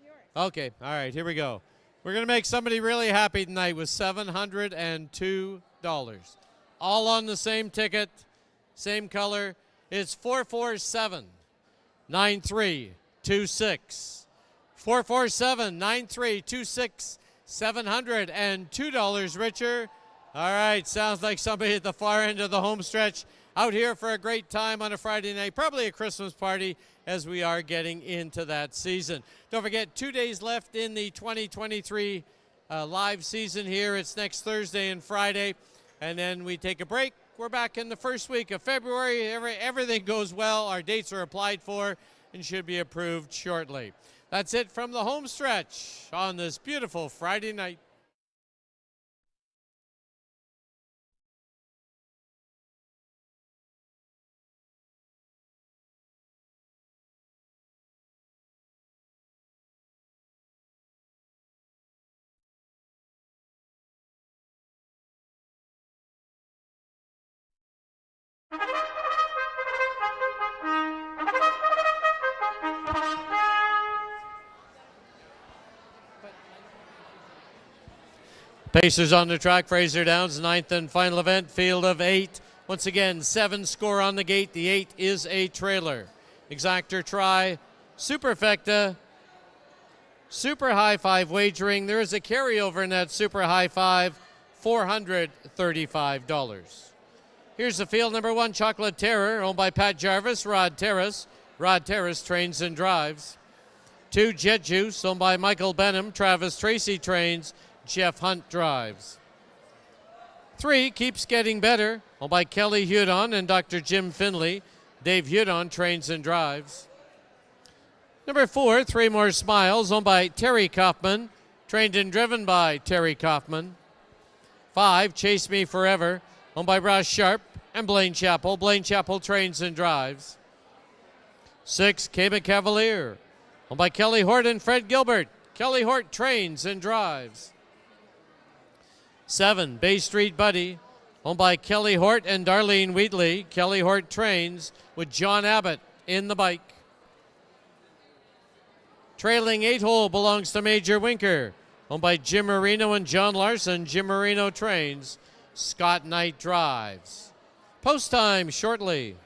Yours. Okay, all right, here we go. We're going to make somebody really happy tonight with $702. All on the same ticket, same color. It's 447-9326. 447-9326. $702 richer. All right, sounds like somebody at the far end of the home stretch out here for a great time on a Friday night, probably a Christmas party as we are getting into that season. Don't forget, 2 days left in the 2023 live season here. It's next Thursday and Friday, and then we take a break. We're back in the first week of February. Everything goes well. Our dates are applied for and should be approved shortly. That's it from the home stretch on this beautiful Friday night. Pacers on the track, Fraser Downs, ninth and final event, field of 8. Once again, 7 score on the gate. The 8 is a trailer. Exactor try, superfecta, super high 5 wagering. There is a carryover in that super high 5, $435. Here's the field, number 1, Chocolate Terror, owned by Pat Jarvis, Rod Terrace. Rod Terrace trains and drives. 2, Jet Juice, owned by Michael Benham, Travis Tracy trains. Jeff Hunt drives. 3, Keeps Getting Better, owned by Kelly Hudon and Dr. Jim Finley. Dave Hudon trains and drives. Number 4, 3 More Smiles, owned by Terry Kaufman, trained and driven by Terry Kaufman. 5, Chase Me Forever, owned by Ross Sharp and Blaine Chappell. Blaine Chappell trains and drives. 6, Cayman Cavalier, owned by Kelly Hort and Fred Gilbert. Kelly Hort trains and drives. 7, Bay Street Buddy, owned by Kelly Hort and Darlene Wheatley. Kelly Hort trains with John Abbott in the bike. Trailing 8 hole belongs to Major Winker, owned by Jim Marino and John Larson. Jim Marino trains. Scott Knight drives. Post time shortly.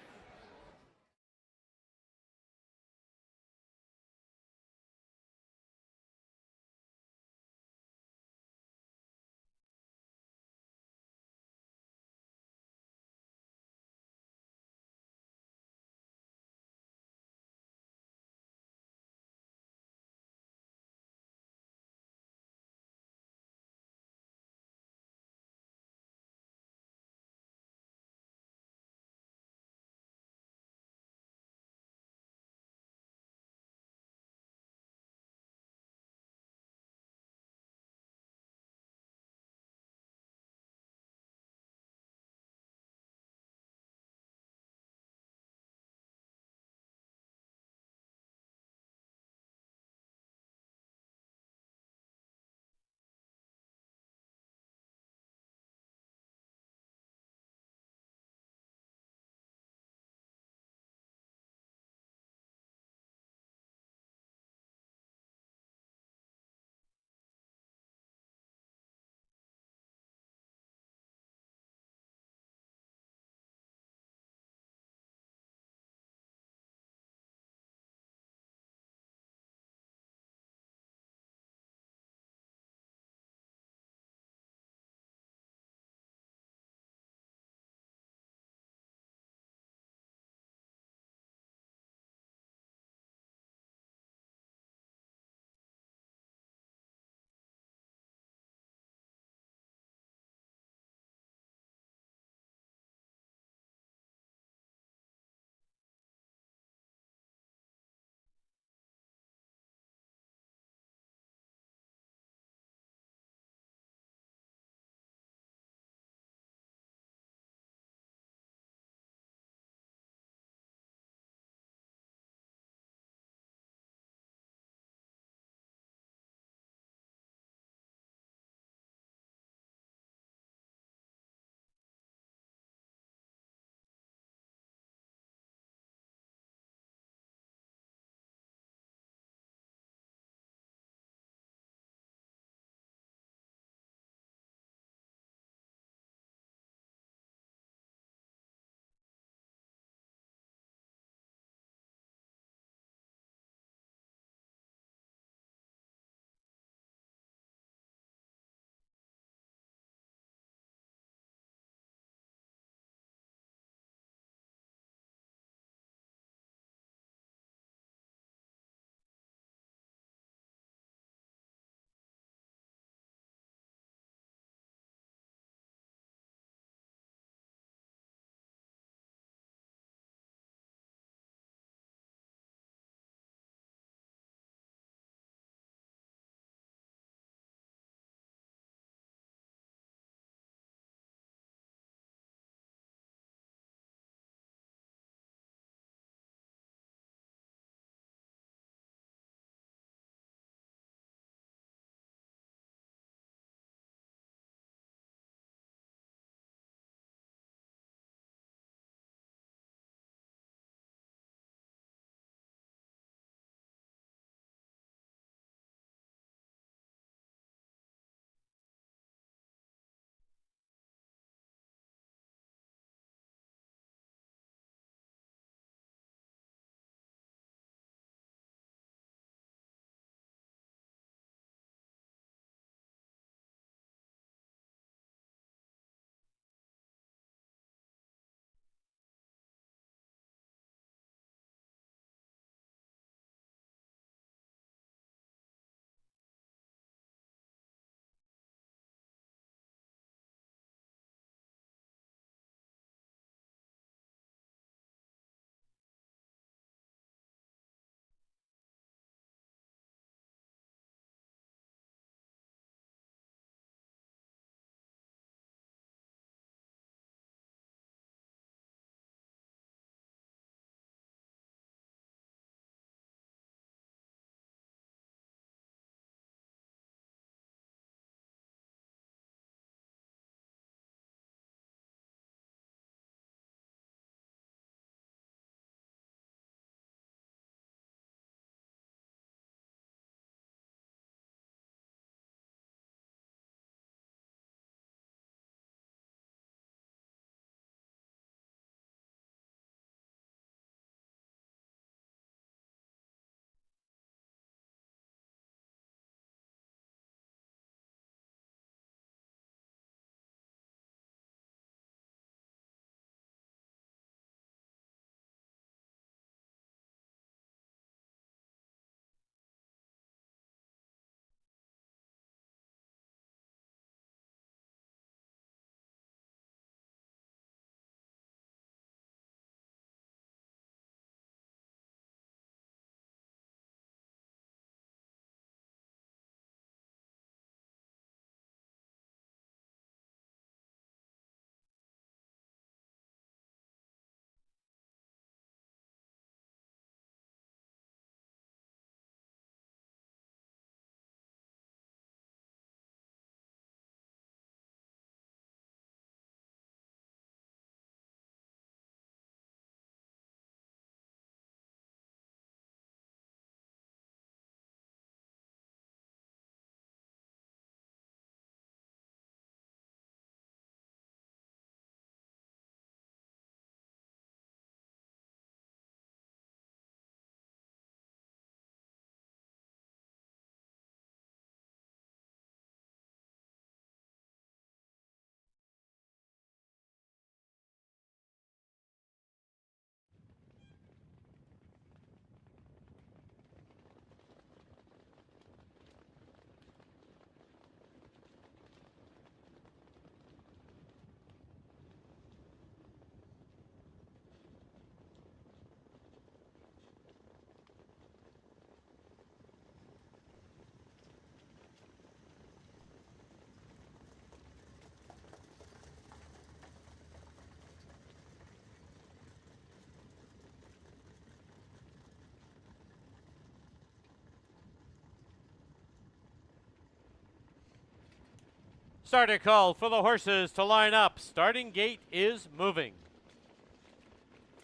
Starter call for the horses to line up. Starting gate is moving.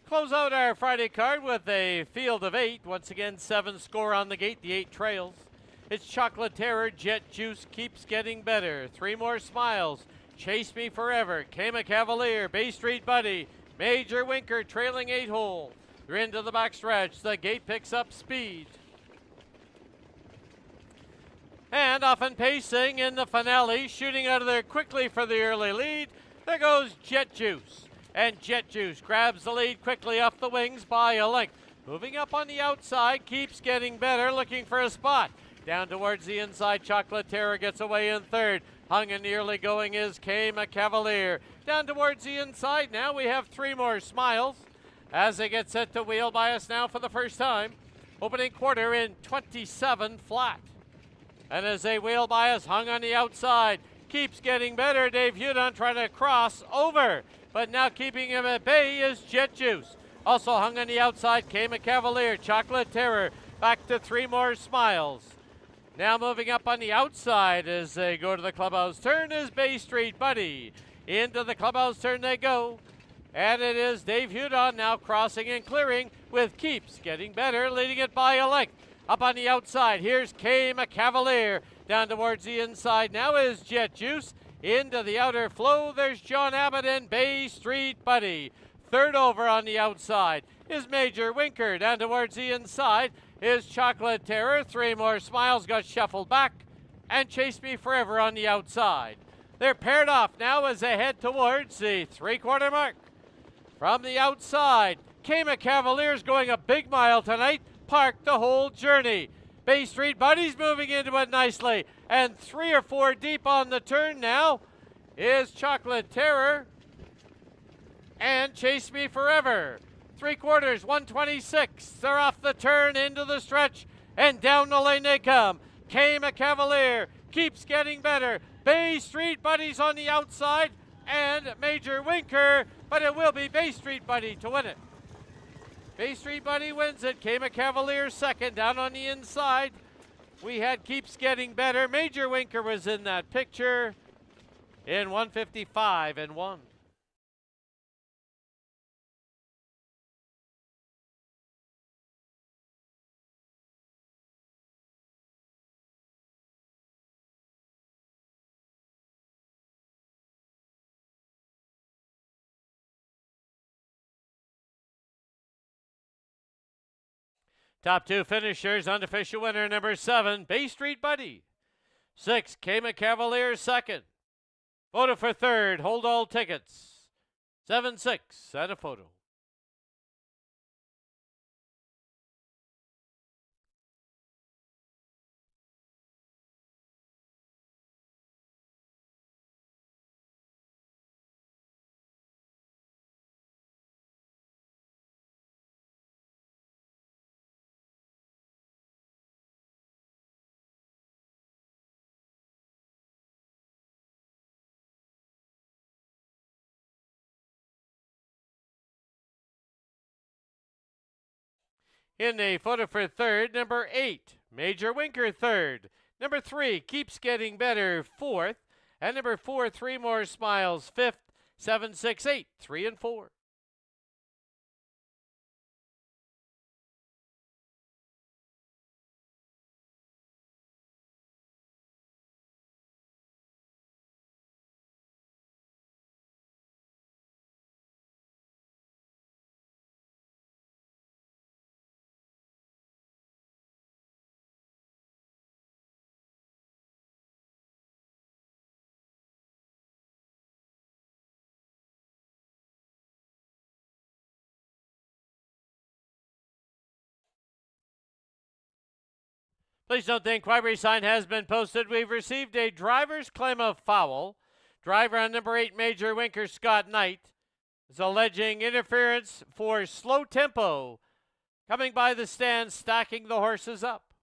Close out our Friday card with a field of 8. Once again, 7 score on the gate. The 8 trails. It's Chocolate Terror, Jet Juice keeps getting better. 3 more smiles. Chase Me Forever, Kama Cavalier, Bay Street Buddy, Major Winker trailing 8 hole. They're into the backstretch. The gate picks up speed. And off and pacing in the finale, shooting out of there quickly for the early lead. There goes Jet Juice. And Jet Juice grabs the lead quickly off the wings by a length. Moving up on the outside, keeps getting better, looking for a spot. Down towards the inside, Chocolate Terror gets away in third. Hung and nearly going is Kama Cavalier. Down towards the inside, now we have 3 more smiles. As they get set to wheel by us now for the first time. Opening quarter in 27 flat. And as they wheel by us, Hung on the outside. Keeps getting better. Dave Hudon trying to cross over. But now keeping him at bay is Jet Juice. Also hung on the outside, Kama Cavalier, Chocolate Terror. Back to 3 more smiles. Now moving up on the outside as they go to the clubhouse turn is Bay Street Buddy. Into the clubhouse turn they go. And it is Dave Hudon now crossing and clearing with Keeps getting better, leading it by a length. Up on the outside, here's Kama Cavalier. Down towards the inside now is Jet Juice. Into the outer flow, there's John Abbott and Bay Street Buddy. Third over on the outside is Major Winker. Down towards the inside is Chocolate Terror. 3 more smiles got shuffled back. And Chase Me Forever on the outside. They're paired off now as they head towards the 3/4 mark. From the outside, Kama Cavalier's going a big mile tonight. Parked the whole journey. Bay Street Buddy's moving into it nicely. And 3 or 4 deep on the turn now is Chocolate Terror and Chase Me Forever. 3/4, 126. They're off the turn into the stretch and down the lane they come. Kama Cavalier keeps getting better. Bay Street Buddy's on the outside and Major Winker, but it will be Bay Street Buddy to win it. Bay Street Buddy wins it. Kama Cavalier second. Down on the inside, we had Keeps Getting Better. Major Winker was in that picture in 155 and 1. Top 2 finishers, unofficial winner number 7, Bay Street Buddy. 6, Kama Cavalier second. Photo for third, hold all tickets. 7-6 and a photo. In the photo for third, number 8, Major Winker third. Number 3, Keeps Getting Better fourth. And number 4, 3 More Smiles fifth. 7, 6, 8, 3 and 4. Please note the inquiry sign has been posted. We've received a driver's claim of foul. Driver on number 8, Major Winker, Scott Knight, is alleging interference for slow tempo coming by the stand, stacking the horses up.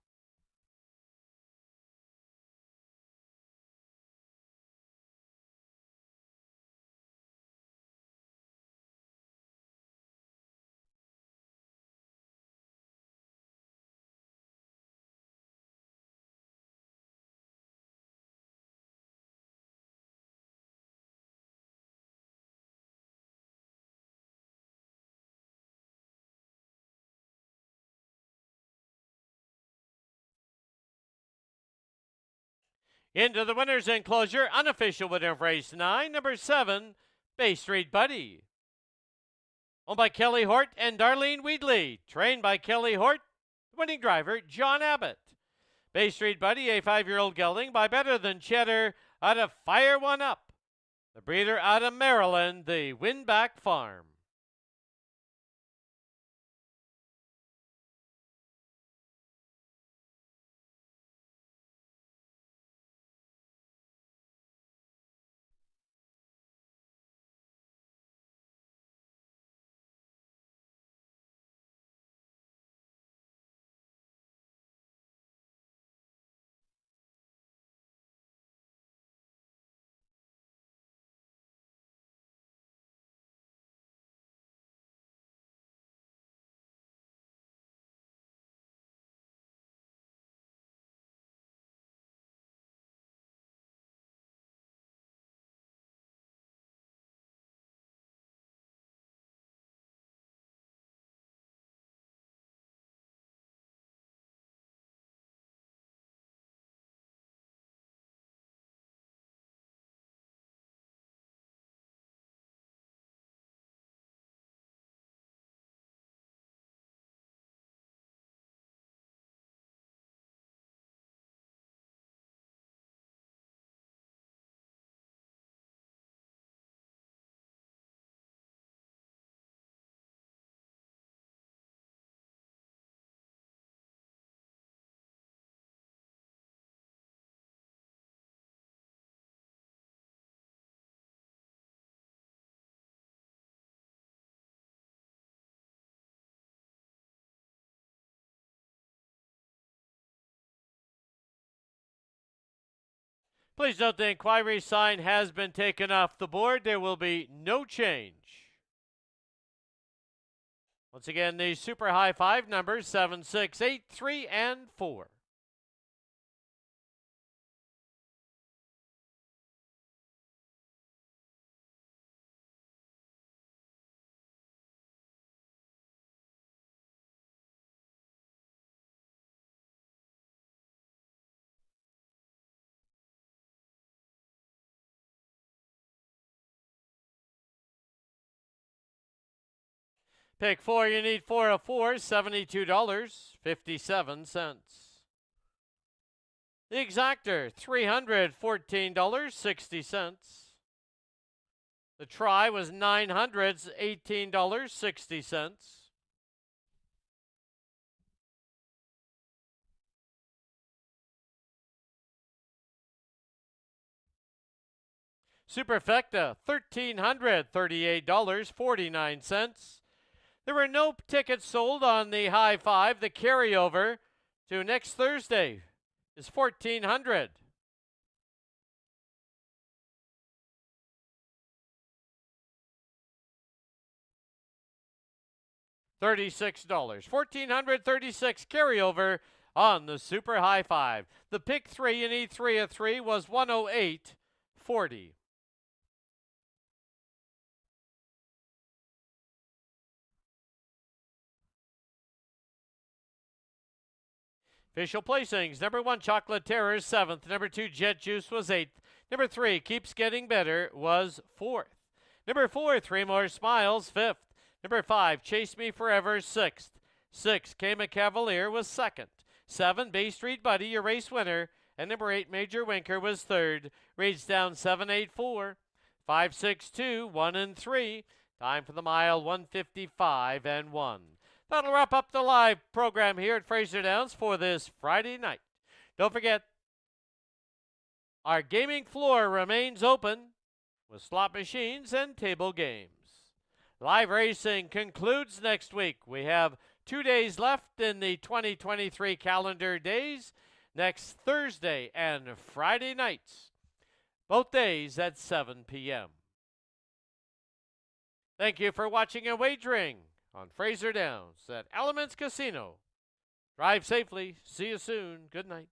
Into the winner's enclosure, unofficial winner of race 9, number 7, Bay Street Buddy. Owned by Kelly Hort and Darlene Weedley. Trained by Kelly Hort. Winning driver, John Abbott. Bay Street Buddy, a 5-year-old gelding by Better Than Cheddar out of Fire One Up. The breeder out of Maryland, the Winback Farm. Please note the inquiry sign has been taken off the board. There will be no change. Once again, the super high 5 numbers 7, 6, 8, 3, and 4. Pick 4, you need 4 of 4, $72.57. The exactor, $314.60. The try was $918.60. Superfecta, $1,338.49. There were no tickets sold on the high 5. The carryover to next Thursday is $1,400. $36. $1,436 carryover on the super high 5. The pick 3, you need 3 of 3, was $108.40. Official placings. Number 1, Chocolate Terror, 7th. Number 2, Jet Juice was 8th. Number 3, Keeps Getting Better, was 4th. Number 4, 3 More Smiles, 5th. Number 5, Chase Me Forever, 6th. 6, Came a Cavalier, was 2nd. 7, Bay Street Buddy, your race winner. And number 8, Major Winker, was 3rd. Rates down 7, 8, 4. 5, 6, 2, 1, and 3. Time for the mile, 155 and 1. That'll wrap up the live program here at Fraser Downs for this Friday night. Don't forget, our gaming floor remains open with slot machines and table games. Live racing concludes next week. We have 2 days left in the 2023 calendar days, next Thursday and Friday nights, both days at 7 p.m. Thank you for watching and wagering on Fraser Downs at Elements Casino. Drive safely. See you soon. Good night.